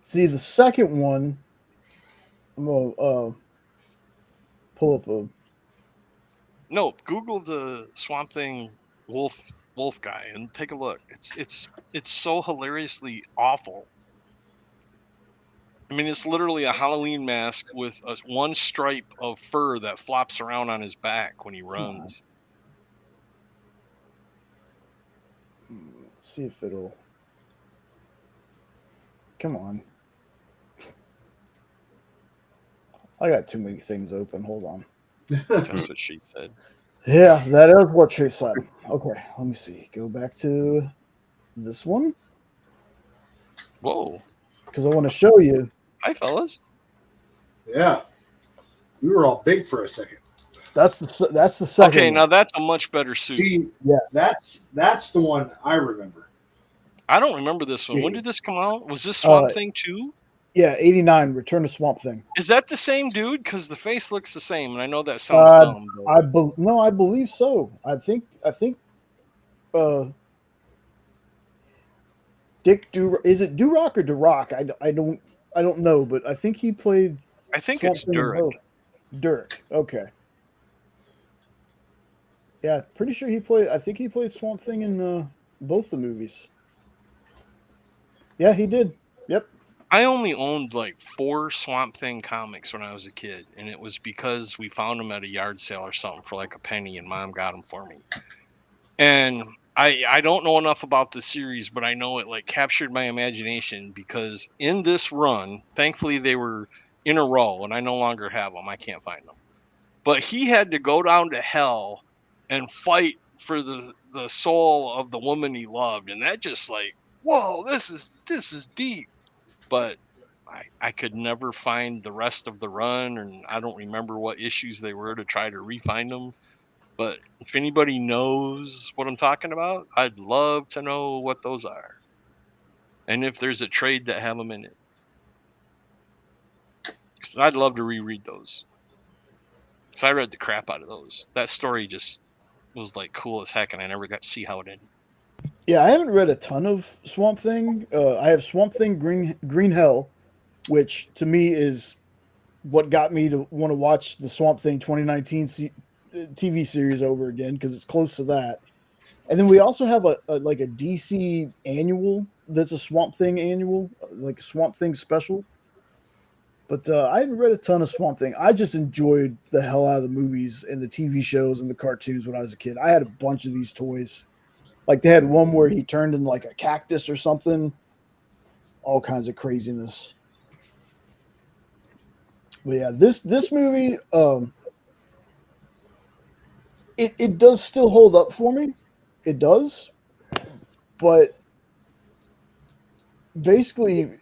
See, the second one, well, pull up a. No, Google the Swamp Thing wolf guy and take a look. It's so hilariously awful. I mean, it's literally a Halloween mask with one stripe of fur that flops around on his back when he runs. Let's see if it'll. Come on. I got too many things open. Hold on. That's what she said. Yeah, that is what she said. Okay, let me see. Go back to this one. Whoa. Because I want to show you. Hi, fellas. Yeah. We were all big for a second. That's the second. Okay, one. now that's a much better suit. See, Yes. that's the one I remember. I don't remember this one. When did this come out? Was this Swamp Thing 2? Yeah, 89, Return to Swamp Thing. Is that the same dude? Because the face looks the same, and I know that sounds dumb. But... No, I believe so. I think Dick is it Durock or Durock? I don't know, but I think he played. I think Swamp it's Thing Durock. Dirk. Okay. Yeah, pretty sure he played. I think he played Swamp Thing in both the movies. Yeah, he did. Yep. I only owned like 4 Swamp Thing comics when I was a kid, and it was because we found them at a yard sale or something for like a penny, and Mom got them for me. And I don't know enough about the series, but I know it like captured my imagination because in this run, thankfully they were in a row, and I no longer have them. I can't find them. But he had to go down to hell and fight for the soul of the woman he loved, and that just like, whoa, this is deep. But I could never find the rest of the run, and I don't remember what issues they were to try to re-find them. But if anybody knows what I'm talking about, I'd love to know what those are. And if there's a trade that have them in it. 'Cause I'd love to reread those. So I read the crap out of those. That story just was like cool as heck, and I never got to see how it ended. Yeah, I haven't read a ton of Swamp Thing. I have Swamp Thing Green Hell, which to me is what got me to want to watch the Swamp Thing 2019 TV series over again because it's close to that. And then we also have a DC annual that's a Swamp Thing annual, like a Swamp Thing special. But I hadn't read a ton of Swamp Thing. I just enjoyed the hell out of the movies and the TV shows and the cartoons when I was a kid. I had a bunch of these toys. Like they had one where he turned into like a cactus or something. All kinds of craziness. But yeah, this movie, it does still hold up for me. It does. But basically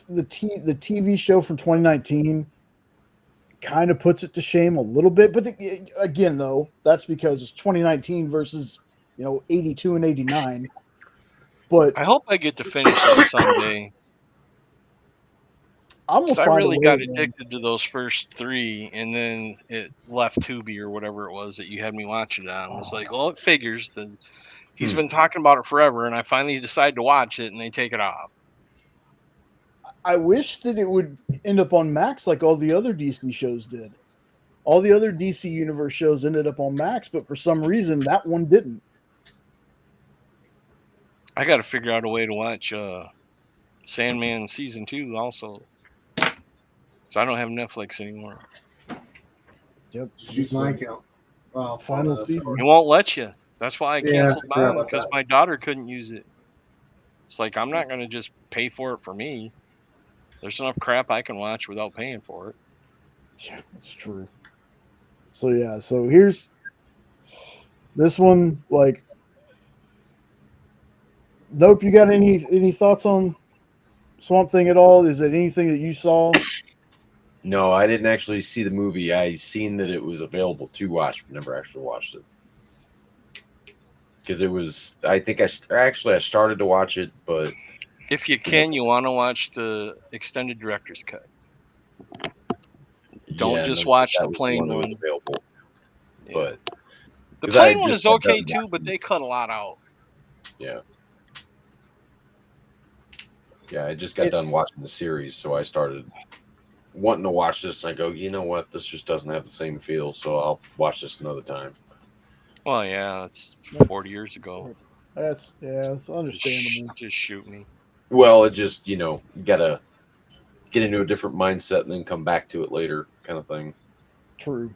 the TV show from 2019 kind of puts it to shame a little bit. But again, though, that's because it's 2019 versus 82 and 89. But I hope I get to finish that someday. I really got addicted to those first 3, and then it left Tubi or whatever it was that you had me watching it on. I was like, well, it figures. Then he's been talking about it forever, and I finally decided to watch it, and they take it off. I wish that it would end up on Max like all the other DC shows did. All the other DC Universe shows ended up on Max, but for some reason that one didn't. I got to figure out a way to watch Sandman season 2 also. So I don't have Netflix anymore. Yep. Just use my account. Well, Final season. It won't let you. That's why I Yeah, canceled I forgot mine, about because that. my daughter couldn't use it. It's like, I'm not going to just pay for it for me. There's enough crap I can watch without paying for it. Yeah, that's true. So yeah, so here's this one. Like, nope. You got any thoughts on Swamp Thing at all? Is it anything that you saw? No, I didn't actually see the movie. I seen that it was available to watch, but never actually watched it. Because it was, I think I started to watch it, but If you can, you want to watch the extended director's cut. Don't just watch that the was plain that was one. available. Yeah. But The 'cause I plain one just is got okay done too, watching but they cut a lot out. Yeah. Yeah, I just got done watching the series, so I started wanting to watch this, and I go, you know what? This just doesn't have the same feel, so I'll watch this another time. Well, yeah, it's 40 years ago. That's understandable. Just shoot me. Well, it just, you gotta get into a different mindset and then come back to it later, kind of thing. True.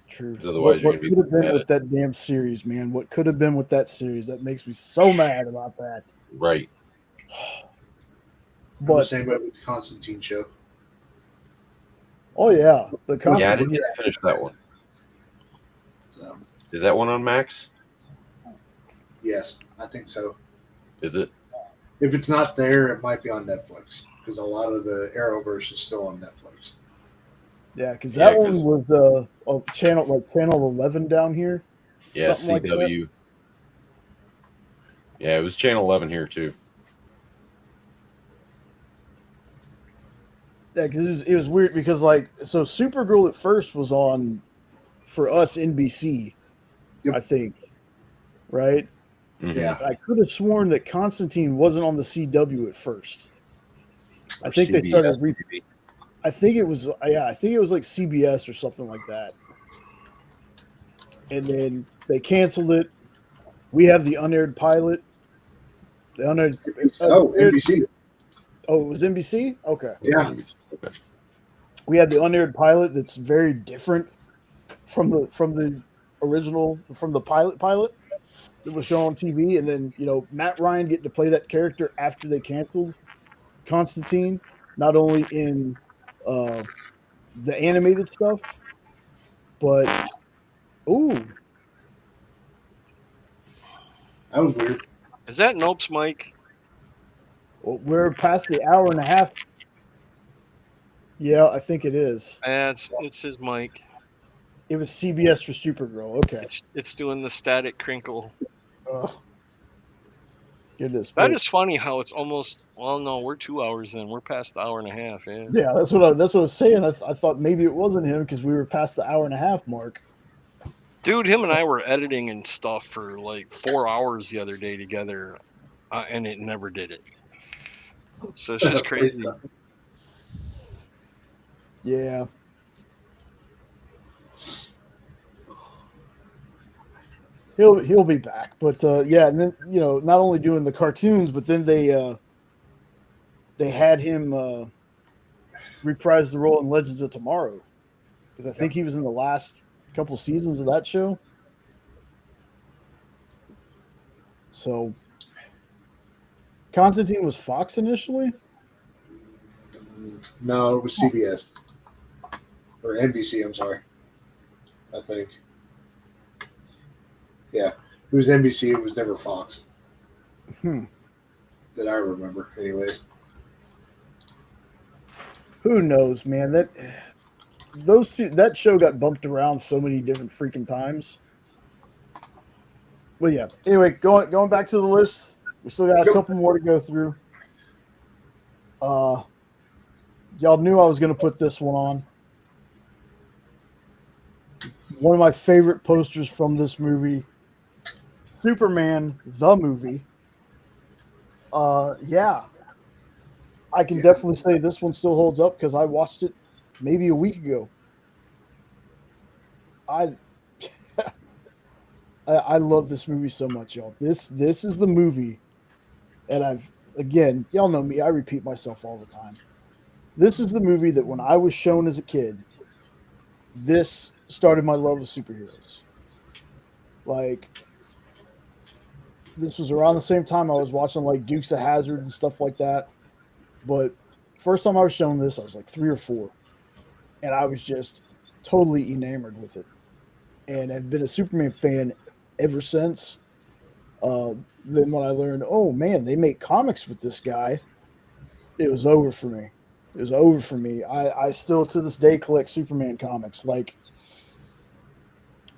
'Cause otherwise, you're What gonna be could have been at with it. that damn series, man? What could have been with that series? That makes me so mad about that. Right. I'm the But same way with the Constantine show. oh yeah, the Yeah, I concept. didn't get to finish that one. So, Is that one on Max? yes, I think so. Is it? If it's not there, it might be on Netflix because a lot of the Arrowverse is still on Netflix. Yeah, because that one 'cause- was a channel 11 down here. Yeah, Something like that. CW. Yeah, it was channel 11 here too. Yeah, because it was weird because so Supergirl at first was on for us NBC, Yep. I think, right? Mhm. Yeah. I could have sworn that Constantine wasn't on the CW at first. I Or think they started. CBS, maybe. I think it was like CBS or something like that. And then they canceled it. We have the unaired pilot. The unaired. NBC. Oh, it was NBC. Okay. Yeah. Okay. We had the unaired pilot that's very different from the original from the pilot that was shown on TV, and then Matt Ryan getting to play that character after they canceled Constantine, not only in the animated stuff, but That was weird. Is that Nope's mic? we're past the hour and a half. Yeah, I think it is. It's his mic. It was CBS for Supergirl. Okay. It's doing the static crinkle. Goodness. That is funny how it's almost. Well, no, we're 2 hours in. We're past the hour and a half. Yeah. Yeah, that's what I was saying. I thought maybe it wasn't him because we were past the hour and a half mark. Dude, him and I were editing and stuff for like 4 hours the other day together, and it never did it. So it's just crazy. Yeah. He'll be back, but yeah, and then not only doing the cartoons, but then they had him reprise the role in Legends of Tomorrow because I think he was in the last couple seasons of that show. So Constantine was Fox initially? No, it was CBS or NBC. I'm sorry. I think. Yeah, it was NBC. It was never Fox. That I remember, anyways. Who knows, man? That show got bumped around so many different freaking times. Well, yeah. Anyway, going back to the list, we still got a couple more to go through. Y'all knew I was going to put this one on. One of my favorite posters from this movie, Superman the movie. Yeah. I can definitely say this one still holds up because I watched it maybe a week ago. I I love this movie so much, y'all. This is the movie, and again, y'all know me. I repeat myself all the time. This is the movie that when I was shown as a kid, this started my love of superheroes. Like this was around the same time I was watching like Dukes of Hazzard and stuff like that. But first time I was shown this, I was like 3 or 4, and I was just totally enamored with it, and have been a Superman fan ever since. Then when I learned, oh man, they make comics with this guy, it was over for me. It was over for me. I still to this day collect Superman comics. Like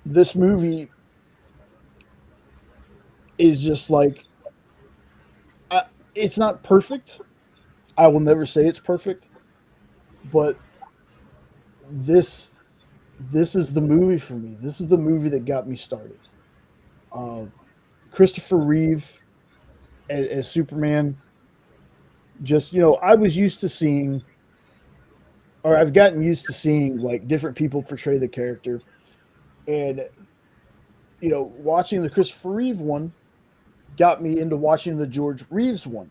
this movie is just like it's not perfect. I will never say it's perfect, but this this is the movie for me. This is the movie that got me started. Uh, Christopher Reeve as Superman. Just I was used to seeing, or I've gotten used to seeing like different people portray the character, and watching the Christopher Reeve one got me into watching the George Reeves one.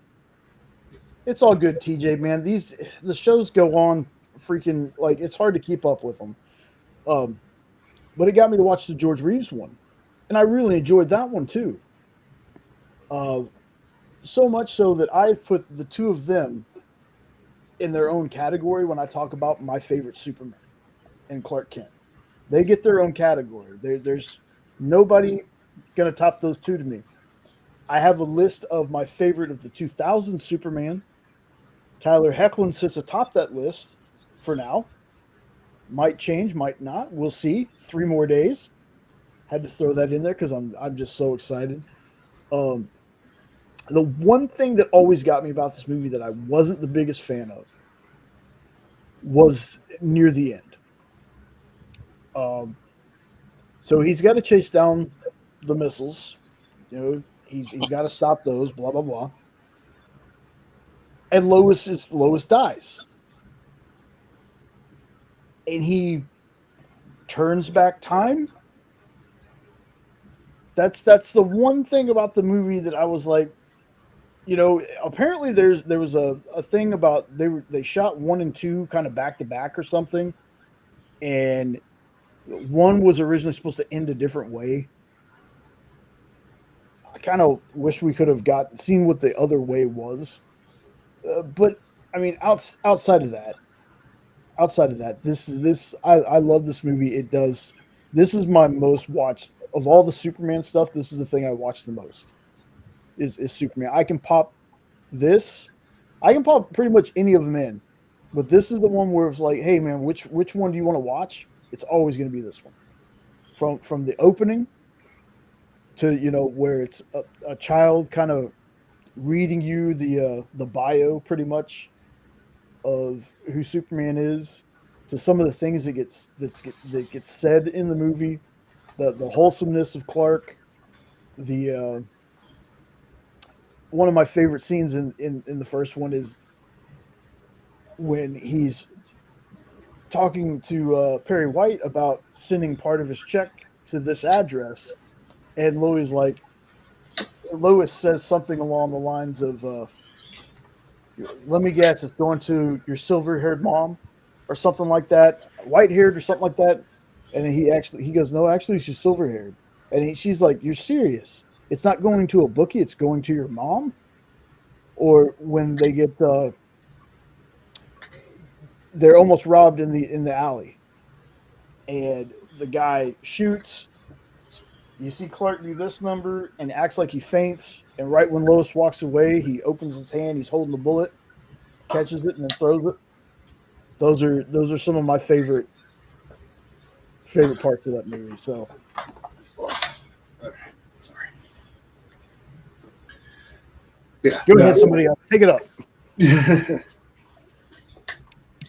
It's all good, TJ, man. The shows go on freaking like it's hard to keep up with them. Um, but it got me to watch the George Reeves one, and I really enjoyed that one too. Uh, so much so that I've put the two of them in their own category when I talk about my favorite Superman and Clark Kent. They get their own category. There's nobody going to top those two to me. I have a list of my favorite of the 2000 Superman. Tyler Hoechlin sits atop that list for now. Might change, might not. We'll see. 3 more days. Had to throw that in there because I'm just so excited. The one thing that always got me about this movie that I wasn't the biggest fan of was near the end. So he's got to chase down the missiles. He's got to stop those. Blah blah blah. And Lois dies, and he turns back time. That's the one thing about the movie that I was like, apparently there was a thing about they shot 1 and 2 kind of back to back or something, and 1 was originally supposed to end a different way. I kind of wish we could have seen what the other way was, but I mean, outside of that, I love this movie. It does. This is my most watched of all the Superman stuff. This is the thing I watch the most. Is Superman. I can pop this. I can pop pretty much any of them in, but this is the one where it's like, hey man, which one do you want to watch? It's always going to be this one. From the opening to where it's a child kind of reading you the bio pretty much of who Superman is, to some of the things that gets said in the movie, the wholesomeness of Clark, the one of my favorite scenes in the first one is when he's talking to Perry White about sending part of his check to this address, and Lois says something along the lines of, let me guess, it's going to your silver-haired mom or something like that, white-haired or something like that. And then he goes, no, actually she's silver-haired. And she's like, you're serious? It's not going to a bookie, it's going to your mom? Or when they get, they're almost robbed in the alley, and the guy shoots. You see Clark do this number and acts like he faints, and right when Lois walks away, he opens his hand, he's holding the bullet, catches it, and then throws it. Those are some of my favorite parts of that movie. So, Sorry. Yeah. Go ahead, somebody else. Take it up.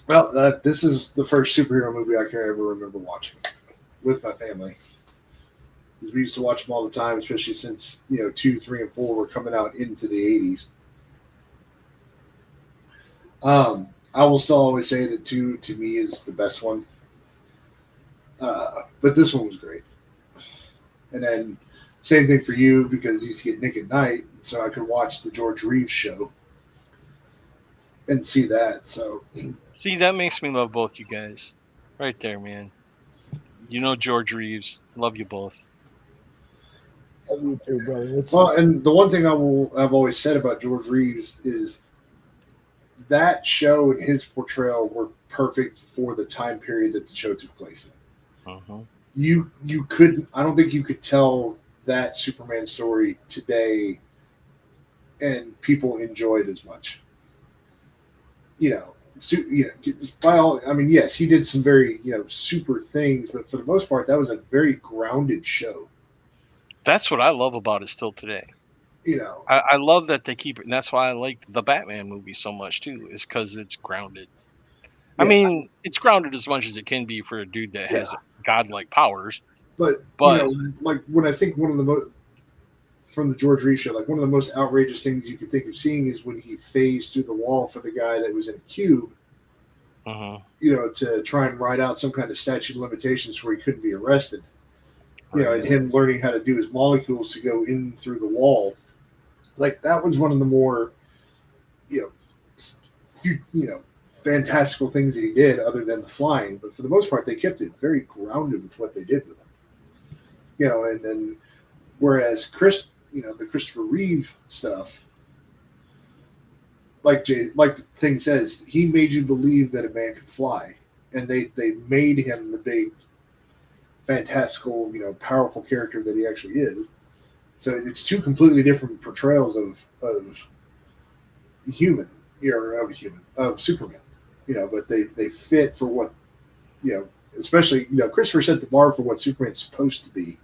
Well, this is the first superhero movie I can ever remember watching with my family. We used to watch them all the time, especially since 2, 3, and 4 were coming out into the 80s. I will still always say that 2 to me is the best one. But this one was great. And then same thing for you because you used to get Nick at Night, so I could watch the George Reeves show and see that. So See, that makes me love both you guys. Right there, man. You know George Reeves. Love you both. Love you too, brother. It's well, and the one thing I've always said about George Reeves is that show and his portrayal were perfect for the time period that the show took place in. Uh-huh. You couldn't. I don't think you could tell that Superman story today, and people enjoy it as much. By all, I mean, yes, he did some very super things, but for the most part, that was a very grounded show. That's what I love about it still today. You know, I love that they keep it, and that's why I like the Batman movie so much too, is because it's grounded. I Yeah. mean, it's grounded as much as it can be for a dude that has godlike powers. But like when I think one of the most from the George Reeves show, like one of the most outrageous things you could think of seeing is when he phased through the wall for the guy that was in a cube. To try and ride out some kind of statute of limitations where he couldn't be arrested. And him learning how to do his molecules to go in through the wall. Like that was one of the more, fantastical things that he did other than the flying. But for the most part, they kept it very grounded with what they did with him. And then whereas the Christopher Reeve stuff, like the thing says, he made you believe that a man could fly, and they made him the big, fantastical, powerful character that he actually is. So it's two completely different portrayals of Superman. But they fit for what, especially Christopher set the bar for what Superman's supposed to be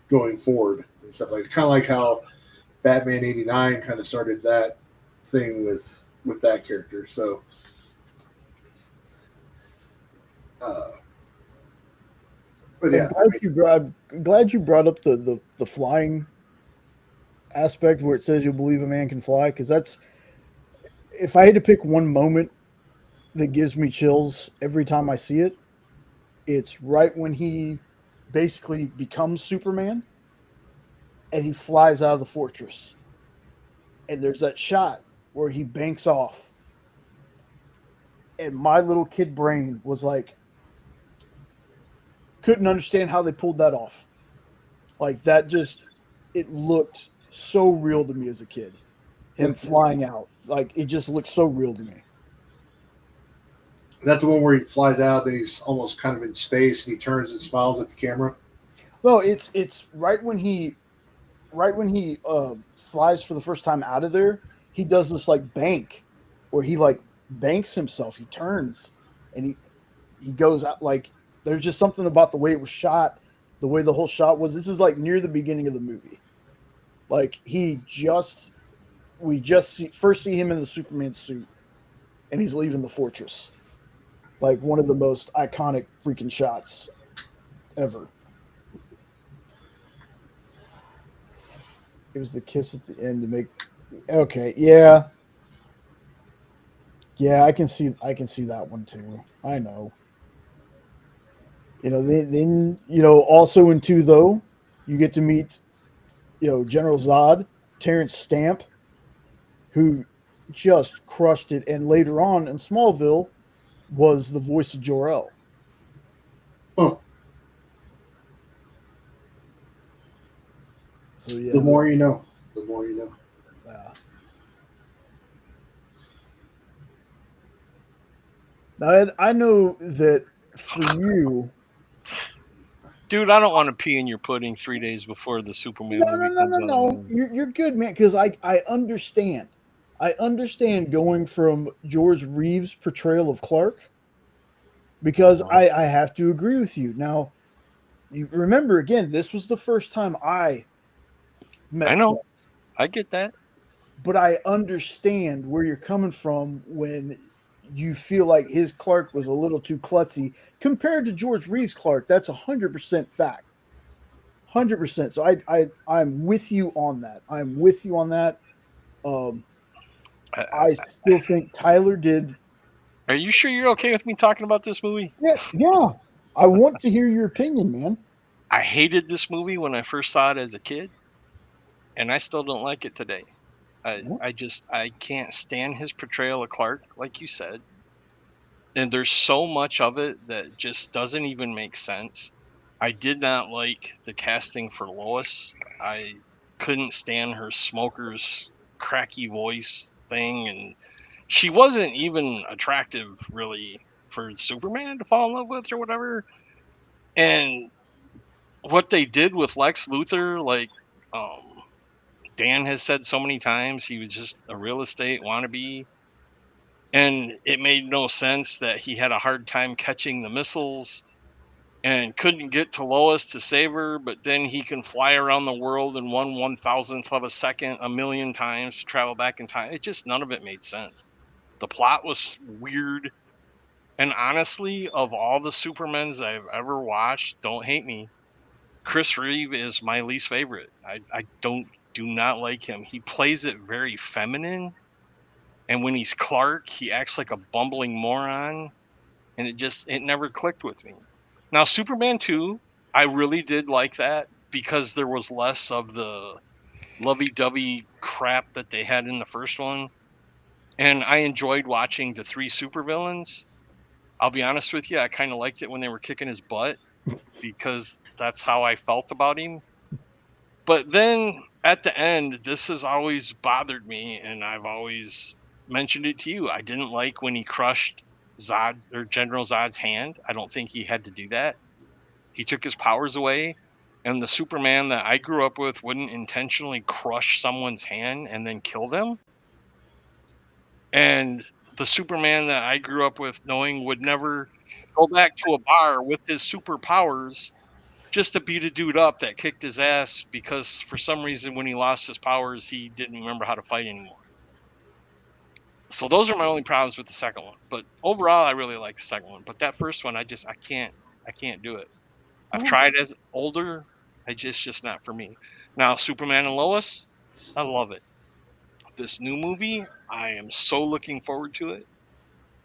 going forward and stuff like kind of like how Batman '89 kind of started that thing with that character. So but yeah, I'm glad you brought up the flying aspect where it says you believe a man can fly, because that's, if I had to pick one moment that gives me chills every time I see it, it's right when he basically becomes Superman and he flies out of the fortress. And there's that shot where he banks off. And my little kid brain was like, couldn't understand how they pulled that off. Like that just, it looked so real to me as a kid. Him flying out. Like it just looked so real to me. That's the one where he flies out, then he's almost kind of in space and he turns and smiles at the camera. No, it's right when he flies for the first time out of there, he does this like bank where he like banks himself. He turns and he goes out. Like there's just something about the way it was shot, the way the whole shot was. This is like near the beginning of the movie. Like we just first see him in the Superman suit and he's leaving the fortress. Like one of the most iconic freaking shots ever. It was the kiss at the end to make. Okay, yeah, I can see that one too. I know. Then also in 2 though, you get to meet, General Zod, Terrence Stamp, who just crushed it, and later on in Smallville was the voice of Jor-El. Oh. So yeah. The more you know. The more you know. Now, I know that for you, dude, I don't want to pee in your pudding 3 days before the Superman movie comes out. No. You're good, man. Because I understand. I understand going from George Reeves' portrayal of Clark, because I have to agree with you. Now, you remember again, this was the first time I met. I know. Clark. I get that. But I understand where you're coming from when you feel like his Clark was a little too klutzy compared to George Reeves' Clark. That's 100% fact. 100%. So I'm with you on that. I'm with you on that. I still think Tyler did. Are you sure you're okay with me talking about this movie? Yeah. I want to hear your opinion, man. I hated this movie when I first saw it as a kid, and I still don't like it today. I can't stand his portrayal of Clark, like you said. And there's so much of it that just doesn't even make sense. I did not like the casting for Lois. I couldn't stand her smoker's cracky voice thing, and she wasn't even attractive really for Superman to fall in love with or whatever. And what they did with Lex Luthor, like Dan has said so many times, he was just a real estate wannabe. And it made no sense that he had a hard time catching the missiles and couldn't get to Lois to save her, but then he can fly around the world in 1/1000th of a second a million times to travel back in time. It just, none of it made sense. The plot was weird. And honestly, of all the Supermans I've ever watched, don't hate me, Chris Reeve is my least favorite. I do not like him. He plays it very feminine. And when he's Clark, he acts like a bumbling moron. And it never clicked with me. Now, Superman 2, I really did like that because there was less of the lovey-dovey crap that they had in the first one. And I enjoyed watching the three supervillains. I'll be honest with you, I kind of liked it when they were kicking his butt because that's how I felt about him. But then at the end, this has always bothered me, and I've always mentioned it to you. I didn't like when he crushed Zod's or General Zod's hand. I don't think he had to do that. He took his powers away, and the Superman that I grew up with wouldn't intentionally crush someone's hand and then kill them. And the Superman that I grew up with knowing would never go back to a bar with his superpowers just to beat a dude up that kicked his ass because for some reason when he lost his powers, he didn't remember how to fight anymore. So those are my only problems with the second one. But overall, I really like the second one. But that first one, I can't do it. I've tried as older. Just not for me. Now, Superman and Lois, I love it. This new movie, I am so looking forward to it.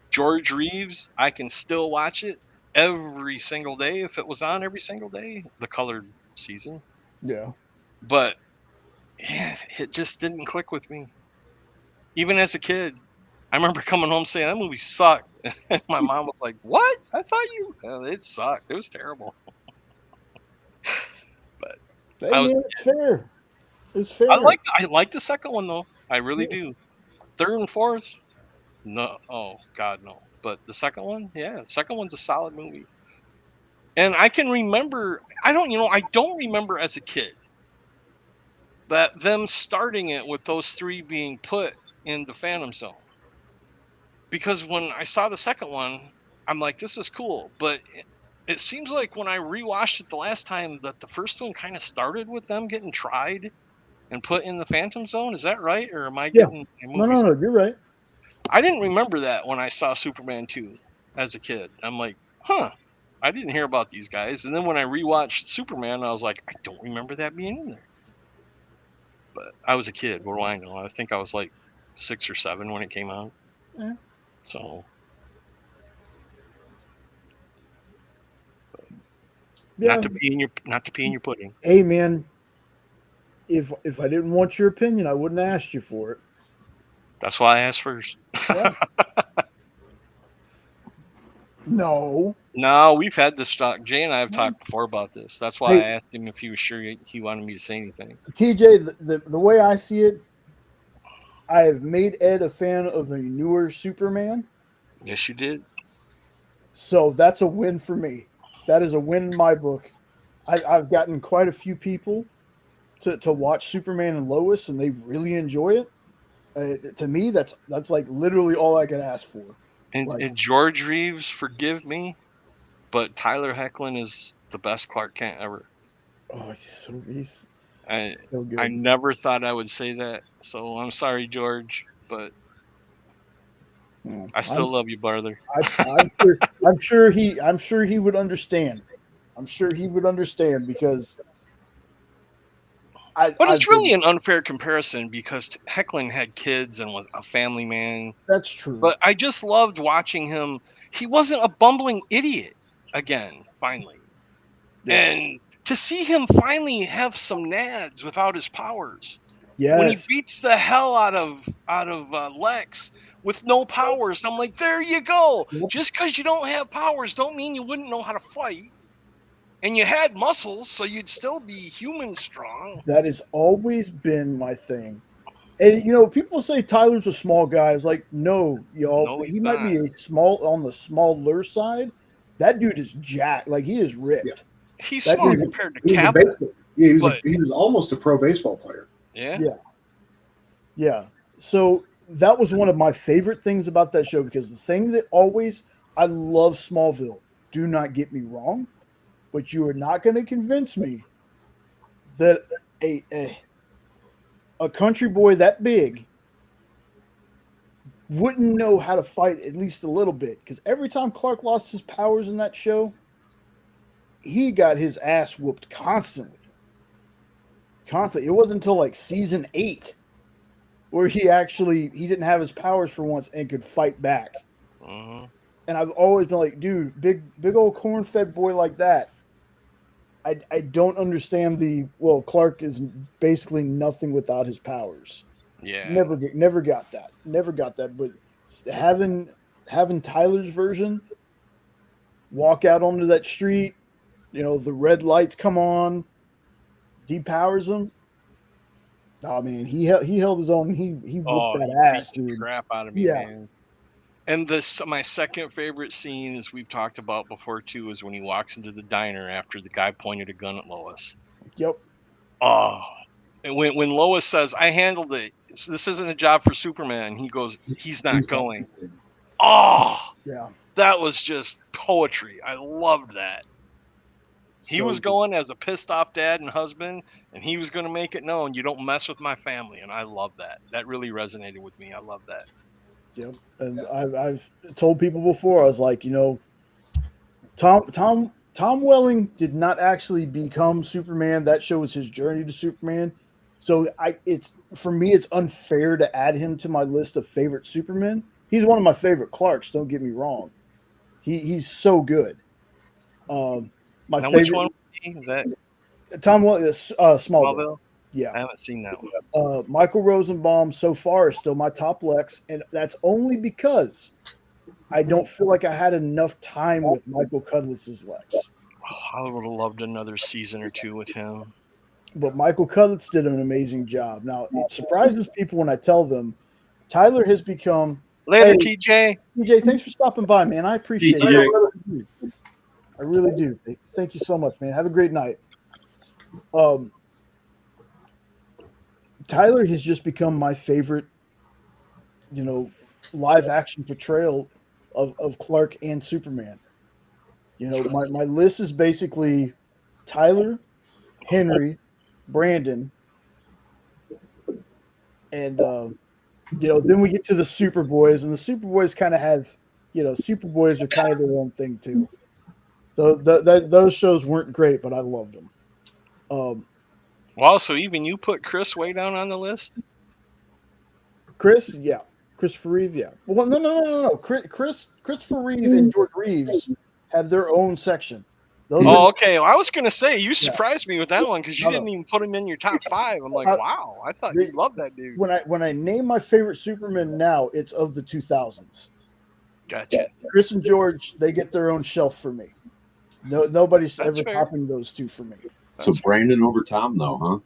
George Reeves, I can still watch it every single day if it was on every single day, the colored season. Yeah. But yeah, it just didn't click with me. Even as a kid, I remember coming home saying that movie sucked. And my mom was like, "What? I thought you." It sucked. It was terrible. But Hey, I was. man, it's fair. It's fair. I like the second one though. I really do. Third and fourth, no. Oh God, no. But the second one, yeah, the second one's a solid movie. And I can remember. I don't remember as a kid that them starting it with those three being put in the Phantom Zone. Because when I saw the second one, I'm like, this is cool. But it seems like when I rewatched it the last time that the first one kind of started with them getting tried and put in the Phantom Zone. Is that right? Or am I getting movies? No, you're right. I didn't remember that when I saw Superman 2 as a kid. I'm like, I didn't hear about these guys. And then when I rewatched Superman, I was like, I don't remember that being in there. But I was a kid. What do I know? I think I was like 6 or 7 when it came out. Yeah. So, Yeah. not to pee in your pudding. Hey, man, if I didn't want your opinion, I wouldn't have asked you for it. That's why I asked first. Yeah. No. No, we've had this talk. Jay and I have talked before about this. That's why Hey. I asked him if he was sure he wanted me to say anything. TJ, the way I see it, I have made Ed a fan of a newer Superman. Yes, you did. So that's a win for me. That is a win in my book. I've gotten quite a few people to watch Superman and Lois, and they really enjoy it. To me, that's like literally all I could ask for. And George Reeves, forgive me, but Tyler Hoechlin is the best Clark Kent ever. Oh, he's I so good. I never thought I would say that, so I'm sorry, George, but I still love you, brother. I'm sure he would understand. I'm sure he would understand because. But it's really an unfair comparison because Hoechlin had kids and was a family man. That's true. But I just loved watching him. He wasn't a bumbling idiot again, finally. Yeah. And to see him finally have some nads without his powers. When he Yes. beats the hell out of Lex with no powers, I'm like, there you go. Yep. Just because you don't have powers don't mean you wouldn't know how to fight. And you had muscles, so you'd still be human strong. That has always been my thing. And you know, people say Tyler's a small guy. It's like, no, y'all, No, he's he might be not. a small on the smaller side. That dude is jacked. Like he is ripped. He's That small dude- compared to He was, a Cap. baseball, yeah, but- he was almost a pro baseball player. Yeah. Yeah. Yeah. So that was one of my favorite things about that show because the thing that always I love Smallville. Do not get me wrong, but you are not going to convince me that a country boy that big wouldn't know how to fight at least a little bit. Because every time Clark lost his powers in that show, he got his ass whooped constantly. Constantly. It wasn't until like season 8 where he didn't have his powers for once and could fight back. Mhm. And I've always been like, dude, big old corn-fed boy like that. I don't understand Clark is basically nothing without his powers. Yeah. Never got that. Never got that. But having Tyler's version walk out onto that street, you know, the red lights come on, depowers him. Oh man, he held his own. He whooped that he ass, beats the dude. crap out of me, Yeah. man. And my second favorite scene, as we've talked about before too, is when he walks into the diner after the guy pointed a gun at Lois. Yep. Oh, and when Lois says, "I handled it. This isn't a job for Superman," he goes, "He's not going." Oh, Yeah. that was just poetry. I loved that. He So was going as a pissed off dad and husband, and he was going to make it known, you don't mess with my family. And I love that. That really resonated with me. I love that. Yep. And I've told people before, I was like, you know, Tom Welling did not actually become Superman. That shows his journey to Superman. So for me, it's unfair to add him to my list of favorite Supermen. He's one of my favorite Clarks. Don't get me wrong. He's so good. My Now, favorite which one is that? Tom Welling is Smallville. Smallville? I Yeah. haven't seen that one. Michael Rosenbaum so far is still my top Lex, and that's only because I don't feel like I had enough time with Michael Cudlitz's Lex. I would have loved another season or two with him. But Michael Cudlitz did an amazing job. Now, it surprises people when I tell them Tyler has become. Later, Hey, TJ. TJ, thanks for stopping by, man. I appreciate it. I really do. Thank you so much, man. Have a great night. Tyler has just become my favorite, you know, live action portrayal of Clark and Superman. You know, my list is basically Tyler, Henry, Brandon, and you know, then we get to the Superboys, and the Superboys kind of have, you know, Superboys are kind of their own thing too. Those shows weren't great, but I loved them. Wow, so even you put Chris way down on the list? Chris, yeah. Christopher Reeve, yeah. Well, no. Christopher Reeve and George Reeves have their own section. Those are, Okay. Well, I was going to say, you surprised me with that one because you No. didn't even put him in your top 5. I'm like, wow, I thought you loved that dude. when I name my favorite Superman now, it's of the 2000s. Gotcha. Chris and George, they get their own shelf for me. Nobody's That's ever fair. topping those two for me. So Brandon over Tom, though, huh?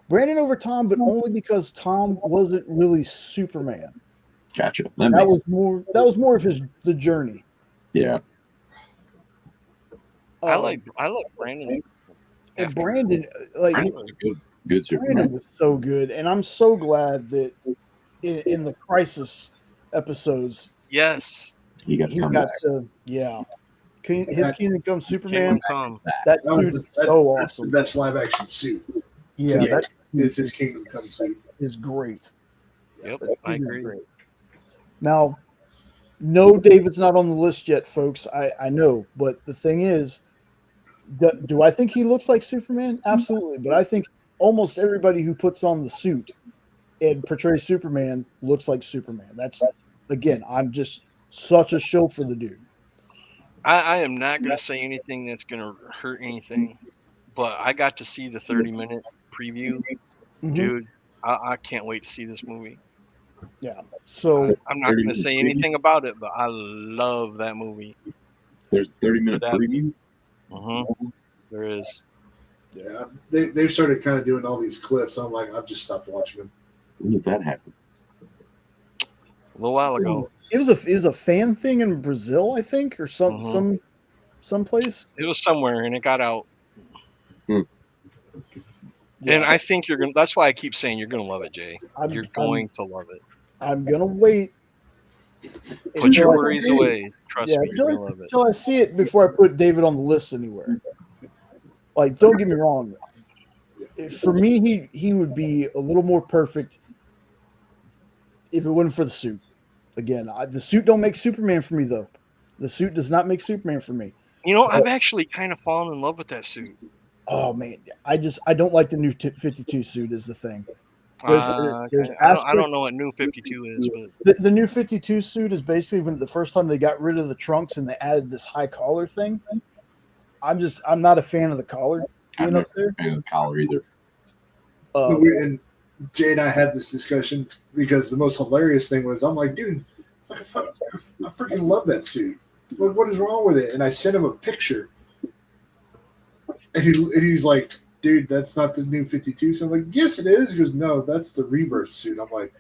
Brandon over Tom, but only because Tom wasn't really Superman. Gotcha. That was more of the journey. Yeah. I like Brandon. And Brandon, like Brandon was a good Superman. Brandon was so good, and I'm so glad that in the Crisis episodes, Yes. He got he to come got back. to his Kingdom Come Superman. Kingdom Come. That suit is so That's the awesome. best live action suit. Yeah, Yeah. that It's his Kingdom Come suit. is great. Yep, That I suit is agree. great. Now, no, David's not on the list yet, folks. I know, but the thing is, do I think he looks like Superman? Absolutely, but I think almost everybody who puts on the suit and portrays Superman looks like Superman. That's, again, I'm just such a show for the dude. I am not going to say anything that's going to hurt anything, but I got to see the 30-minute preview. Mhm. Dude, I can't wait to see this movie. Yeah. So I'm not going to say anything about it, but I love that movie. There's a 30-minute that- preview. There is. Yeah, they've started kind of doing all these clips. I'm like, I've just stopped watching them. When did that happen? A little while ago. it was a fan thing in Brazil, I think, or someplace. It was somewhere, and it got out. Yeah. And I think you're going to, that's why I keep saying you're going to love it, Jay. You're I'm going to love it. gonna wait. Put your worries away. Trust me, you're going to love it. Until I see it before I put David on the list anywhere. Like, don't get me wrong. For me, he would be a little more perfect if it wasn't for the suit. Again, the suit don't make Superman for me, though. The suit does not make Superman for me. You know, I've actually kind of fallen in love with that suit. Oh man, I don't like the new 52 suit is the thing. There's I don't know what new 52 is, but the new 52 suit is basically when the first time they got rid of the trunks and they added this high collar thing. I'm not a fan of the collar being up there. I'm not a fan of the collar either. And Jay and I had this discussion because the most hilarious thing was I'm like, dude, I freaking love that suit. What is wrong with it? And I sent him a picture. And he's like, dude, that's not the new 52. So I'm like, yes, it is. He goes, no, that's the Rebirth suit. I'm like,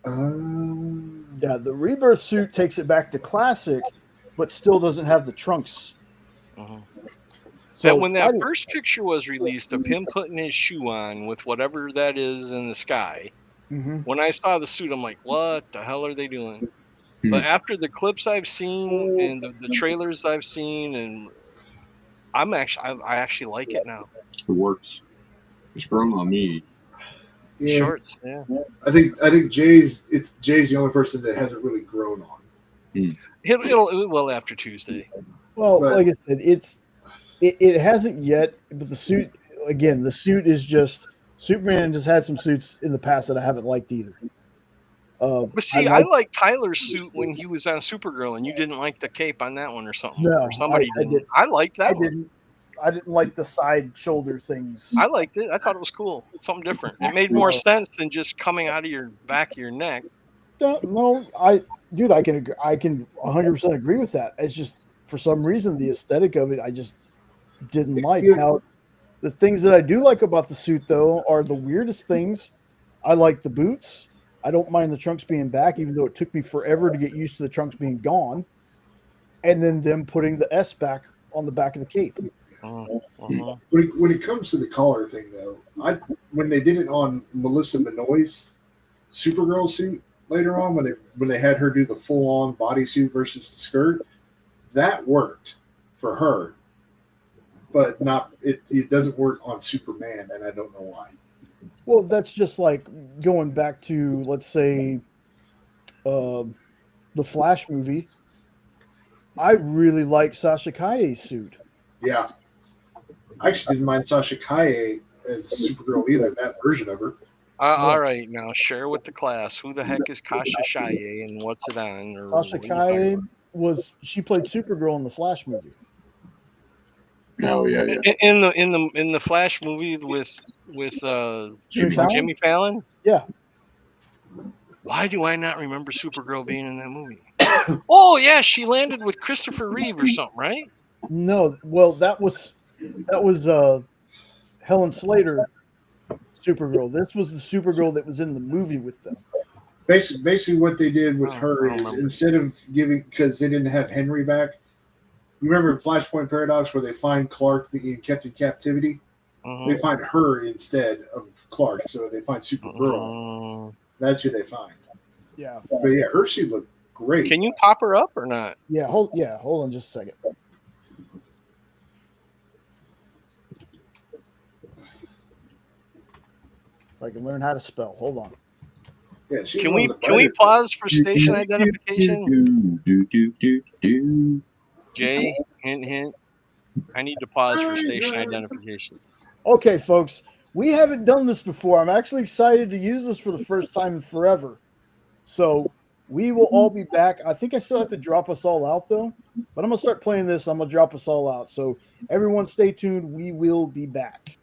yeah, the Rebirth suit takes it back to classic, but still doesn't have the trunks. So when that first picture was released of him putting his shoe on with whatever that is in the sky, when I saw the suit, I'm like, what the hell are they doing? But after the clips I've seen and the trailers I've seen, and I actually like it now. It works. It's grown on me. yeah. Shorts, yeah. I think Jay's the only person that hasn't really grown on. It will after Tuesday. Well, But- like I said, it hasn't yet, but the suit is just Superman has had some suits in the past that I haven't liked either. But see, I like Tyler's suit when he was on Supergirl, and you didn't like the cape on that one or something. No, or somebody I didn't. didn't. I liked that one. I didn't like the side shoulder things. I liked it. I thought it was cool. Something different. It made more sense than just coming out of your back of your neck. No, I can 100% agree with that. It's just for some reason the aesthetic of it I just didn't like. Now, the things that I do like about the suit though are the weirdest things. I like the boots. I don't mind the trunks being back, even though it took me forever to get used to the trunks being gone. And then them putting the S back on the back of the cape. When it comes to the collar thing, though, when they did it on Melissa Benoist's Supergirl suit later on, when they had her do the full-on bodysuit versus the skirt, that worked for her, but it doesn't work on Superman, and I don't know why. Well, that's just like going back to, let's say, the Flash movie. I really like Sasha Calle's suit. Yeah. I actually didn't mind Sasha Calle as Supergirl either, that version of her. All right, now share with the class. Who the heck is Kasha Shaye and what's it on? Or Sasha Calle she played Supergirl in the Flash movie. Oh yeah. In the Flash movie with Jimmy Fallon? Yeah. Why do I not remember Supergirl being in that movie? Oh yeah, she landed with Christopher Reeve or something, right? No, well that was Helen Slater Supergirl. This was the Supergirl that was in the movie with them. Basically what they did with her is instead of giving, because they didn't have Henry back, you remember in Flashpoint Paradox where they find Clark being kept in captivity? They find her instead of Clark, so they find Supergirl. That's who they find. Yeah. But yeah, her suit looked great. Can you pop her up or not? Yeah, hold on just a second. If I can learn how to spell. Hold on. Yeah, can we pause for station identification? Jay, hint. I need to pause for station identification. Okay, folks, we haven't done this before. I'm actually excited to use this for the first time in forever. So We will all be back. I think I still have to drop us all out though, but I'm gonna start playing this. I'm gonna drop us all out. So everyone, stay tuned. We will be back.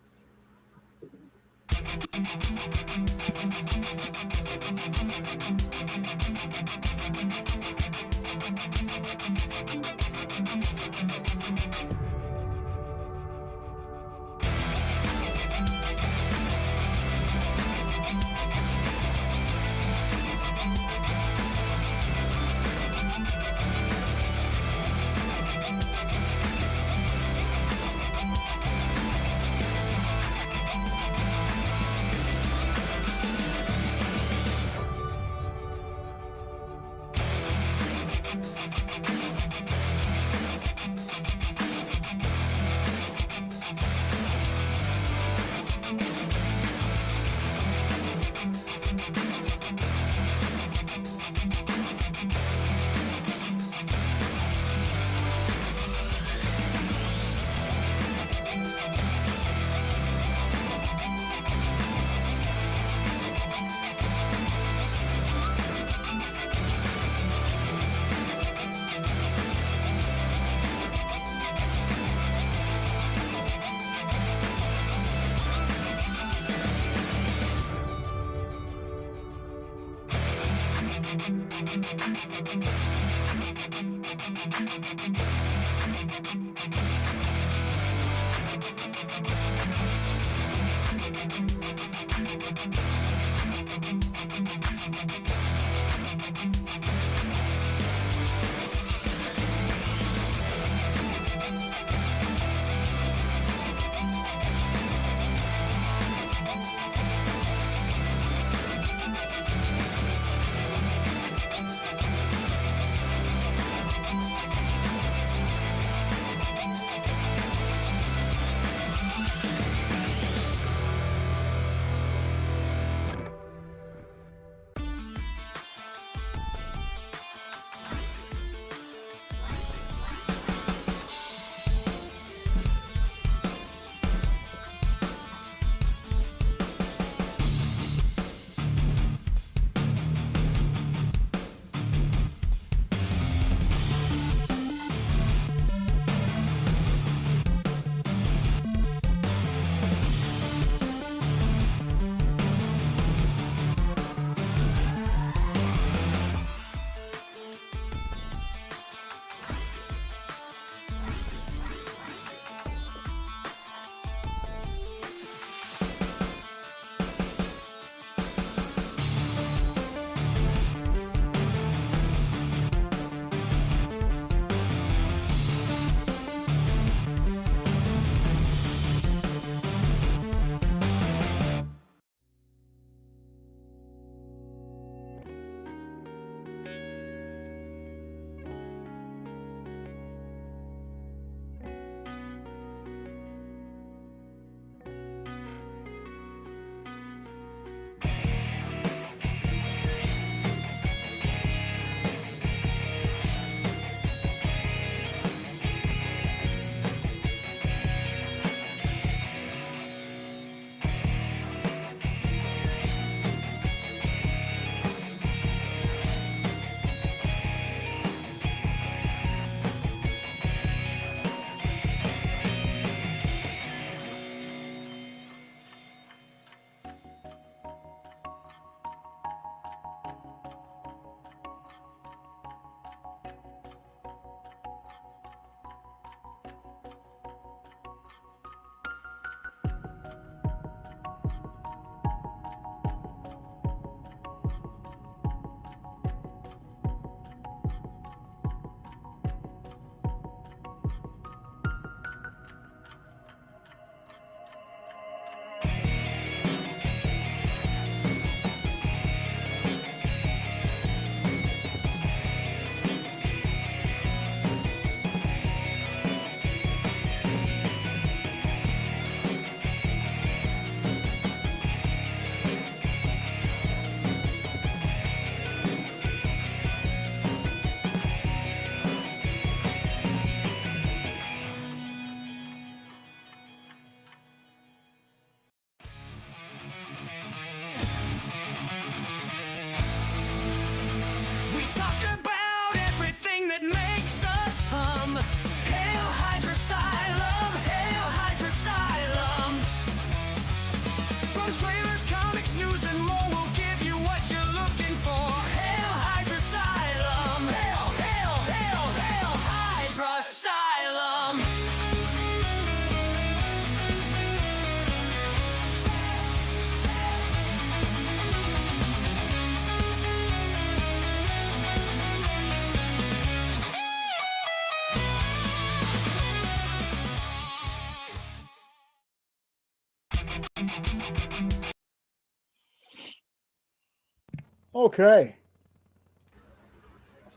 Okay.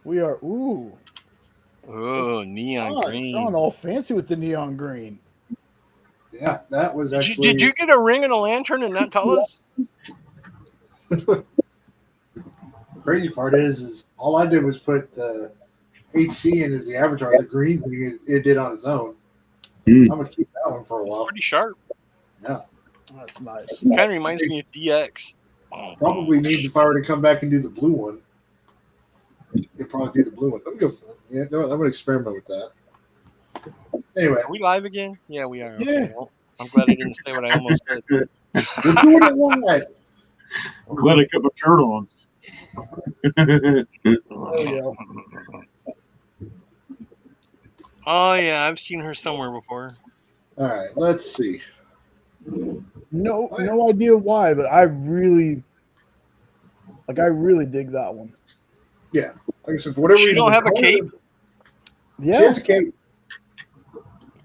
We are. Ooh. Oh, neon green. Sean, all fancy with the neon green. Yeah, that was Did actually. you get a ring and a lantern and not tell us? Crazy part is all I did was put the HC in as the avatar. The green thing it did on its own. Hmm. I'm gonna keep that one for a while. Pretty sharp. Yeah, That's nice. Kind of reminds me of DX. probably means if I were to come back and do the blue one, you'd probably do the blue one. Let me go. Yeah, no, I'm gonna experiment with that. Anyway, Are we live again? Yeah, we are. Yeah. Okay. Well, I'm glad I didn't say what I almost said. we're doing it live. I'm glad I kept my shirt on. Oh yeah. Oh yeah, I've seen her somewhere before. All right, let's see. No idea why, but I really dig that one. Yeah, like I said, for whatever She reason, don't the have a color- cape? She Yeah. has a cape.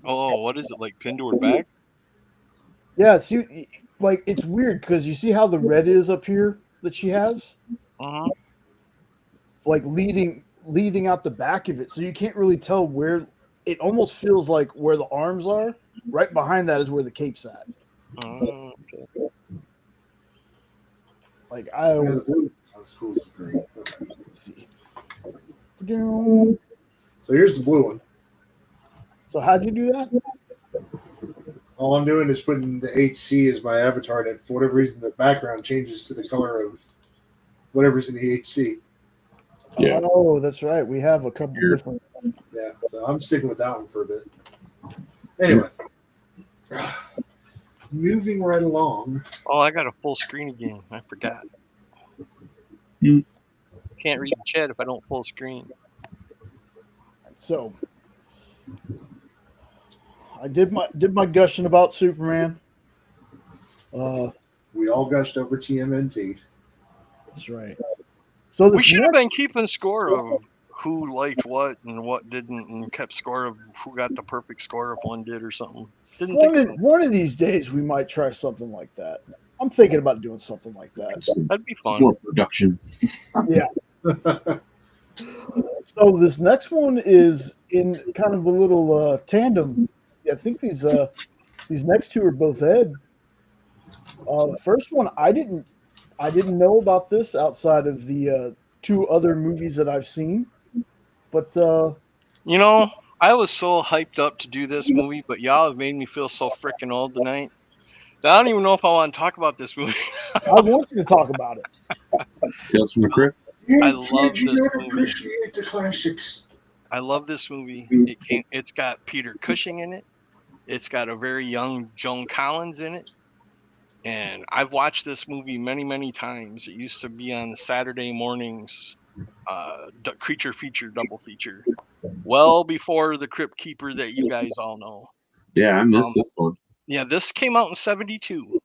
Oh, what is it, like pinned to her back? Yeah, see, like it's weird because you see how the red is up here that she has, Uh-huh. like leading out the back of it, so you can't really tell where. It almost feels like where the arms are. Right behind that is where the cape's at. Okay. Like I Yeah, the always blue. That's cool. It's green. Okay. let's see. Ba-doom. So here's the blue one. So how'd you do that? All I'm doing is putting the HC as my avatar, and for whatever reason, the background changes to the color of whatever's in the HC. Yeah. Oh, that's right. We have a couple Here. different. Yeah, so I'm sticking with that one for a bit. Anyway, moving right along. Oh, I got a full screen again. I forgot. Hmm. Can't read the chat if I don't full screen. So I did my gushing about Superman. We all gushed over TMNT. That's right. So We this should have next, been keeping score of who liked what and what didn't, and kept score of who got the perfect score if one did or something. Didn't think of that. one of these days we might try something like that. I'm thinking about doing something like that. That'd be fun. More production. Yeah. So this next one is in kind of a little tandem. I think these next two are both Ed. The first one I didn't know about this outside of the two other movies that I've seen, but You know, I was so hyped up to do this movie, but y'all have made me feel so freaking old tonight that I don't even know if I want to talk about this movie. I want you to talk about it. Tales from the Crypt. I love you this don't movie. appreciate the classics. I love this movie. It's got Peter Cushing in it. It's got a very young Joan Collins in it. And I've watched this movie many, many times. It used to be on Saturday mornings, creature feature, double feature, well before the Crypt Keeper that you guys all know. Yeah, I missed this one. Yeah, this came out in '72,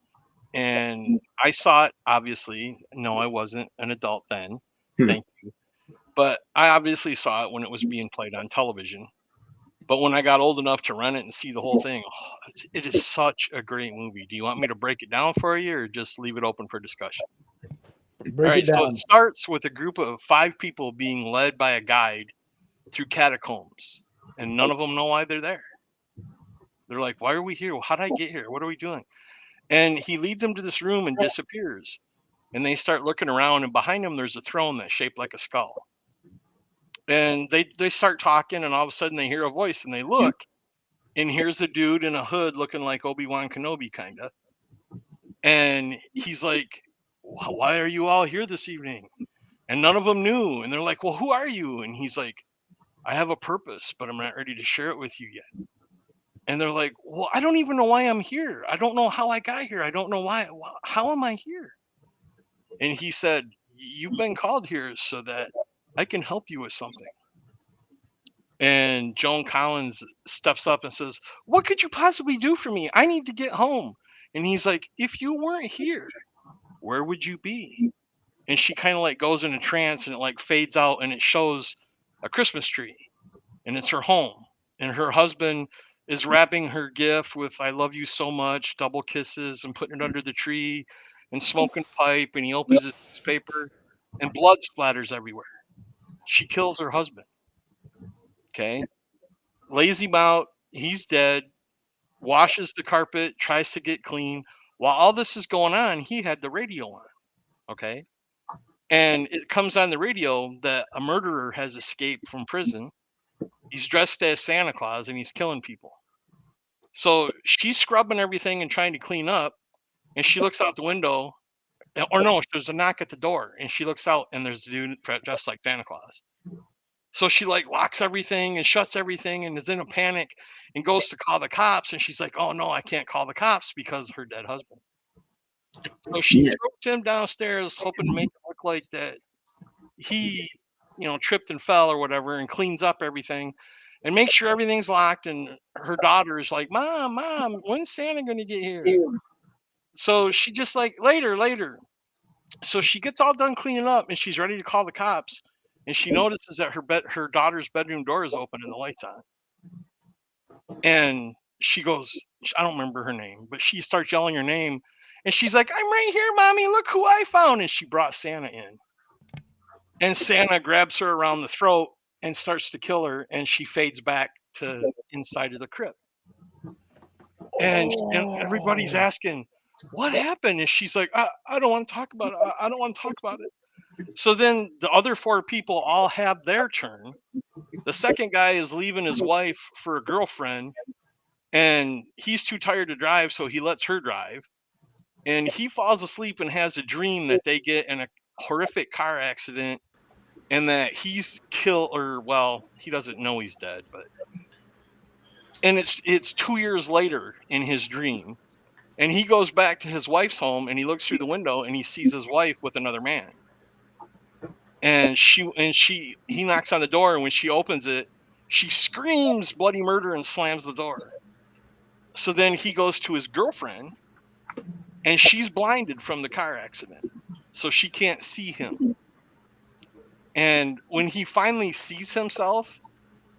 and I saw it. Obviously, no, I wasn't an adult then. Thank you, but I obviously saw it when it was being played on television. But when I got old enough to rent it and see the whole thing, it is such a great movie. Do you want me to break it down for you, or just leave it open for discussion? Break All right, it down. so it starts with a group of 5 people being led by a guide through catacombs, and none of them know why they're there. They're like, "Why are we here? How did I get here? What are we doing?" And he leads them to this room and disappears. And they start looking around, and behind them there's a throne that's shaped like a skull. And they start talking, and all of a sudden they hear a voice, and they look, and here's a dude in a hood looking like Obi-Wan Kenobi, kind of. And he's like, "Why are you all here this evening?" And none of them knew. And they're like, "Well, who are you?" And he's like, "I have a purpose, but I'm not ready to share it with you yet." And they're like, "Well, I don't even know why I'm here. I don't know how I got here. I don't know why. How am I here?" And he said, "You've been called here so that I can help you with something." And Joan Collins steps up and says, "What could you possibly do for me? I need to get home." And he's like, "If you weren't here, where would you be?" And she kind of like goes in a trance, and it like fades out, and it shows a Christmas tree, and it's her home. And her husband is wrapping her gift with "I love you so much," double kisses, and putting it under the tree and smoking pipe. And he opens his newspaper, and blood splatters everywhere. She kills her husband. Okay. Lays him out. He's dead. Washes the carpet, tries to get clean. While all this is going on, he had the radio on. Okay. And it comes on the radio that a murderer has escaped from prison. He's dressed as Santa Claus and he's killing people. So she's scrubbing everything and trying to clean up. And she looks out the window. Or no, there's a knock at the door. And she looks out and there's a dude dressed like Santa Claus. So she like locks everything and shuts everything and is in a panic and goes to call the cops. And she's like, oh no, I can't call the cops because of her dead husband. So she throws him downstairs, hoping to make it look like that he, tripped and fell or whatever, and cleans up everything and makes sure everything's locked. And her daughter's like, Mom, when's Santa going to get here? So she just like, later. So she gets all done cleaning up and she's ready to call the cops. And she notices that her daughter's bedroom door is open and the light's on. And she goes, I don't remember her name, but she starts yelling her name. And she's like, I'm right here, Mommy. Look who I found. And she brought Santa in. And Santa grabs her around the throat and starts to kill her. And she fades back to inside of the crypt. And everybody's asking, what happened? And she's like, I don't want to talk about it. I don't want to talk about it. So then the other 4 people all have their turn. The second guy is leaving his wife for a girlfriend. And he's too tired to drive, so he lets her drive. And he falls asleep and has a dream that they get in a horrific car accident and that he's killed, or well, he doesn't know he's dead, and it's 2 years later in his dream, and he goes back to his wife's home and he looks through the window and he sees his wife with another man. And he knocks on the door, and when she opens it, she screams bloody murder and slams the door. So then he goes to his girlfriend, and she's blinded from the car accident, so she can't see him. And when he finally sees himself,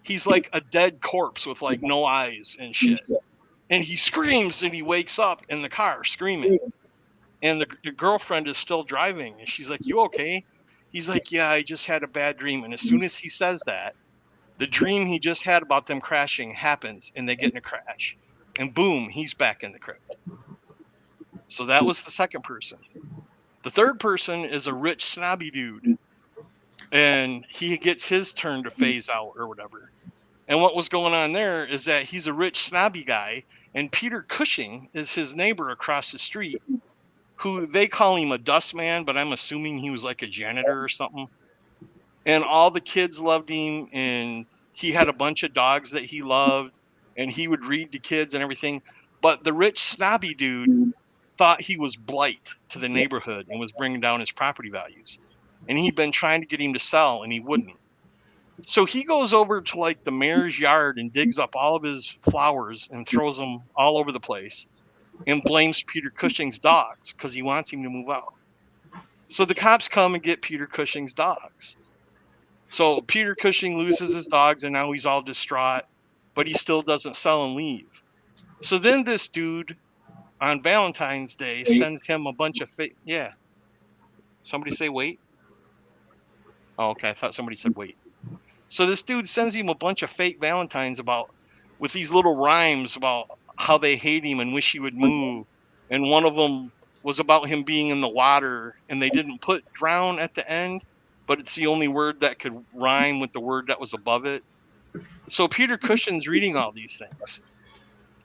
he's like a dead corpse with like no eyes and shit. And he screams and he wakes up in the car screaming. And the girlfriend is still driving. And she's like, you okay? He's like, yeah, I just had a bad dream. And as soon as he says that, the dream he just had about them crashing happens and they get in a crash. And boom, he's back in the crypt. So that was the second person. The third person is a rich, snobby dude. And he gets his turn to phase out or whatever. And what was going on there is that he's a rich, snobby guy. And Peter Cushing is his neighbor across the street, who they call him a dustman, but I'm assuming he was like a janitor or something. And all the kids loved him. And he had a bunch of dogs that he loved. And he would read to kids and everything. But the rich, snobby dude thought he was blight to the neighborhood and was bringing down his property values. And he'd been trying to get him to sell, and he wouldn't. So he goes over to like the mayor's yard and digs up all of his flowers and throws them all over the place and blames Peter Cushing's dogs because he wants him to move out. So the cops come and get Peter Cushing's dogs. So Peter Cushing loses his dogs, and now he's all distraught, but he still doesn't sell and leave. So then this dude on Valentine's Day sends him a bunch of fake. Yeah. Somebody say wait. Oh, okay. I thought somebody said wait. So this dude sends him a bunch of fake Valentines with these little rhymes about how they hate him and wish he would move. And one of them was about him being in the water, and they didn't put drown at the end, but it's the only word that could rhyme with the word that was above it. So Peter Cushing's reading all these things.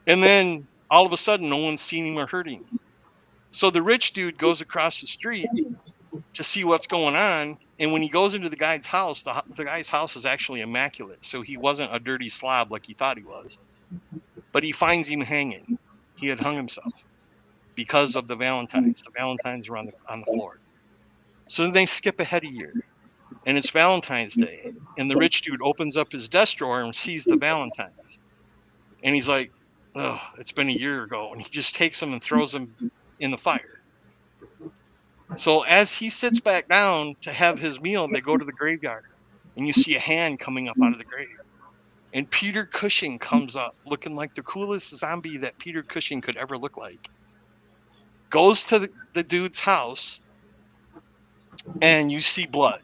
And then all of a sudden, no one's seen him or heard him. So the rich dude goes across the street to see what's going on. And when he goes into the guy's house, the guy's house is actually immaculate. So he wasn't a dirty slob like he thought he was. But he finds him hanging. He had hung himself because of the Valentines. The Valentines were on the floor. So then they skip ahead a year. And it's Valentine's Day. And the rich dude opens up his desk drawer and sees the Valentines. And he's like, oh, it's been a year ago. And he just takes them and throws them in the fire. So as he sits back down to have his meal, they go to the graveyard. And you see a hand coming up out of the grave. And Peter Cushing comes up looking like the coolest zombie that Peter Cushing could ever look like. Goes to the dude's house and you see blood.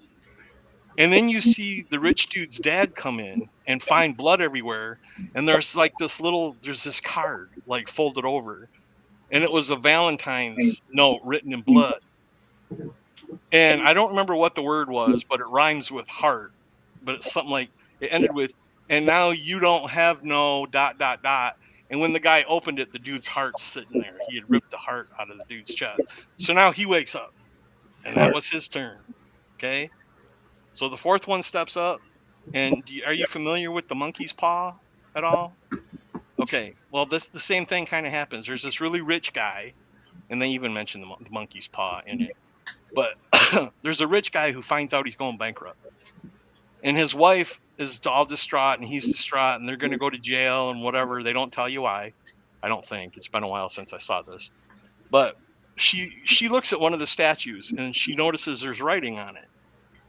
And then you see the rich dude's dad come in and find blood everywhere. And there's like there's this card like folded over. And it was a Valentine's note written in blood. And I don't remember what the word was, but it rhymes with heart. But it's something like it ended with, and now you don't have no ... And when the guy opened it, the dude's heart's sitting there. He had ripped the heart out of the dude's chest. So now he wakes up, and that was his turn. Okay. So the fourth one steps up, and are you familiar with the monkey's paw at all? Okay. Well, the same thing kind of happens. There's this really rich guy, and they even mention the monkey's paw in it. But there's a rich guy who finds out he's going bankrupt. And his wife is all distraught, and he's distraught, and they're going to go to jail and whatever. They don't tell you why. I don't think. It's been a while since I saw this. But she looks at one of the statues, and she notices there's writing on it.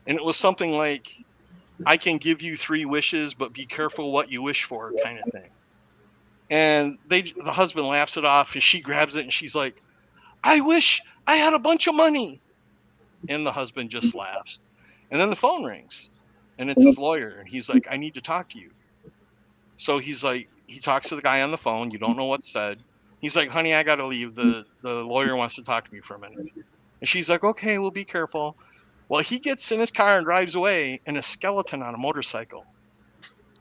And it was something like, I can give you 3 wishes, but be careful what you wish for, kind of thing. And the husband laughs it off, and she grabs it, and she's like, I wish I had a bunch of money. And the husband just laughs. And then the phone rings, and it's his lawyer, and he's like, I need to talk to you. So he's like, he talks to the guy on the phone. You don't know what's said. He's like, honey, I got to leave. The lawyer wants to talk to me for a minute. And she's like, okay, well, be careful. Well, he gets in his car and drives away, and a skeleton on a motorcycle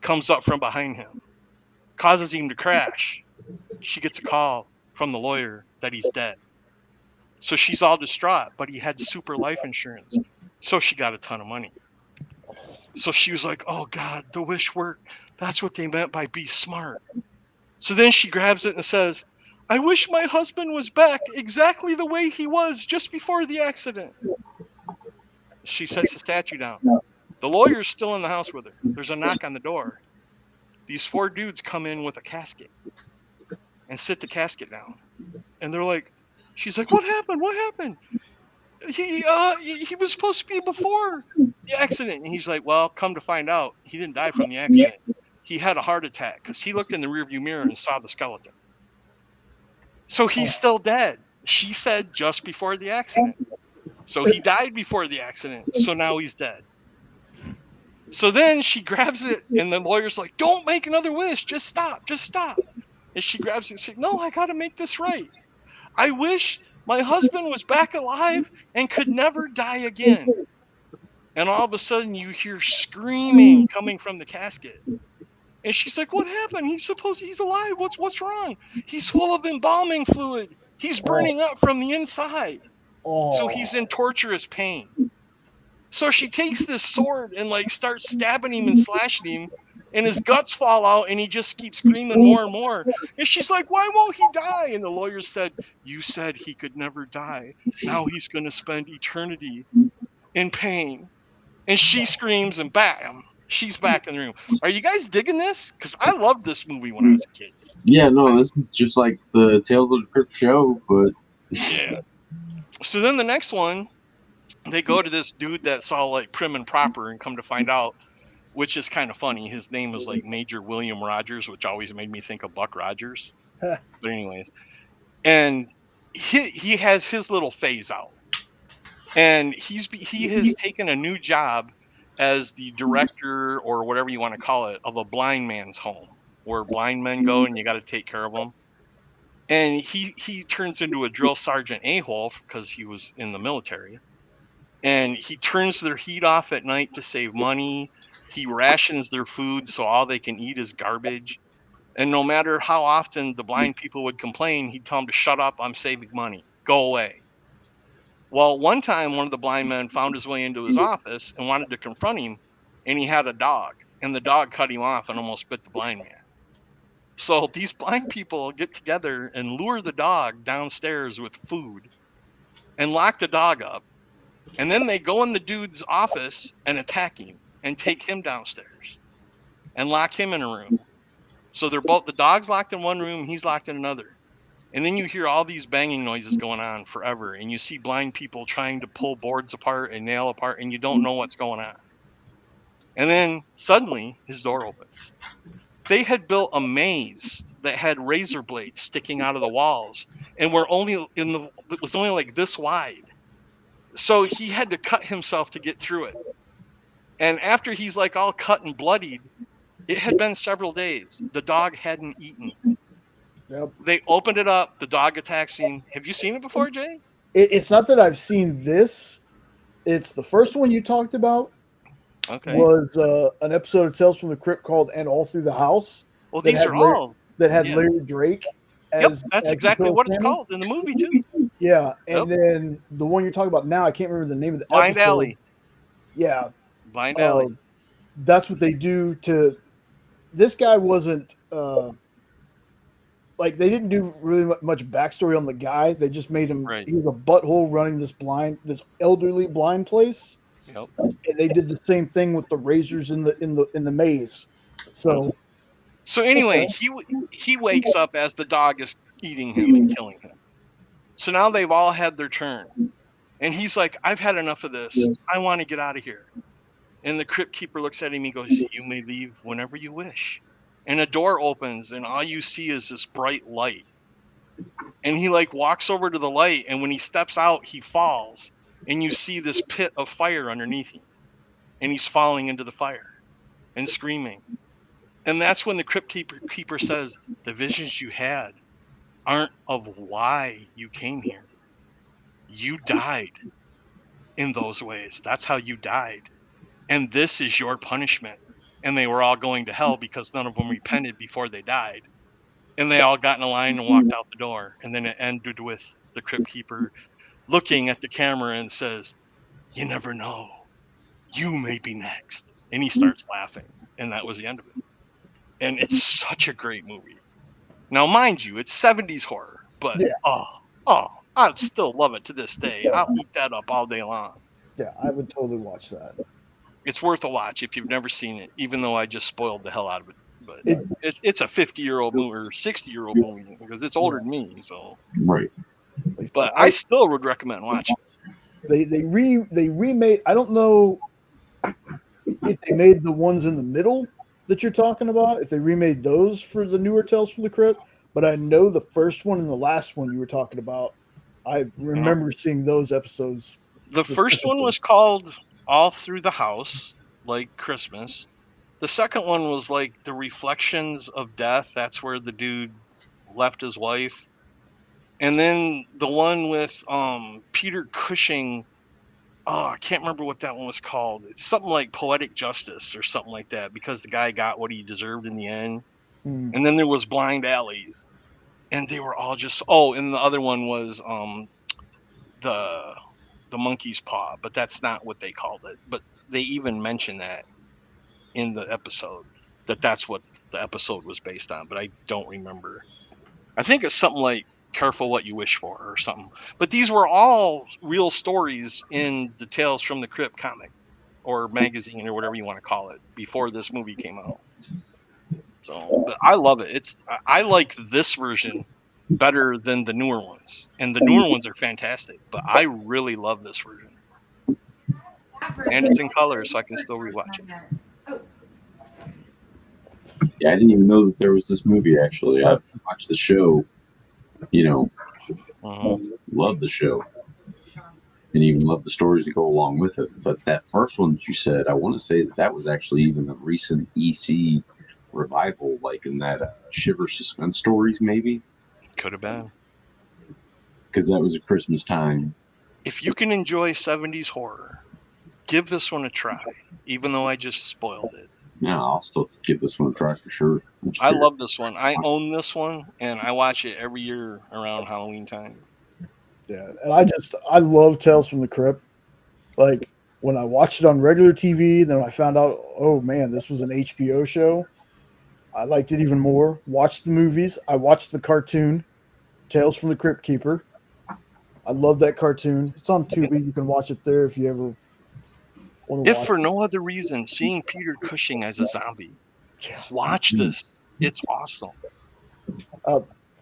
comes up from behind him, causes him to crash. She gets a call from the lawyer that he's dead. So she's all distraught, but he had super life insurance. So she got a ton of money. So she was like, oh, God, the wish worked. That's what they meant by be smart. So then she grabs it and says, I wish my husband was back exactly the way he was just before the accident. She sets the statue down. The lawyer's still in the house with her. There's a knock on the door. These 4 dudes come in with a casket and sit the casket down. And they're like, she's like, what happened? What happened? He was supposed to be before the accident. And he's like, well, come to find out, he didn't die from the accident. He had a heart attack because he looked in the rearview mirror and saw the skeleton. So he's still dead. She said just before the accident. So he died before the accident. So now he's dead. So then she grabs it, and the lawyer's like, don't make another wish. Just stop. Just stop. And she grabs it and says, no, I got to make this right. I wish my husband was back alive and could never die again. And all of a sudden you hear screaming coming from the casket. And she's like, what happened? He's alive. What's wrong? He's full of embalming fluid. He's burning up from the inside. So he's in torturous pain. So she takes this sword and like starts stabbing him and slashing him, and his guts fall out, and he just keeps screaming more and more. And she's like, why won't he die? And the lawyer said, you said he could never die. Now he's going to spend eternity in pain. And she screams, and bam, she's back in the room. Are you guys digging this? Because I loved this movie when I was a kid. Yeah, no, this is just like the Tales of the Crypt show, but yeah. So then the next one, they go to this dude that's all like prim and proper, and come to find out, which is kind of funny, his name is like Major William Rogers, which always made me think of Buck Rogers. But anyways, and he has his little phase out, and he has taken a new job as the director, or whatever you want to call it, of a blind man's home, where blind men go and you got to take care of them. And he turns into a drill sergeant a-hole because he was in the military. And he turns their heat off at night to save money. He rations their food so all they can eat is garbage. And no matter how often the blind people would complain, he'd tell them to shut up, I'm saving money, go away. Well, one time, one of the blind men found his way into his office and wanted to confront him, and he had a dog, and the dog cut him off and almost bit the blind man. So these blind people get together and lure the dog downstairs with food and lock the dog up. And then they go in the dude's office and attack him and take him downstairs and lock him in a room. So they're both, the dog's locked in one room, he's locked in another. And then you hear all these banging noises going on forever. And you see blind people trying to pull boards apart and nail apart, and you don't know what's going on. And then suddenly his door opens. They had built a maze that had razor blades sticking out of the walls, and it was only like this wide. So he had to cut himself to get through it. And after he's like all cut and bloodied, it had been several days. The dog hadn't eaten. Yep. They opened it up. The dog attack scene. Have you seen it before, Jay? It's not that I've seen this. It's the first one you talked about. Okay. Was an episode of Tales from the Crypt called "And All Through the House." Well, these are all that had yeah. Larry Drake. Yep, As that's as exactly Bill what it's Cannon. called in the movie too. Yeah, and Yep. then the one you're talking about now, I can't remember the name of the Blind episode. Alley. Yeah, Blind Alley. That's what they do to this guy. Wasn't like they didn't do really much backstory on the guy. They just made him. Right. He was a butthole running this elderly blind place. Yep. And they did the same thing with the razors in the maze. So anyway, he wakes up as the dog is eating him and killing him. So now they've all had their turn. And he's like, I've had enough of this. I want to get out of here. And the crypt keeper looks at him and goes, you may leave whenever you wish. And a door opens and all you see is this bright light. And he like walks over to the light, and when he steps out, he falls. And you see this pit of fire underneath him. And he's falling into the fire and screaming. And that's when the crypt keeper says, the visions you had aren't of why you came here. You died in those ways. That's how you died. And this is your punishment. And they were all going to hell because none of them repented before they died. And they all got in a line and walked out the door. And then it ended with the crypt keeper looking at the camera and says, you never know. You may be next. And he starts laughing. And that was the end of it. And it's such a great movie. Now, mind you, it's 70s horror, but I still love it to this day. I'll eat that up all day long. Yeah, I would totally watch that. It's worth a watch if you've never seen it, even though I just spoiled the hell out of it. But it's a 50-year-old movie or 60-year-old movie because it's older than me. So right. But I still would recommend watching it. They remade. I don't know if they made the ones in the middle that you're talking about, if they remade those for the newer Tales from the Crypt, but I know the first one and the last one you were talking about, I remember seeing those episodes. The first one was called All Through the House, like Christmas. The second one was like The Reflections of Death. That's where the dude left his wife. And then the one with Peter Cushing, I can't remember what that one was called. It's something like Poetic Justice or something like that, because the guy got what he deserved in the end. And then there was Blind Alleys, and they were all just and the other one was the Monkey's Paw, but that's not what they called it. But they even mentioned that in the episode, that's what the episode was based on, but I don't remember. I think it's something like Careful What You Wish For or something. But these were all real stories in the Tales from the Crypt comic or magazine or whatever you want to call it before this movie came out. So, but I love it. I like this version better than the newer ones. And the newer ones are fantastic, but I really love this version. And it's in color, so I can still rewatch it. Yeah, I didn't even know that there was this movie, actually. I watched the show, love the show, and even love the stories that go along with it. But that first one that you said, I want to say that was actually even a recent EC revival, like in that Shiver Suspense Stories, maybe? Could have been. Because that was a Christmas time. If you can enjoy 70s horror, give this one a try, even though I just spoiled it. Yeah, I'll still give this one a try for sure. I love this one. I own this one, and I watch it every year around Halloween time. Yeah, and I love Tales from the Crypt. Like, when I watched it on regular TV, then I found out, oh man, this was an HBO show. I liked it even more. Watched the movies. I watched the cartoon, Tales from the Crypt Keeper. I love that cartoon. It's on Tubi. You can watch it there if you ever want to watch it. If for no other reason, seeing Peter Cushing as a zombie, watch this. It's awesome.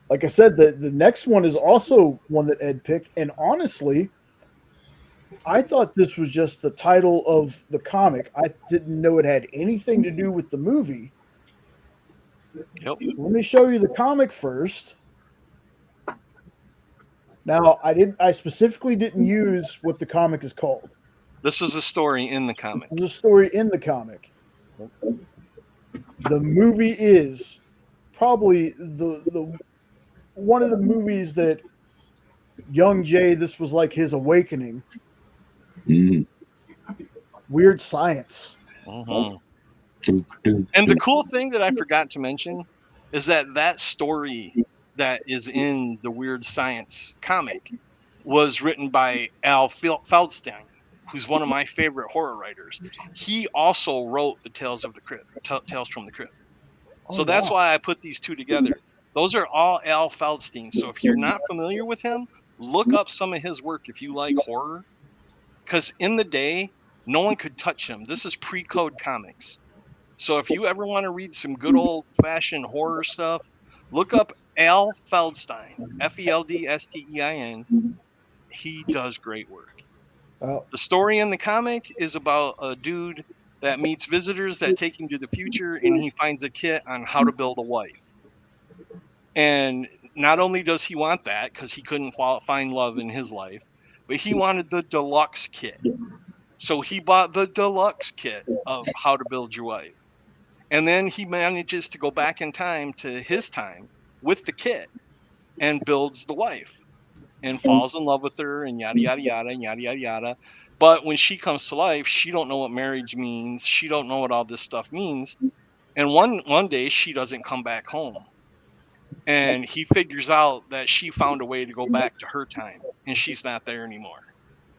Like I said, the next one is also one that Ed picked. And honestly, I thought this was just the title of the comic. I didn't know it had anything to do with the movie. Yep. Let me show you the comic first. Now, I specifically didn't use what the comic is called. This was a story in the comic. There's a story in the comic. The movie is probably the one of the movies that young Jay, this was like his awakening. Mm. Weird Science. Mm-hmm. And the cool thing that I forgot to mention is that story that is in the Weird Science comic was written by Al Feldstein, who's one of my favorite horror writers. He also wrote the Tales of the Crypt, Tales from the Crypt. So that's why I put these two together. Those are all Al Feldstein. So if you're not familiar with him, look up some of his work if you like horror. Because in the day, no one could touch him. This is pre-code comics. So if you ever want to read some good old-fashioned horror stuff, look up Al Feldstein, Feldstein. He does great work. The story in the comic is about a dude that meets visitors that take him to the future, and he finds a kit on how to build a wife. And not only does he want that, because he couldn't find love in his life, but he wanted the deluxe kit. So he bought the deluxe kit of how to build your wife. And then he manages to go back in time to his time with the kit and builds the wife and falls in love with her and yada, yada, yada, and yada, yada, yada. But when she comes to life, she don't know what marriage means. She don't know what all this stuff means. And one day she doesn't come back home. And he figures out that she found a way to go back to her time and she's not there anymore.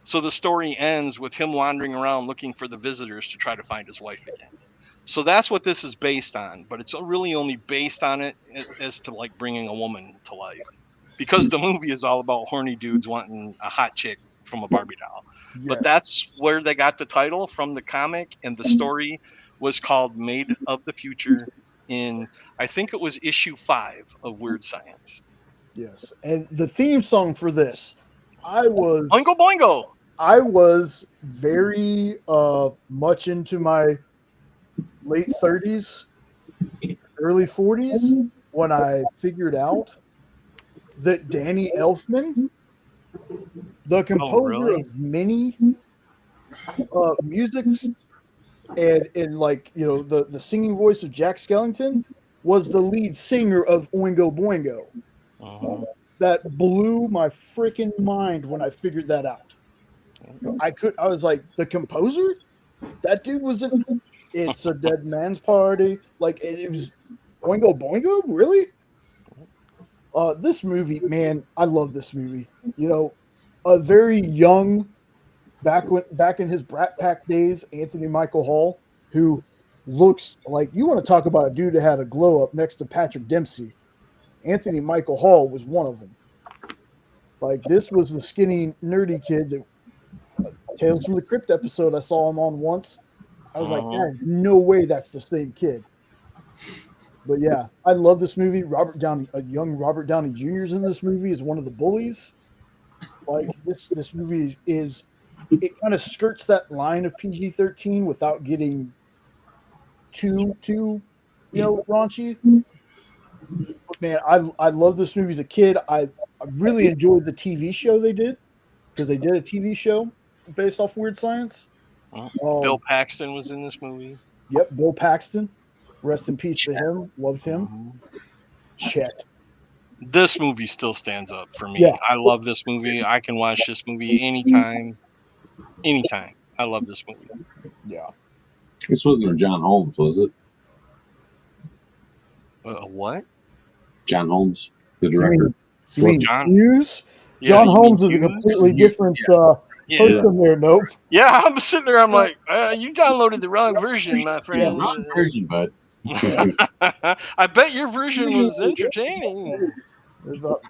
So the story ends with him wandering around looking for the visitors to try to find his wife again. So that's what this is based on, but it's really only based on it as to like bringing a woman to life, because the movie is all about horny dudes wanting a hot chick from a Barbie doll. Yes. But that's where they got the title from, the comic, and the story was called Made of the Future in, I think it was issue 5 of Weird Science. Yes, and the theme song for this, Boingo Boingo. I was very much into my late 30s, early 40s when I figured out that Danny Elfman, the composer of many music and like, you know, the singing voice of Jack Skellington, was the lead singer of Oingo Boingo. Uh-huh. That blew my freaking mind when I figured that out. I was like, the composer? That dude was in It's a Dead Man's Party. Like, it was Oingo Boingo? Really? This movie, man, I love this movie. You know, a very young, back in his Brat Pack days, Anthony Michael Hall, who looks like, you want to talk about a dude that had a glow up next to Patrick Dempsey. Anthony Michael Hall was one of them. Like, this was the skinny, nerdy kid that Tales from the Crypt episode I saw him on once. I was like, there's no way that's the same kid. But yeah, I love this movie. Robert Downey, a young Robert Downey Jr. is in this movie as one of the bullies. Like, this movie is it kind of skirts that line of PG-13 without getting too raunchy. But man, I love this movie as a kid. I really enjoyed the TV show they did, because they did a TV show based off Weird Science. Bill Paxton was in this movie. Yep, Bill Paxton. Rest in peace to him. Loved him. Chet. This movie still stands up for me. Yeah. I love this movie. I can watch this movie anytime. Anytime. I love this movie. Yeah. This wasn't a John Holmes, was it? What? John Holmes, the director. You mean John Hughes? Yeah, John you Holmes mean is a Hughes? completely different Yeah. person there. Nope. Yeah, I'm sitting there. I'm like, you downloaded the wrong version, my friend. Yeah, wrong version, bud. I bet your version was entertaining. About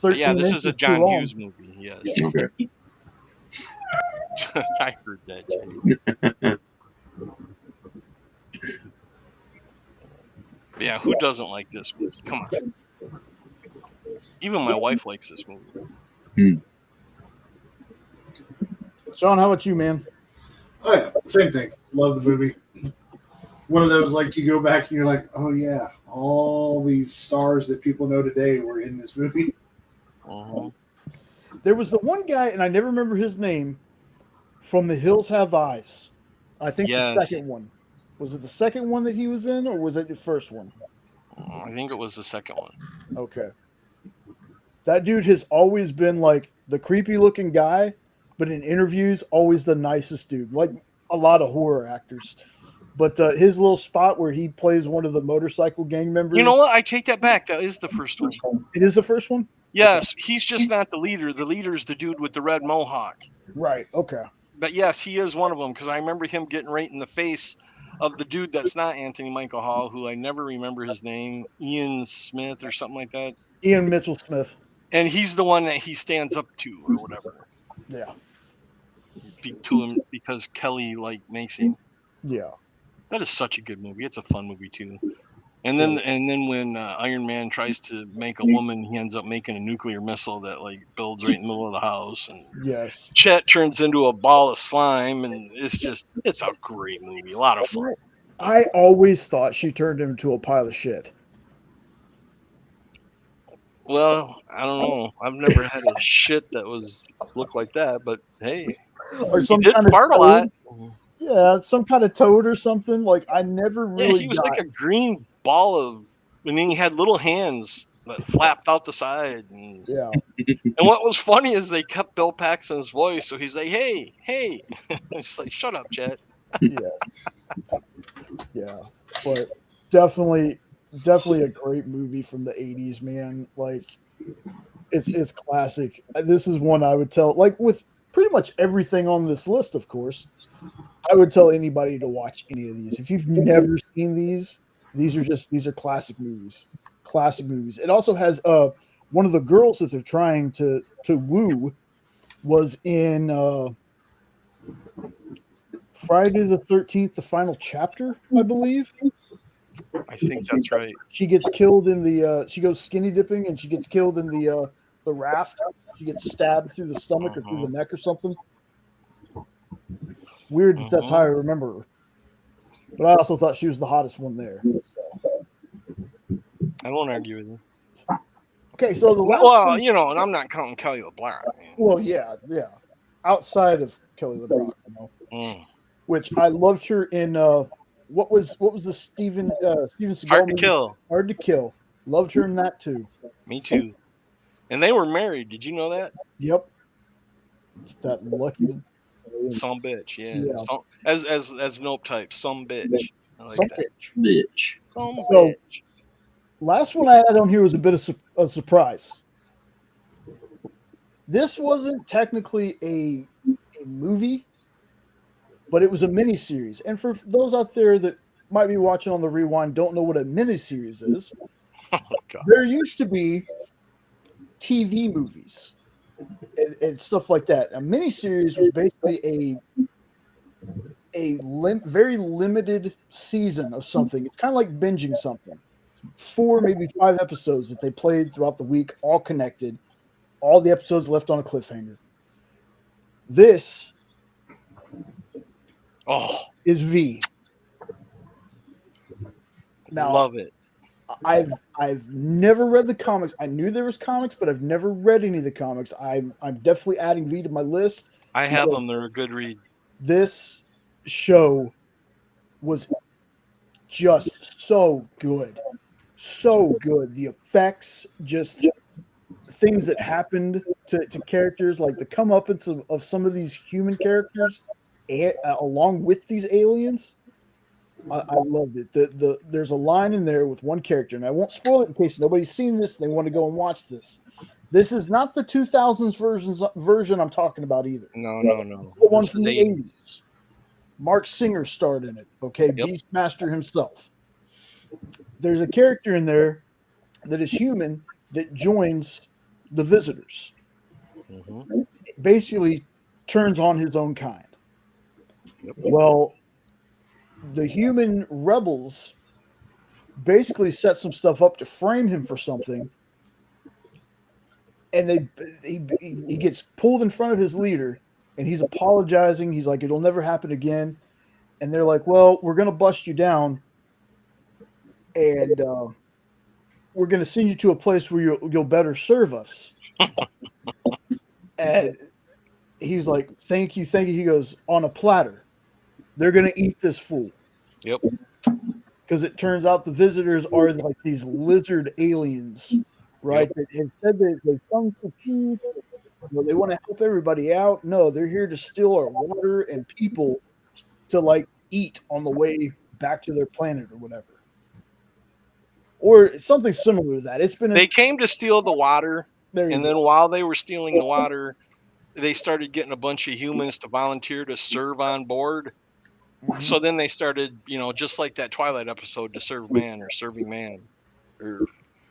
But yeah, 13 this is a inches too John long. Hughes movie. Yes, Okay. I heard that. Jay. But yeah, who doesn't like this movie? Come on. Even my wife likes this movie. Sean, how about you, man? Oh yeah, same thing. Love the movie. One of those, like, you go back and you're like, oh yeah, all these stars that people know today were in this movie. Uh-huh. There was the one guy, and I never remember his name, from The Hills Have Eyes. I think Yes. the second one. Was it the second one that he was in, or was it the first one? I think it was the second one. Okay. That dude has always been like the creepy looking guy, but in interviews, always the nicest dude. Like a lot of horror actors. But his little spot where he plays one of the motorcycle gang members. You know what? I take that back. That is the first one. It is the first one? Yes, he's just not the leader. The leader's the dude with the red mohawk. Right. Okay. But yes, he is one of them because I remember him getting right in the face of the dude that's not Anthony Michael Hall, who I never remember his name, Ian Smith or something like that. Ian Mitchell Smith. And he's the one that he stands up to or whatever. Yeah. To him because Kelly makes him. Yeah. That is such a good movie. It's a fun movie too. And then when Iron Man tries to make a woman, he ends up making a nuclear missile that builds right in the middle of the house. And yes, Chet turns into a ball of slime, and it's a great movie. A lot of fun. I always thought she turned him into a pile of shit. Well, I don't know. I've never had a shit that looked like that, but hey, or some he did kind of fart a lot. Yeah, some kind of toad or something. I never really. Yeah, he was like a green ball of, and then he had little hands that flapped out the side. And, yeah. And what was funny is they kept Bill Paxton's voice, so he's like, "Hey, hey," it's like, "Shut up, Chet." Yes. Yeah, but definitely a great movie from the '80s, man. It's classic. This is one I would tell, with pretty much everything on this list, of course. I would tell anybody to watch any of these. If you've never seen these are classic movies. Classic movies. It also has one of the girls that they're trying to woo was in Friday the 13th, the final chapter, I believe. I think that's right. She gets killed in the she goes skinny dipping and she gets killed in the raft. She gets stabbed through the stomach or through the neck or something. Weird that's how I remember her. But I also thought she was the hottest one there. So. I won't argue with you. Okay, so the last one, and I'm not counting Kelly LeBlanc. Well, yeah. Outside of Kelly LeBlanc, which I loved her in what was the Steven Seagal Hard to Kill. Hard to Kill. Loved her in that too. Me too. And they were married. Did you know that? Yep. That lucky some bitch, yeah. As Nope type, some bitch. I like some that. bitch. So, last one I had on here was a bit of a surprise. This wasn't technically a movie, but it was a miniseries. And for those out there that might be watching on the rewind, don't know what a miniseries is, there used to be TV movies and stuff like that. A miniseries was basically very limited season of something. It's kind of like binging something. 4, maybe 5 episodes that they played throughout the week, all connected. All the episodes left on a cliffhanger. This is V. Now, love it. I've never read the comics. I knew there was comics, but I've never read any of the comics. I'm definitely adding V to my list. I have them. They're a good read. This show was just so good. So good. The effects, just things that happened to characters, like the comeuppance of some of these human characters along with these aliens. I loved it. There's a line in there with one character, and I won't spoil it in case nobody's seen this and they want to go and watch this. This is not the 2000s version I'm talking about either. No. The one from the 80s. Mark Singer starred in it. Okay, yep. Beastmaster himself. There's a character in there that is human that joins the visitors. Mm-hmm. Basically turns on his own kind. Yep. Well, the human rebels basically set some stuff up to frame him for something, and he gets pulled in front of his leader, and he's apologizing. He's like, "It'll never happen again." And they're like, "Well, we're going to bust you down, and we're going to send you to a place where you'll better serve us." And he was like, thank you, thank you. He goes, on a platter. They're going to eat this fool. Yep. Because it turns out the visitors are like these lizard aliens, right? Yep. That have said that they come for food. They want to help everybody out. No, they're here to steal our water and people to like eat on the way back to their planet or whatever. Or something similar to that. It's been They came to steal the water, there you and go. then while they were stealing the water, they started getting a bunch of humans to volunteer to serve on board. Mhm. So then they started, just like that Twilight episode, to serve man or serving man, or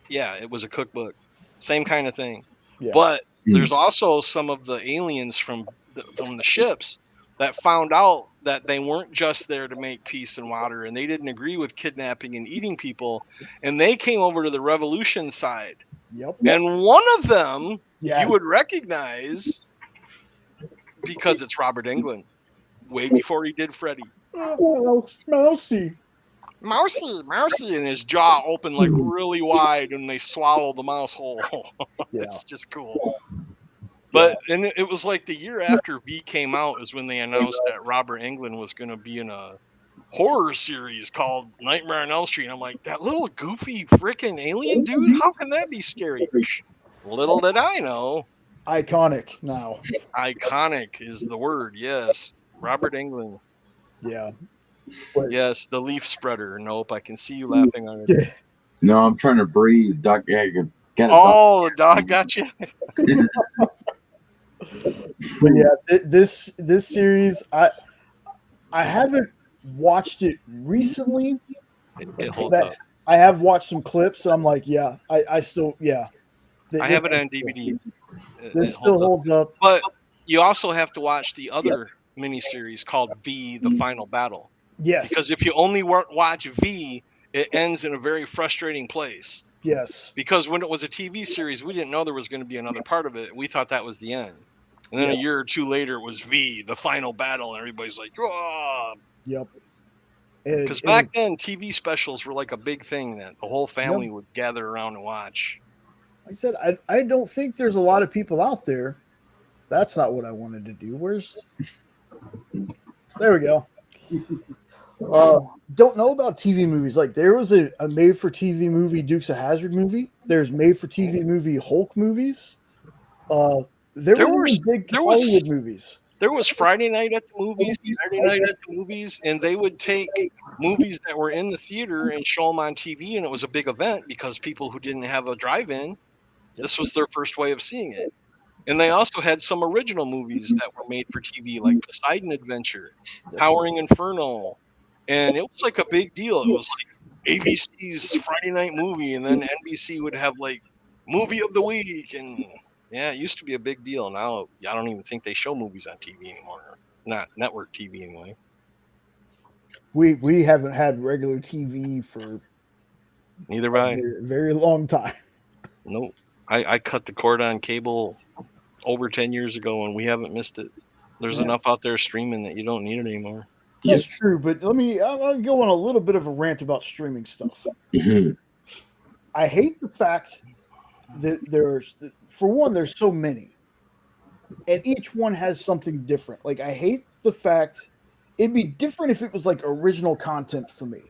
it was a cookbook, same kind of thing. Yeah. But there's also some of the aliens from the ships that found out that they weren't just there to make peace and water, and they didn't agree with kidnapping and eating people, and they came over to the revolution side. Yep. And one of them Yeah. you would recognize because it's Robert Englund, way before he did Freddy. Mousy. Mousy, and his jaw opened like really wide, and they swallow the mouse whole. Yeah. It's just cool. But and it was like the year after V came out is when they announced that Robert Englund was going to be in a horror series called Nightmare on Elm Street. And I'm like, that little goofy freaking alien dude? How can that be scary? Little did I know. Iconic now. Iconic is the word. Yes, Robert Englund. Yeah. Yes, the leaf spreader. Nope, I can see you laughing on it. Yeah. No, I'm trying to breathe. Doc, got a Oh, the dog got you. But yeah, this series, I haven't watched it recently. It holds up. I have watched some clips, and I'm like, yeah, I still, yeah. I have it on DVD. This still holds up. But you also have to watch the other miniseries called V: The Final Battle. Yes. Because if you only watch V, it ends in a very frustrating place. Yes. Because when it was a TV series, we didn't know there was going to be another part of it. We thought that was the end. And then a year or two later, it was V: The Final Battle, and everybody's like, "Oh!" Yep. Because back then, TV specials were like a big thing that the whole family would gather around and watch. Like I said, I don't think there's a lot of people out there. That's not what I wanted to do. There we go. Don't know about TV movies. Like there was a made-for-TV movie, Dukes of Hazzard movie. There's made-for-TV movie Hulk movies. There were big Hollywood movies. There was Friday Night at the Movies, Saturday Night at the Movies, and they would take movies that were in the theater and show them on TV, and it was a big event because people who didn't have a drive-in, this was their first way of seeing it. And they also had some original movies that were made for TV, like Poseidon Adventure, Towering Inferno, and it was like a big deal. It was like ABC's Friday night movie, and then NBC would have like Movie of the Week, and it used to be a big deal. Now I don't even think they show movies on TV anymore, not network TV anyway. We haven't had regular TV for neither have I. A very long time. Nope, I cut the cord on cable over 10 years ago, and we haven't missed it. There's enough out there streaming that you don't need it anymore. That's true, but I'll go on a little bit of a rant about streaming stuff. I hate the fact that there's so many, and each one has something different. Like I hate the fact it'd be different if it was like original content for me,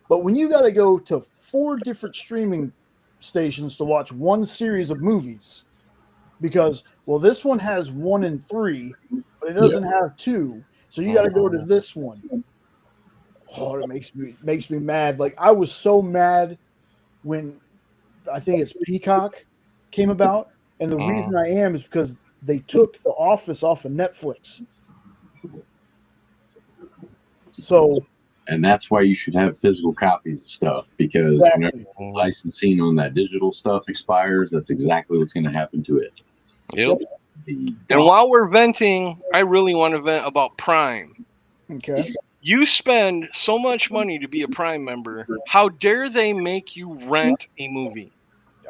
but when you got to go to 4 different streaming stations to watch one series of movies, because this one has 1 and 3, but it doesn't have 2, so you got to go to this one. Oh, it makes me mad. Like I was so mad when I think it's Peacock came about, and the reason I am is because they took The Office off of Netflix. So, and that's why you should have physical copies of stuff, because whenever licensing on that digital stuff expires, that's exactly what's going to happen to it. Yep. And while we're venting, I really want to vent about Prime. Okay. You spend so much money to be a Prime member. How dare they make you rent a movie?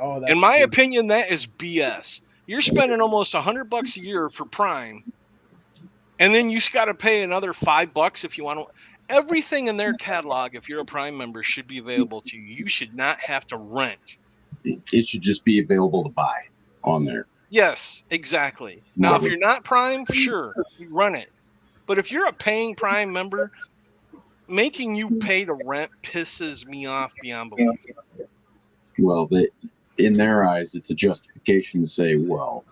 Oh, that's in my opinion, that is BS. You're spending almost $100 a year for Prime, and then you got to pay another $5 if you want to. Everything in their catalog, if you're a Prime member, should be available to you. You should not have to rent. It should just be available to buy on there. Yes, exactly. Now, if you're not Prime, sure, you run it. But if you're a paying Prime member, making you pay the rent pisses me off beyond belief. Well, in their eyes, it's a justification to say, well,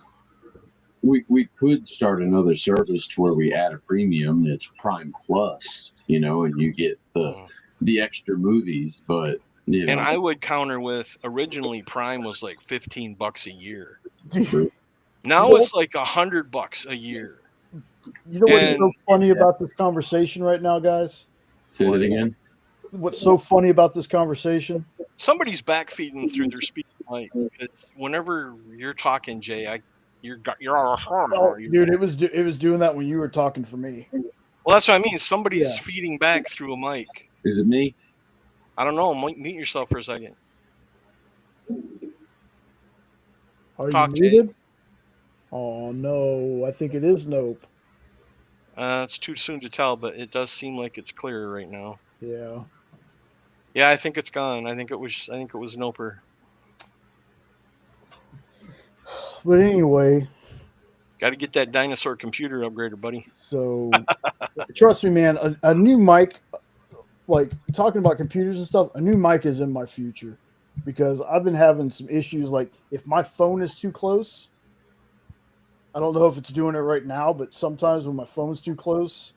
we could start another service to where we add a premium. It's Prime Plus, and you get the extra movies. But and I would counter with originally Prime was like $15 a year. Now it's like $100 a year. You know what's so funny about this conversation right now, guys? Say that again. What's so funny about this conversation? Somebody's backfeeding through their speaker mic. Whenever you're talking, Jay, you're dude, it was doing that when you were talking for me. Well, that's what I mean. Somebody's feeding back through a mic. Is it me? I don't know. Mute yourself for a second. Are you muted? Oh no, I think it is Nope. It's too soon to tell, but it does seem like it's clear right now. Yeah. Yeah, I think it's gone. I think it was Noper. But anyway, got to get that dinosaur computer upgraded, buddy. So, trust me, man. A new mic, like talking about computers and stuff, a new mic is in my future because I've been having some issues. Like if my phone is too close, I don't know if it's doing it right now, but sometimes when my phone's too close,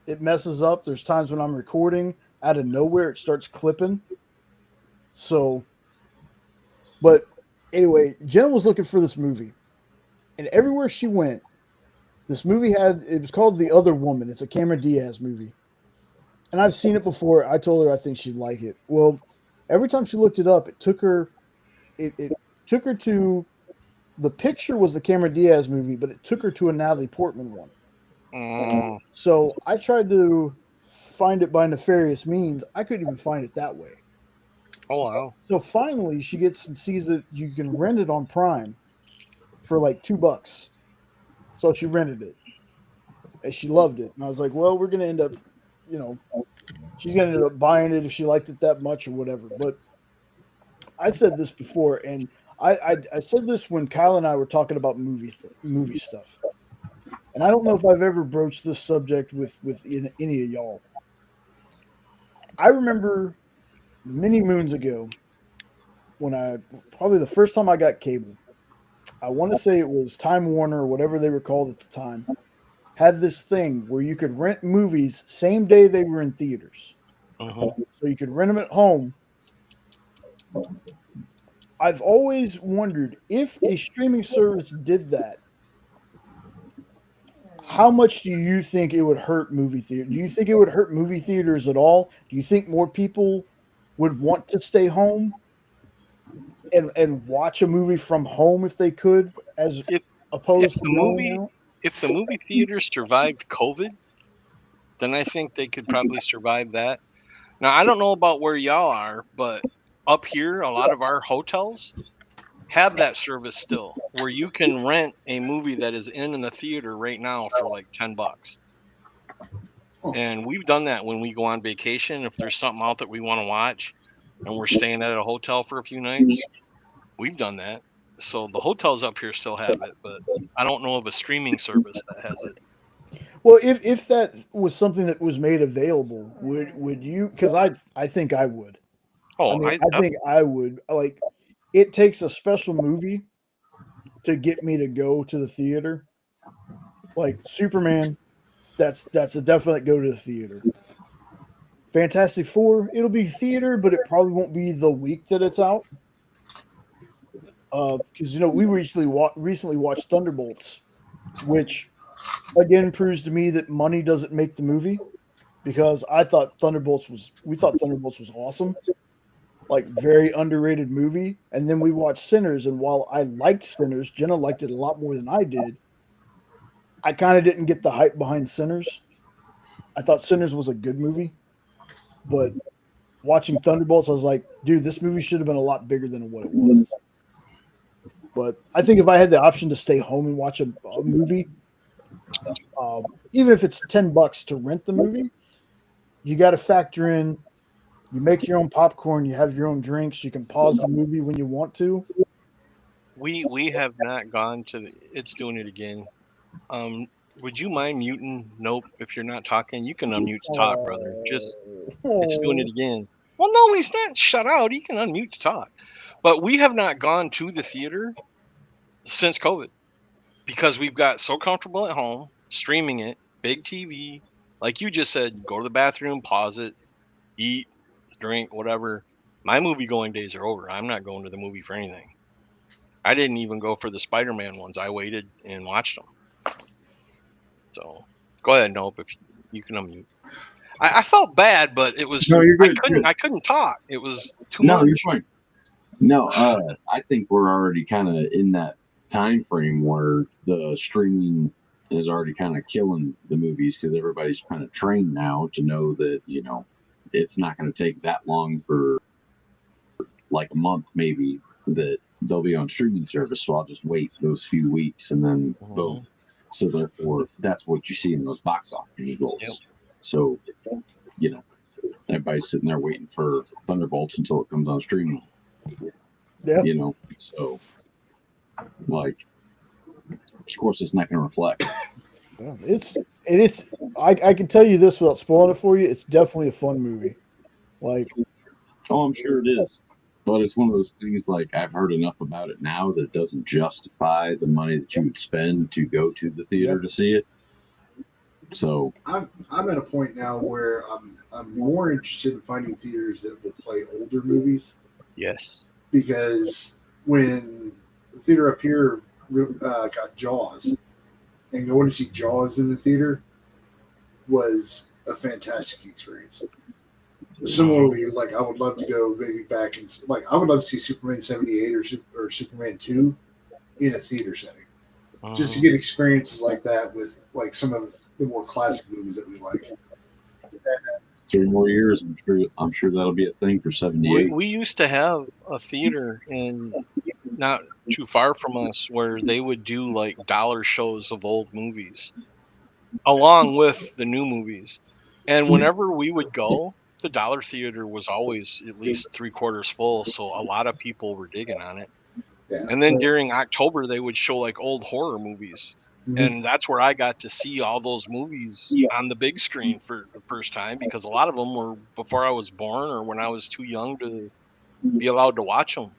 it messes up. There's times when I'm recording, out of nowhere, it starts clipping. So, but anyway, Jenna was looking for this movie. And everywhere she went, this movie it was called The Other Woman. It's a Cameron Diaz movie. And I've seen it before. I told her I think she'd like it. Well, every time she looked it up, it took her to, the picture was the Cameron Diaz movie, but it took her to a Natalie Portman one. So I tried to find it by nefarious means. I couldn't even find it that way. Oh, wow. So finally she gets and sees that you can rent it on Prime for like $2. So she rented it. And she loved it. And I was like, well, we're going to end up, she's going to end up buying it if she liked it that much or whatever. But I said this before, and I said this when Kyle and I were talking about movie stuff. And I don't know if I've ever broached this subject with any of y'all. I remember many moons ago when probably the first time I got cable, I want to say it was Time Warner or whatever they were called at the time, had this thing where you could rent movies same day they were in theaters. So you could rent them at home. I've always wondered if a streaming service did that, how much do you think it would hurt movie theaters? Do you think it would hurt movie theaters at all? Do you think more people would want to stay home and watch a movie from home if they could, as opposed to if the movie theaters survived COVID, then I think they could probably survive that. Now, I don't know about where y'all are, but up here, a lot of our hotels have that service still, where you can rent a movie that is in the theater right now for like $10. And we've done that when we go on vacation. If there's something out that we want to watch and we're staying at a hotel for a few nights, we've done that. So the hotels up here still have it, but I don't know of a streaming service that has it. Well, if that was something that was made available, would you? Because I think I would. Oh, I think I would. Like, it takes a special movie to get me to go to the theater. Like Superman, that's a definite go to the theater. Fantastic Four, it'll be theater, but it probably won't be the week that it's out. Because we recently watched Thunderbolts, which again proves to me that money doesn't make the movie. Because we thought Thunderbolts was awesome, like very underrated movie. And then we watched Sinners, and while I liked Sinners, Jenna liked it a lot more than I did. I kind of didn't get the hype behind Sinners. I thought Sinners was a good movie, but watching Thunderbolts, I was like, dude, this movie should have been a lot bigger than what it was. But I think if I had the option to stay home and watch a movie, even if it's $10 to rent the movie, you got to factor in, you make your own popcorn, you have your own drinks, you can pause the movie when you want to. We have not gone to the. It's doing it again. Would you mind muting? Nope. If you're not talking, you can unmute to talk, brother. Just it's doing it again. Well, no, he's not shut out. He can unmute to talk. But we have not gone to the theater since COVID because we've got so comfortable at home streaming it, big TV. Like you just said, go to the bathroom, pause it, eat, drink, whatever. My movie going days are over. I'm not going to the movie for anything. I didn't even go for the Spider-Man ones. I waited and watched them. So go ahead, Nope, if you can unmute. I felt bad, but it was No, you're good. I couldn't talk. It was too No, much. you're fine. No, I think we're already kind of in that time frame where the streaming is already kind of killing the movies because everybody's kind of trained now to know that, you know, it's not going to take that long for like a month maybe that they'll be on streaming service. So I'll just wait those few weeks and then boom. So therefore, that's what you see in those box office results. Yep. So, you know, everybody's sitting there waiting for Thunderbolts until it comes on streaming. Yeah. You know, so like, of course, it's not going to reflect. Yeah, it's I can tell you this without spoiling it for you. It's definitely a fun movie. Like, Oh, I'm sure it is. But it's one of those things like I've heard enough about it now that it doesn't justify the money that you would spend to go to the theater to see it. So I'm at a point now where I'm more interested in finding theaters that will play older movies Yes. because when the theater up here got Jaws, and going to see Jaws in the theater was a fantastic experience. Similarly, like I would love to go maybe back and like I would love to see Superman 78 or Superman 2 in a theater setting, just to get experiences like that with like some of the more classic movies that we like. 3 more years, I'm sure that'll be a thing for 78. We used to have a theater in not too far from us where they would do like dollar shows of old movies along with the new movies. And whenever we would go, the dollar theater was always at least 3/4 full, so a lot of people were digging on it. Yeah. And then during October they would show like old horror movies. And that's where I got to see all those movies on the big screen for the first time because a lot of them were before I was born or when I was too young to be allowed to watch them.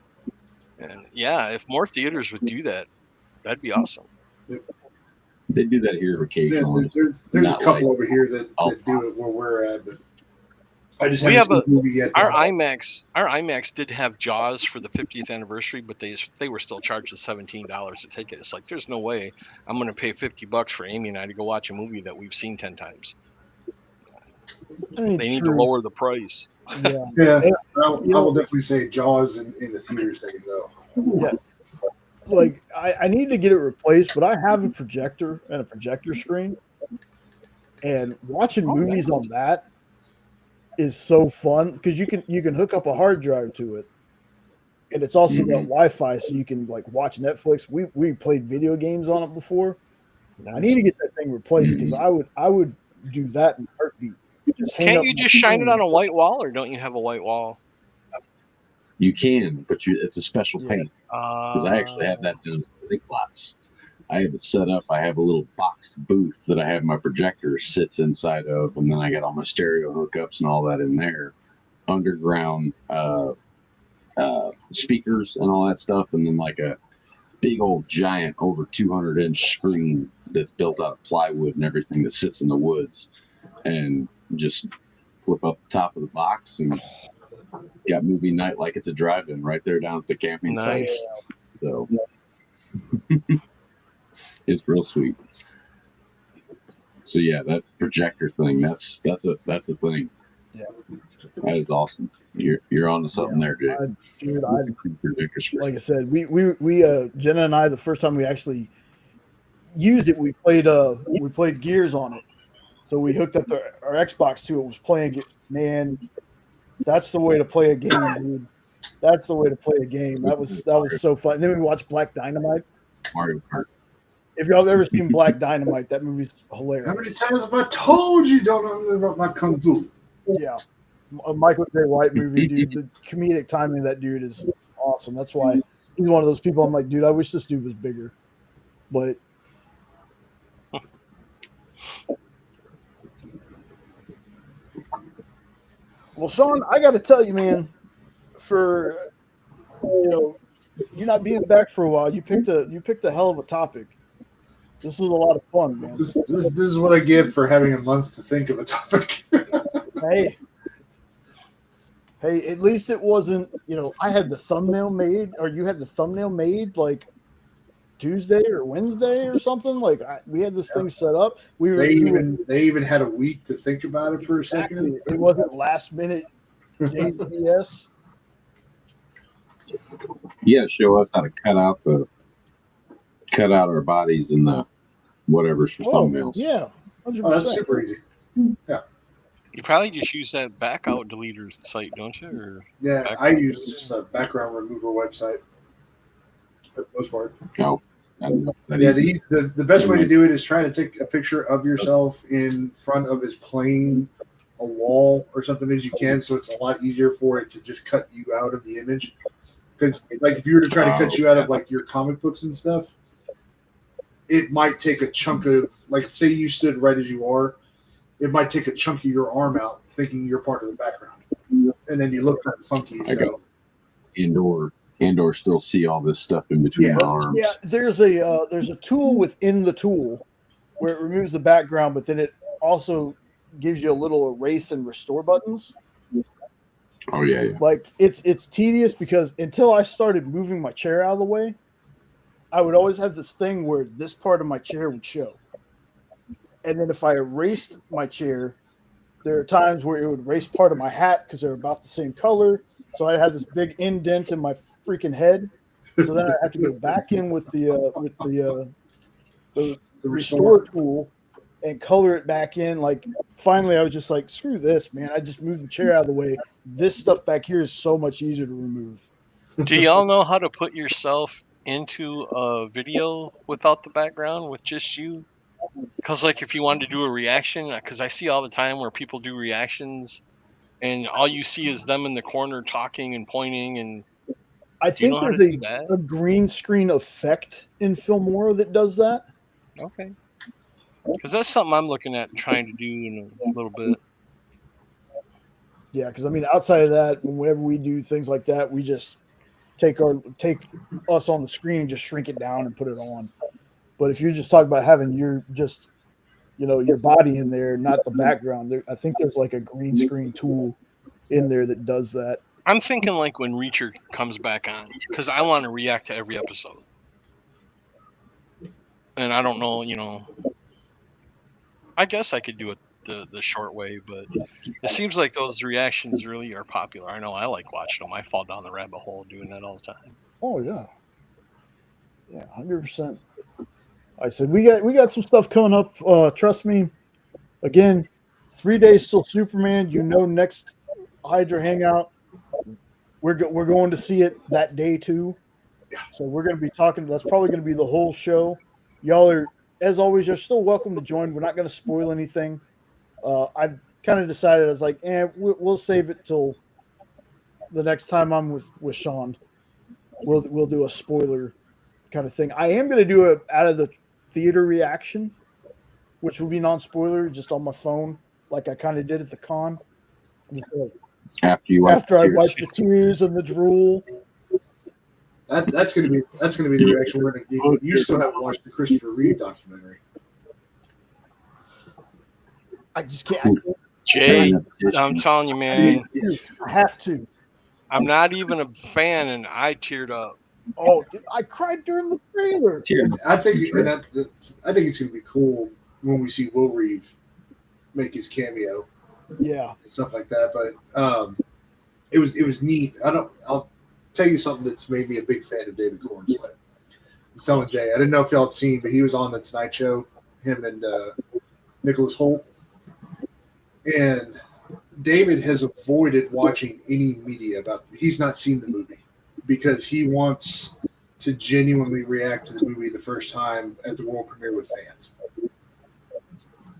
And yeah, if more theaters would do that, that'd be awesome. They do that here occasionally. There's a couple over here that do it where we're at, but I just haven't seen the movie yet. Our IMAX did have Jaws for the 50th anniversary, but they were still charged $17 a ticket. It's like there's no way I'm going to pay $50 for Amy and I to go watch a movie that we've seen 10 times. I mean, they need to lower the price. Yeah, I will definitely say Jaws in the theater setting though. Yeah. Like I need to get it replaced, but I have a projector and a projector screen, and watching movies on that is so fun because you can hook up a hard drive to it, and it's also got Wi-Fi, so you can like watch Netflix. We played video games on it before. Nice. I need to get that thing replaced because I would do that in a heartbeat. Can't you just shine it on a white wall, or don't you have a white wall? You can, but it's a special paint. Because I actually have that done in Big Lots. I have it set up. I have a little box booth that I have my projector sits inside of, and then I got all my stereo hookups and all that in there. Underground speakers and all that stuff, and then like a big old giant over 200-inch screen that's built out of plywood and everything that sits in the woods, and just flip up the top of the box and got movie night like it's a drive-in right there down at the camping site. So it's real sweet. So yeah, that projector thing, that's a thing. Yeah, that is awesome. You're on to something there, dude. Dude, like I said, we Jenna and I, the first time we actually used it, we played Gears on it. So we hooked up our Xbox to it, was playing it. Man, that's the way to play a game, dude. That's the way to play a game. That was so fun. And then we watched Black Dynamite. Mario Kart. If y'all have ever seen Black Dynamite, that movie's hilarious. How many times have I told you don't know about my kung fu? Yeah. A Michael J. White movie, dude. The comedic timing of that dude is awesome. That's why he's one of those people. I'm like, dude, I wish this dude was bigger, but. Well, Sean, I got to tell you, man, for you not being back for a while, you picked a hell of a topic. This was a lot of fun, man. This is what I get for having a month to think of a topic. Hey, at least it wasn't. I had the thumbnail made, or you had the thumbnail made like Tuesday or Wednesday or something. Like we had this thing set up. They even had a week to think about it for a second. It wasn't last minute JBS. Yeah, show us how to cut out our bodies and the whatever's for thumbnails. Yeah, 100%. Oh, that's super easy. Yeah. You probably just use that backout deleter site, don't you? Or yeah, I use just a background remover website for the most part. No. Yeah, the best way to do it is try to take a picture of yourself in front of as plain a wall or something as you can, so it's a lot easier for it to just cut you out of the image. Because like if you were to try to cut you out of like your comic books and stuff, it might take a chunk of, like, say you stood right as you are, it might take a chunk of your arm out, thinking you're part of the background, and then you look kind of funky. So and/or still see all this stuff in between my arms. Yeah, there's a tool within the tool where it removes the background, but then it also gives you a little erase and restore buttons. Oh yeah. Like it's tedious because until I started moving my chair out of the way, I would always have this thing where this part of my chair would show. And then if I erased my chair, there are times where it would erase part of my hat because they're about the same color. So I had this big indent in my freaking head. So then I have to go back in with the restore tool and color it back in. Like finally I was just like, screw this, man. I just moved the chair out of the way. This stuff back here is so much easier to remove. do y'all know how to put yourself into a video without the background with just you? Because like if you wanted to do a reaction, because I see all the time where people do reactions and all you see is them in the corner talking and pointing, and I think there's a green screen effect in Filmora that does that. Okay. Because that's something I'm looking at trying to do in a little bit. Yeah, because I mean, outside of that, whenever we do things like that, we just take us on the screen and just shrink it down and put it on. But if you're just talking about having your body in there, not the background, I think there's like a green screen tool in there that does that. I'm thinking like when Reacher comes back on, because I want to react to every episode. And I don't know, I guess I could do it the short way, but it seems like those reactions really are popular. I know I like watching them. I fall down the rabbit hole doing that all the time. Oh yeah. Yeah, 100%. I said we got some stuff coming up. Trust me. Again, 3 days till Superman. Next Hydra Hangout, we're going to see it that day too. So we're going to be talking. That's probably going to be the whole show. Y'all are, as always, you're still welcome to join. We're not going to spoil anything. I've kind of decided, I was like, we'll save it till the next time I'm with Sean. We'll do a spoiler kind of thing. I am going to do it out of the theater reaction, which will be non-spoiler, just on my phone, like I kind of did at the con. After I wipe the tears and the drool. That's gonna be the reaction we're gonna get. You still haven't watched the Christopher Reeve documentary. I just can't. Jay, I'm telling you, man. I have to. I'm not even a fan, and I teared up. Oh, dude, I cried during the trailer. I think it's gonna be cool when we see Will Reeve make his cameo. Yeah, and stuff like that. But it was neat. I'll tell you something that's made me a big fan of David Cornslet. I was telling Jay, I didn't know if y'all had seen, but he was on the Tonight Show, him and Nicholas Hoult. And David has avoided watching any media he's not seen the movie because he wants to genuinely react to the movie the first time at the world premiere with fans.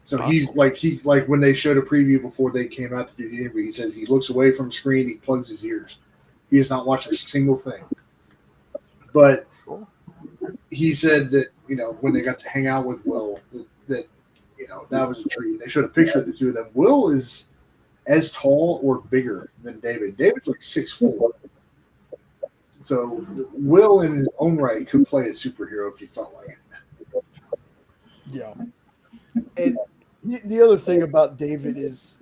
So he's like when they showed a preview before they came out to do the interview, he says he looks away from the screen, he plugs his ears. He has not watched a single thing. But Cool. he said that, when they got to hang out with Will, that that was a treat. They showed a picture of the two of them. Will is as tall or bigger than David. David's like 6'4". So Will, in his own right, could play a superhero if he felt like it. Yeah. And the other thing about David is,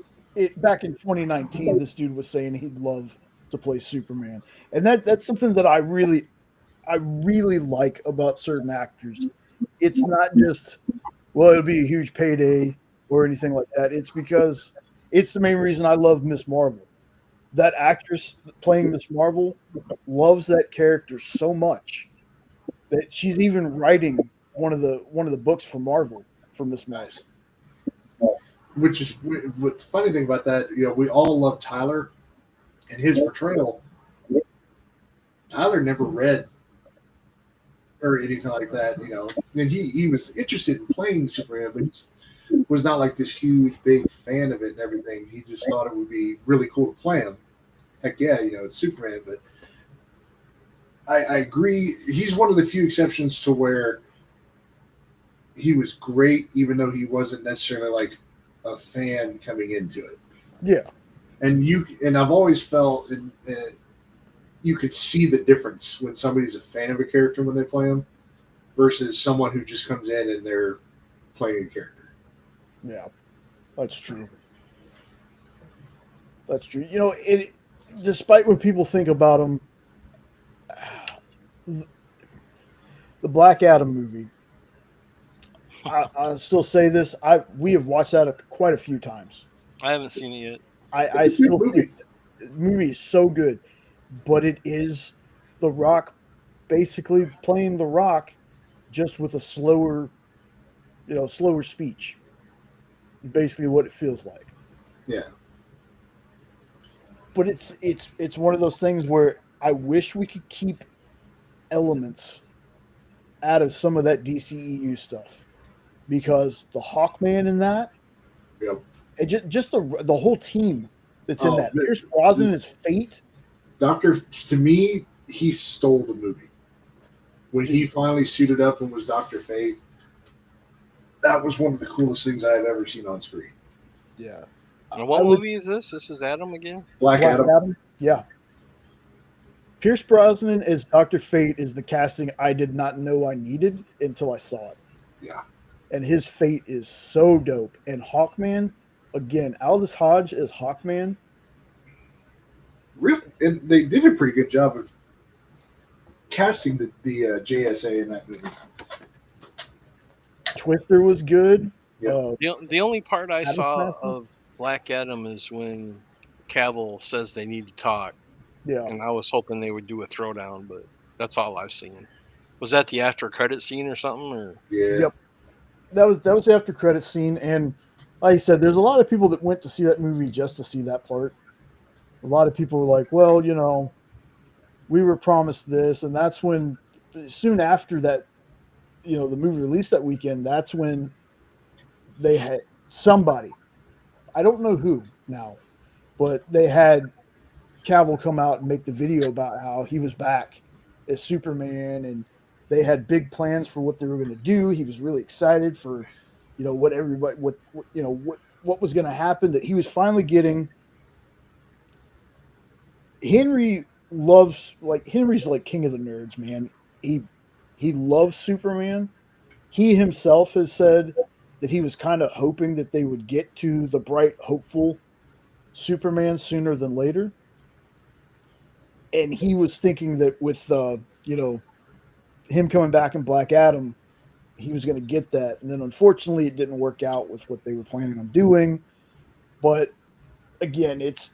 back in 2019, this dude was saying he'd love to play Superman, and that's something that I really like about certain actors. It's not just, well, it'll be a huge payday or anything like that. It's because it's the main reason I love Miss Marvel. That actress playing Miss Marvel loves that character so much that she's even writing one of the books for Marvel for Miss Marvel. Nice. Which is what's the funny thing about that. We all love Tyler and his portrayal. Tyler never read or anything like that. And he was interested in playing Superman, but he was not like this huge big fan of it and everything. He just thought it would be really cool to play him. Heck yeah, it's Superman. But I agree. He's one of the few exceptions to where he was great, even though he wasn't necessarily like a fan coming into it. Yeah. And I've always felt you could see the difference when somebody's a fan of a character when they play him versus someone who just comes in and they're playing a character. Yeah, that's true. That's true. Despite what people think about him, the Black Adam movie, I still say this. We have watched that quite a few times. I haven't seen it yet. I still think the movie is so good, but it is The Rock basically playing The Rock, just with a slower speech. Basically, what it feels like. Yeah. But it's one of those things where I wish we could keep elements out of some of that DCEU stuff, because the Hawkman in that, Yep. Just the whole team that's in that. Pierce Brosnan is Fate. To me, he stole the movie. When he finally suited up and was Dr. Fate, that was one of the coolest things I have ever seen on screen. Yeah. And what movie is this? This is Adam again? Black Adam. Yeah. Pierce Brosnan as Dr. Fate is the casting I did not know I needed until I saw it. Yeah. And his Fate is so dope. And Hawkman, again, Aldous Hodge as Hawkman. And they did a pretty good job of casting the JSA in that movie. Twister was good. Yeah. The only part I Adam saw Smasher? of Black Adam is when Cavill says they need to talk. Yeah. And I was hoping they would do a throwdown, but that's all I've seen. Was that the after credit scene or something? Or Yeah. Yep. That was the after credit scene, and like I said, there's a lot of people that went to see that movie just to see that part. A lot of people were like, well, we were promised this, and that's when, soon after that, the movie released that weekend, that's when they had somebody, I don't know who now, but they had Cavill come out and make the video about how he was back as Superman, and they had big plans for what they were going to do. He was really excited for, what everybody, what was going to happen, that he was finally getting. Henry's like king of the nerds, man. He loves Superman. He himself has said that he was kind of hoping that they would get to the bright, hopeful Superman sooner than later. And he was thinking that with him coming back in Black Adam, he was going to get that. And then unfortunately it didn't work out with what they were planning on doing. But again, it's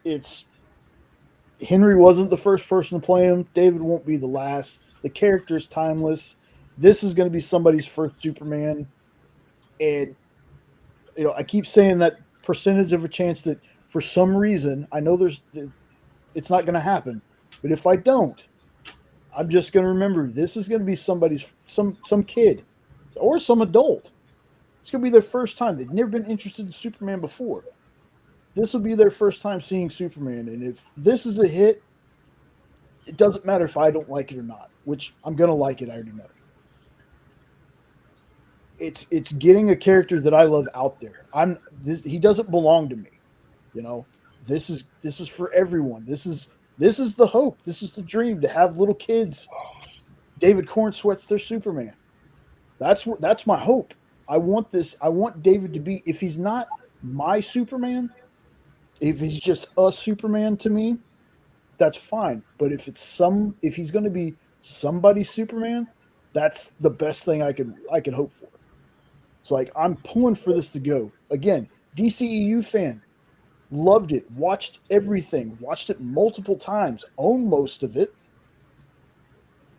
Henry wasn't the first person to play him. David won't be the last. The character is timeless. This is going to be somebody's first Superman. And, I keep saying that percentage of a chance that for some reason, I know it's not going to happen. But if I don't, I'm just going to remember this is going to be somebody's, some kid or some adult. It's going to be their first time. They've never been interested in Superman before. This will be their first time seeing Superman. And if this is a hit, it doesn't matter if I don't like it or not. which I'm gonna like it. I already know. It's getting a character that I love out there. He doesn't belong to me. You know, this is for everyone. This is the hope. This is the dream to have little kids. David Corn sweats their Superman. That's my hope. I want this. I want David to be. If he's not my Superman, if he's just a Superman to me, that's fine. But if he's going to be somebody's Superman, that's the best thing I could hope for. It's like I'm pulling for this to go. Again, DCEU fan, loved it, watched everything, watched it multiple times, own most of it.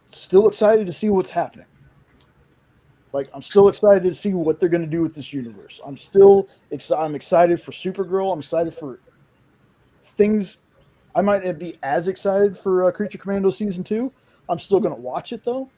Still excited to see what's happening. Like I'm still excited to see what they're going to do with this universe. I'm excited for Supergirl. I'm excited for things. I might not be as excited for Creature Commando season 2. I'm still going to watch it though.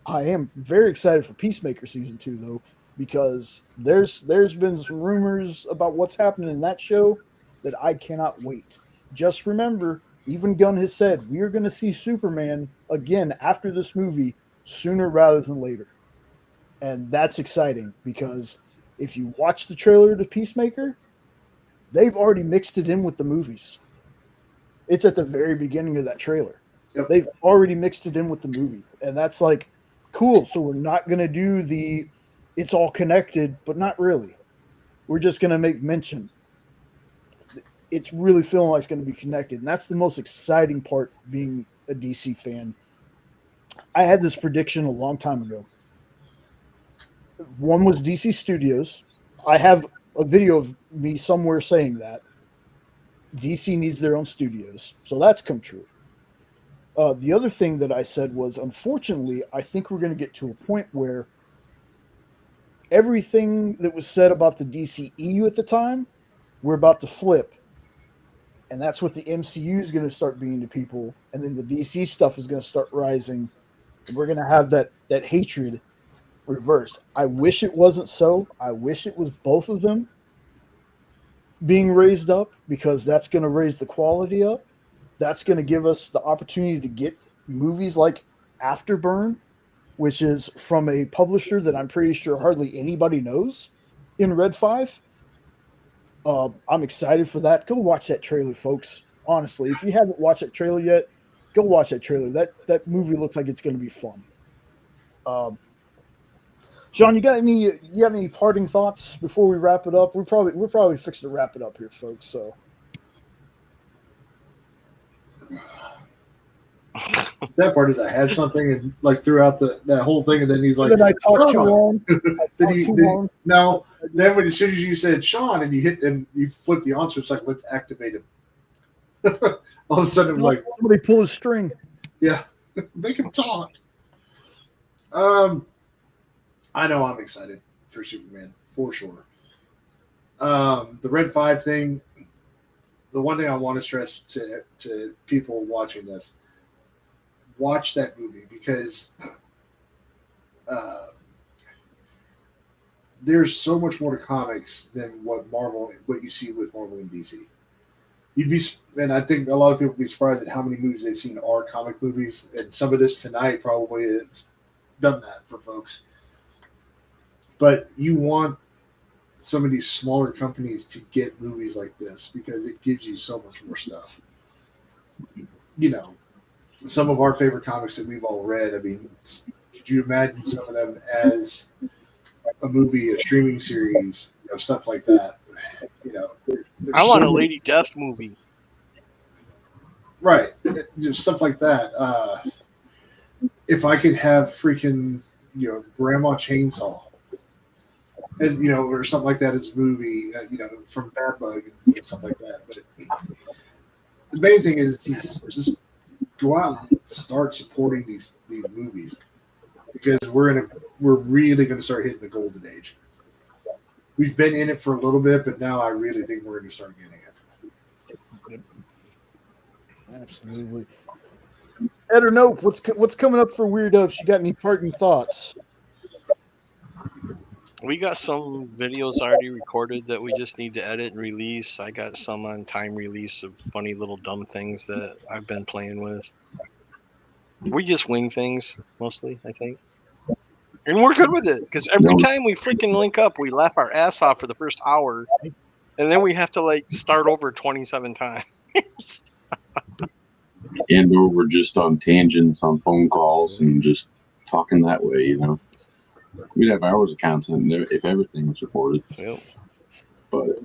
I am very excited for Peacemaker season 2 though, because there's been some rumors about what's happening in that show that I cannot wait. Just remember, even Gunn has said we are going to see Superman again after this movie sooner rather than later. And that's exciting because if you watch the trailer to Peacemaker, they've already mixed it in with the movies. It's at the very beginning of that trailer. Yep. They've already mixed it in with the movie. And that's like, cool. So we're not going to do it's all connected, but not really. We're just going to make mention. It's really feeling like it's going to be connected. And that's the most exciting part being a DC fan. I had this prediction a long time ago. One was DC Studios. I have a video of me somewhere saying that. DC needs their own studios. So that's come true. The other thing that I said was, unfortunately, I think we're going to get to a point where everything that was said about the DCEU at the time, we're about to flip. And that's what the MCU is going to start being to people. And then the DC stuff is going to start rising. And we're going to have that hatred reversed. I wish it wasn't so. I wish it was both of them being raised up, because that's going to raise the quality up. That's going to give us the opportunity to get movies like Afterburn, which is from a publisher that I'm pretty sure hardly anybody knows in Red 5. I'm excited for that. Go watch that trailer, folks. Honestly, if you haven't watched that trailer yet, go watch that trailer. That movie looks like it's going to be fun. Sean, you have any parting thoughts before we wrap it up? We're probably fixing to wrap it up here, folks. So that part is I had something and like throughout that whole thing, and then he's like, then I talked too long. No. Then as soon as you said Sean and you hit and you flipped the answer, it's like, let's activate him. All of a sudden, it was like somebody pull his string. Yeah, make him talk. I know I'm excited for Superman for sure. The Red 5 thing. The one thing I want to stress to people watching this: watch that movie, because there's so much more to comics than what you see with Marvel and DC. And I think a lot of people would be surprised at how many movies they've seen are comic movies, and some of this tonight probably has done that for folks. But you want some of these smaller companies to get movies like this because it gives you so much more stuff. You know, some of our favorite comics that we've all read, I mean, could you imagine some of them as a movie, a streaming series, stuff like that? I want a Lady Death movie. Right. Stuff like that. If I could have freaking, Grandma Chainsaw, as or something like that as a movie, from Bad Bug and stuff like that. But the main thing is just go out and start supporting these movies, because we're really going to start hitting the golden age. We've been in it for a little bit, but now I really think we're going to start getting it. Absolutely. Ed or Nope, what's coming up for Weird Ups? You got any parting thoughts? We got some videos already recorded that we just need to edit and release. I got some on time release of funny little dumb things that I've been playing with. We just wing things mostly, I think. And we're good with it because every time we freaking link up, we laugh our ass off for the first hour, and then we have to like start over 27 times. And we're just on tangents on phone calls and just talking that way, you know. We'd have hours of content if everything was recorded. Yep. But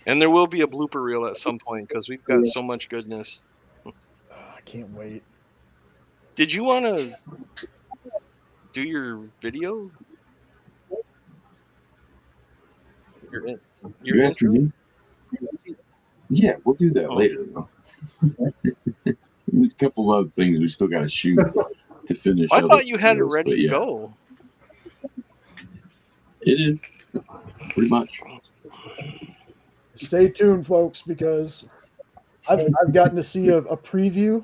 And there will be a blooper reel at some point because we've got so much goodness. I can't wait. Did you want to do your video? Your asking intro? me? Yeah, we'll do that later, though. A couple of other things we still got to shoot to finish. I thought you had it ready to yeah. go. It is, pretty much. Stay tuned, folks, because I've gotten to see a preview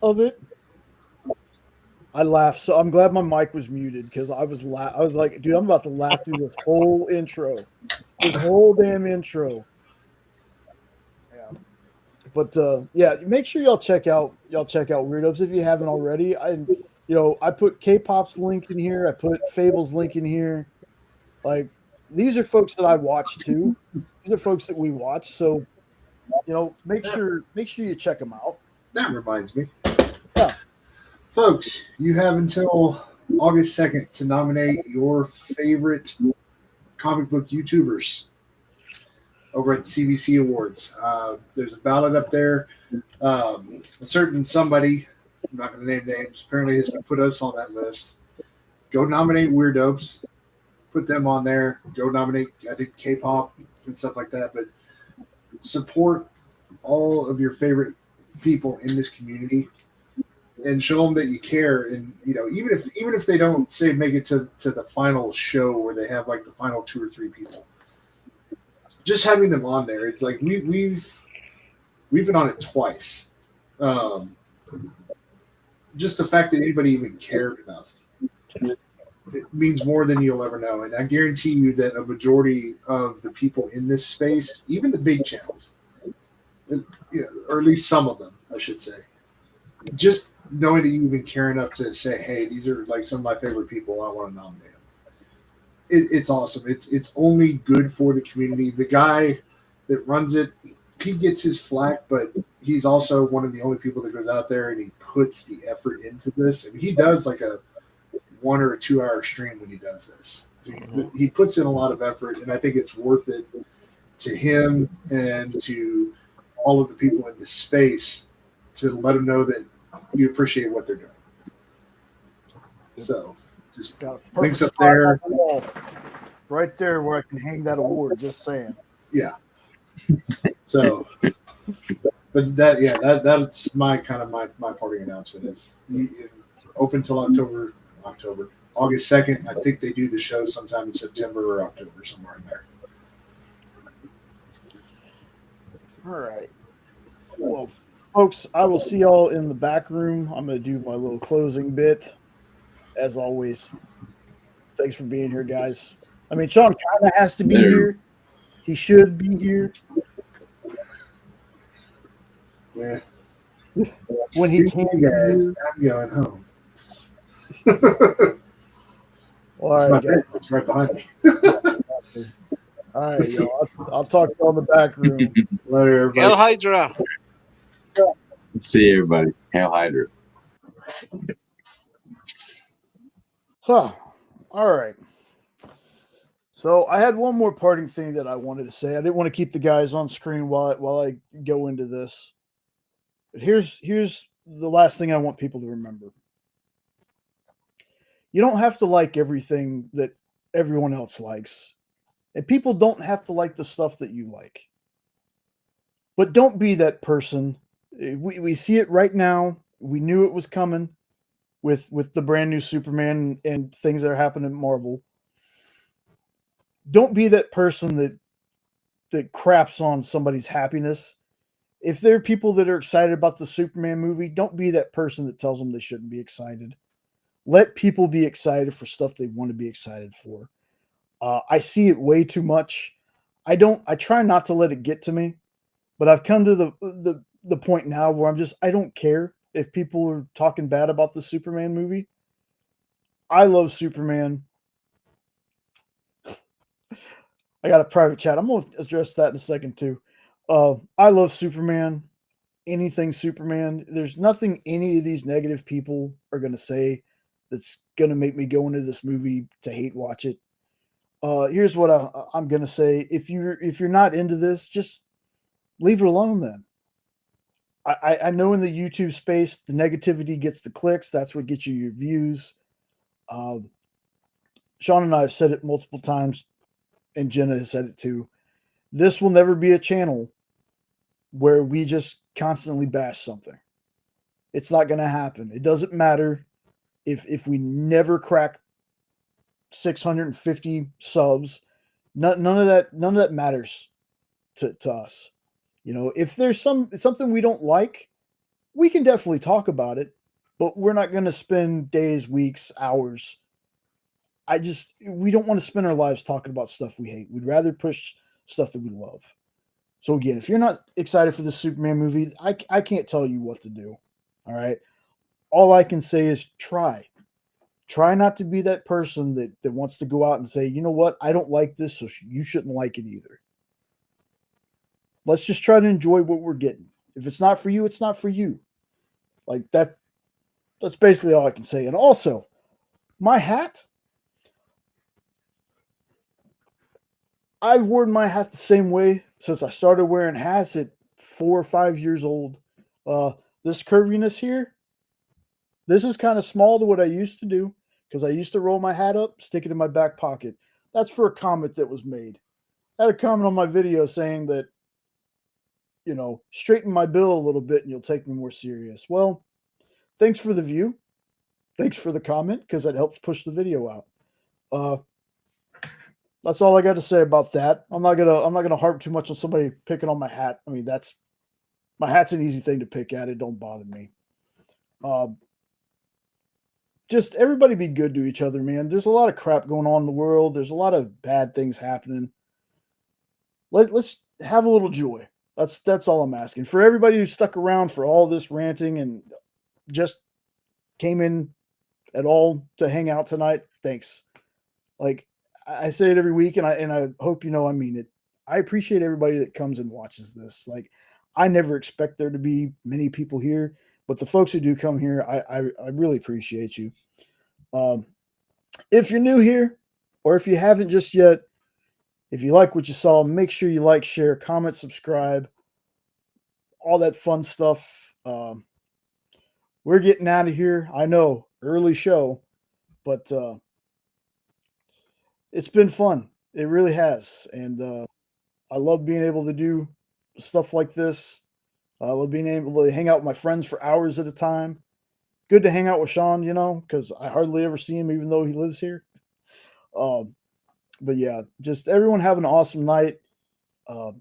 of it. I laughed, so I'm glad my mic was muted because I was like, dude, I'm about to laugh through this whole intro, this whole damn intro. Yeah, but yeah, make sure y'all check out Weird Ups if you haven't already. I put Kpop's link in here. I put Phable's link in here. Like, these are folks that I watch too. These are folks that we watch. So, make sure you check them out. That reminds me. Yeah. Folks, you have until August 2nd to nominate your favorite comic book YouTubers over at CBC Awards. There's a ballot up there. A certain somebody, I'm not going to name names, apparently has put us on that list. Go nominate Weird Dopes. Put them on there. Go nominate, I think, Kpop and stuff like that. But support all of your favorite people in this community and show them that you care. And even if they don't say make it to the final show where they have like the final 2 or 3 people, just having them on there, it's like we've been on it twice. Just the fact that anybody even cared enough, it means more than you'll ever know. And I guarantee you that a majority of the people in this space, even the big channels, or at least some of them, I should say, just knowing that you even care enough to say, hey, these are like some of my favorite people, I want to nominate them. It's awesome. It's only good for the community. The guy that runs it, he gets his flack, but he's also one of the only people that goes out there and he puts the effort into this. I mean, he does like a 1 or 2 hour stream when he does this. So he puts in a lot of effort, and I think it's worth it to him and to all of the people in this space to let them know that you appreciate what they're doing. So just got links up there. Right there where I can hang that award, just saying. Yeah. So, but that's my parting announcement is open till August 2nd. I think they do the show sometime in September or October, somewhere in there. All right. Well, folks, I will see y'all in the back room. I'm going to do my little closing bit. As always, thanks for being here, guys. I mean, Sean kind of has to be here. He should be here. Yeah. When he can't, I'm going home. All right, guys. It's right behind me. All right, y'all. I'll talk to you on the back room. Later, everybody. Hail Hydra. Let's see everybody. Hail Hydra. Huh. All right. So I had one more parting thing that I wanted to say. I didn't want to keep the guys on screen while I go into this. But here's the last thing I want people to remember. You don't have to like everything that everyone else likes. And people don't have to like the stuff that you like. But don't be that person. We see it right now. We knew it was coming with the brand new Superman and things that are happening in Marvel. Don't be that person that craps on somebody's happiness. If there are people that are excited about the Superman movie, don't be that person that tells them they shouldn't be excited. Let people be excited for stuff they want to be excited for. I see it way too much. I try not to let it get to me, but I've come to the point now where I don't care. if people are talking bad about the Superman movie. I love Superman. I got a private chat. I'm going to address that in a second, too. I love Superman. Anything Superman. There's nothing any of these negative people are going to say that's going to make me go into this movie to hate watch it. Here's what I'm going to say. If you're not into this, just leave it alone then. I know in the YouTube space, the negativity gets the clicks. That's what gets you your views. Sean and I have said it multiple times, and Jenna has said it too. This will never be a channel where we just constantly bash something. It's not going to happen. It doesn't matter if we never crack 650 subs. None of that matters to us. You know, if there's something we don't like, we can definitely talk about it, but we're not going to spend days, weeks, hours. We don't want to spend our lives talking about stuff we hate. We'd rather push stuff that we love. So again, if you're not excited for the Superman movie, I can't tell you what to do. All right. All I can say is try. Try not to be that person that wants to go out and say, you know what, I don't like this, so you shouldn't like it either. Let's just try to enjoy what we're getting. If it's not for you, it's not for you. Like that. That's basically all I can say. And also, my hat. I've worn my hat the same way since I started wearing hats at 4 or 5 years old. This curviness here, this is kind of small to what I used to do because I used to roll my hat up, stick it in my back pocket. That's for a comment that was made. I had a comment on my video saying that, you know, straighten my bill a little bit and you'll take me more serious. Well, thanks for the view. Thanks for the comment because that helps push the video out. That's all I got to say about that. I'm not gonna harp too much on somebody picking on my hat. I mean, my hat's an easy thing to pick at. It don't bother me. Just everybody be good to each other, man. There's a lot of crap going on in the world. There's a lot of bad things happening. Let's have a little joy. That's all I'm asking. For everybody who stuck around for all this ranting and just came in at all to hang out tonight, thanks. Like I say it every week, and I hope you know I mean it. I appreciate everybody that comes and watches this. Like I never expect there to be many people here, but the folks who do come here, I really appreciate you. If you're new here, or if you haven't just yet, if you like what you saw, make sure you like, share, comment, subscribe, all that fun stuff. We're getting out of here. I know, early show, but it's been fun. It really has. And I love being able to do stuff like this. I love being able to hang out with my friends for hours at a time. Good to hang out with Sean, you know, because I hardly ever see him, even though he lives here. But yeah, just everyone have an awesome night. I'll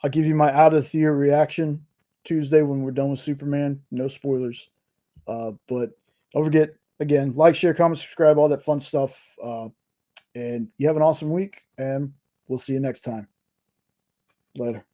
give you my out of theater reaction Tuesday when we're done with Superman. No spoilers. But don't forget, again, like, share, comment, subscribe, all that fun stuff. And you have an awesome week, and we'll see you next time. Later.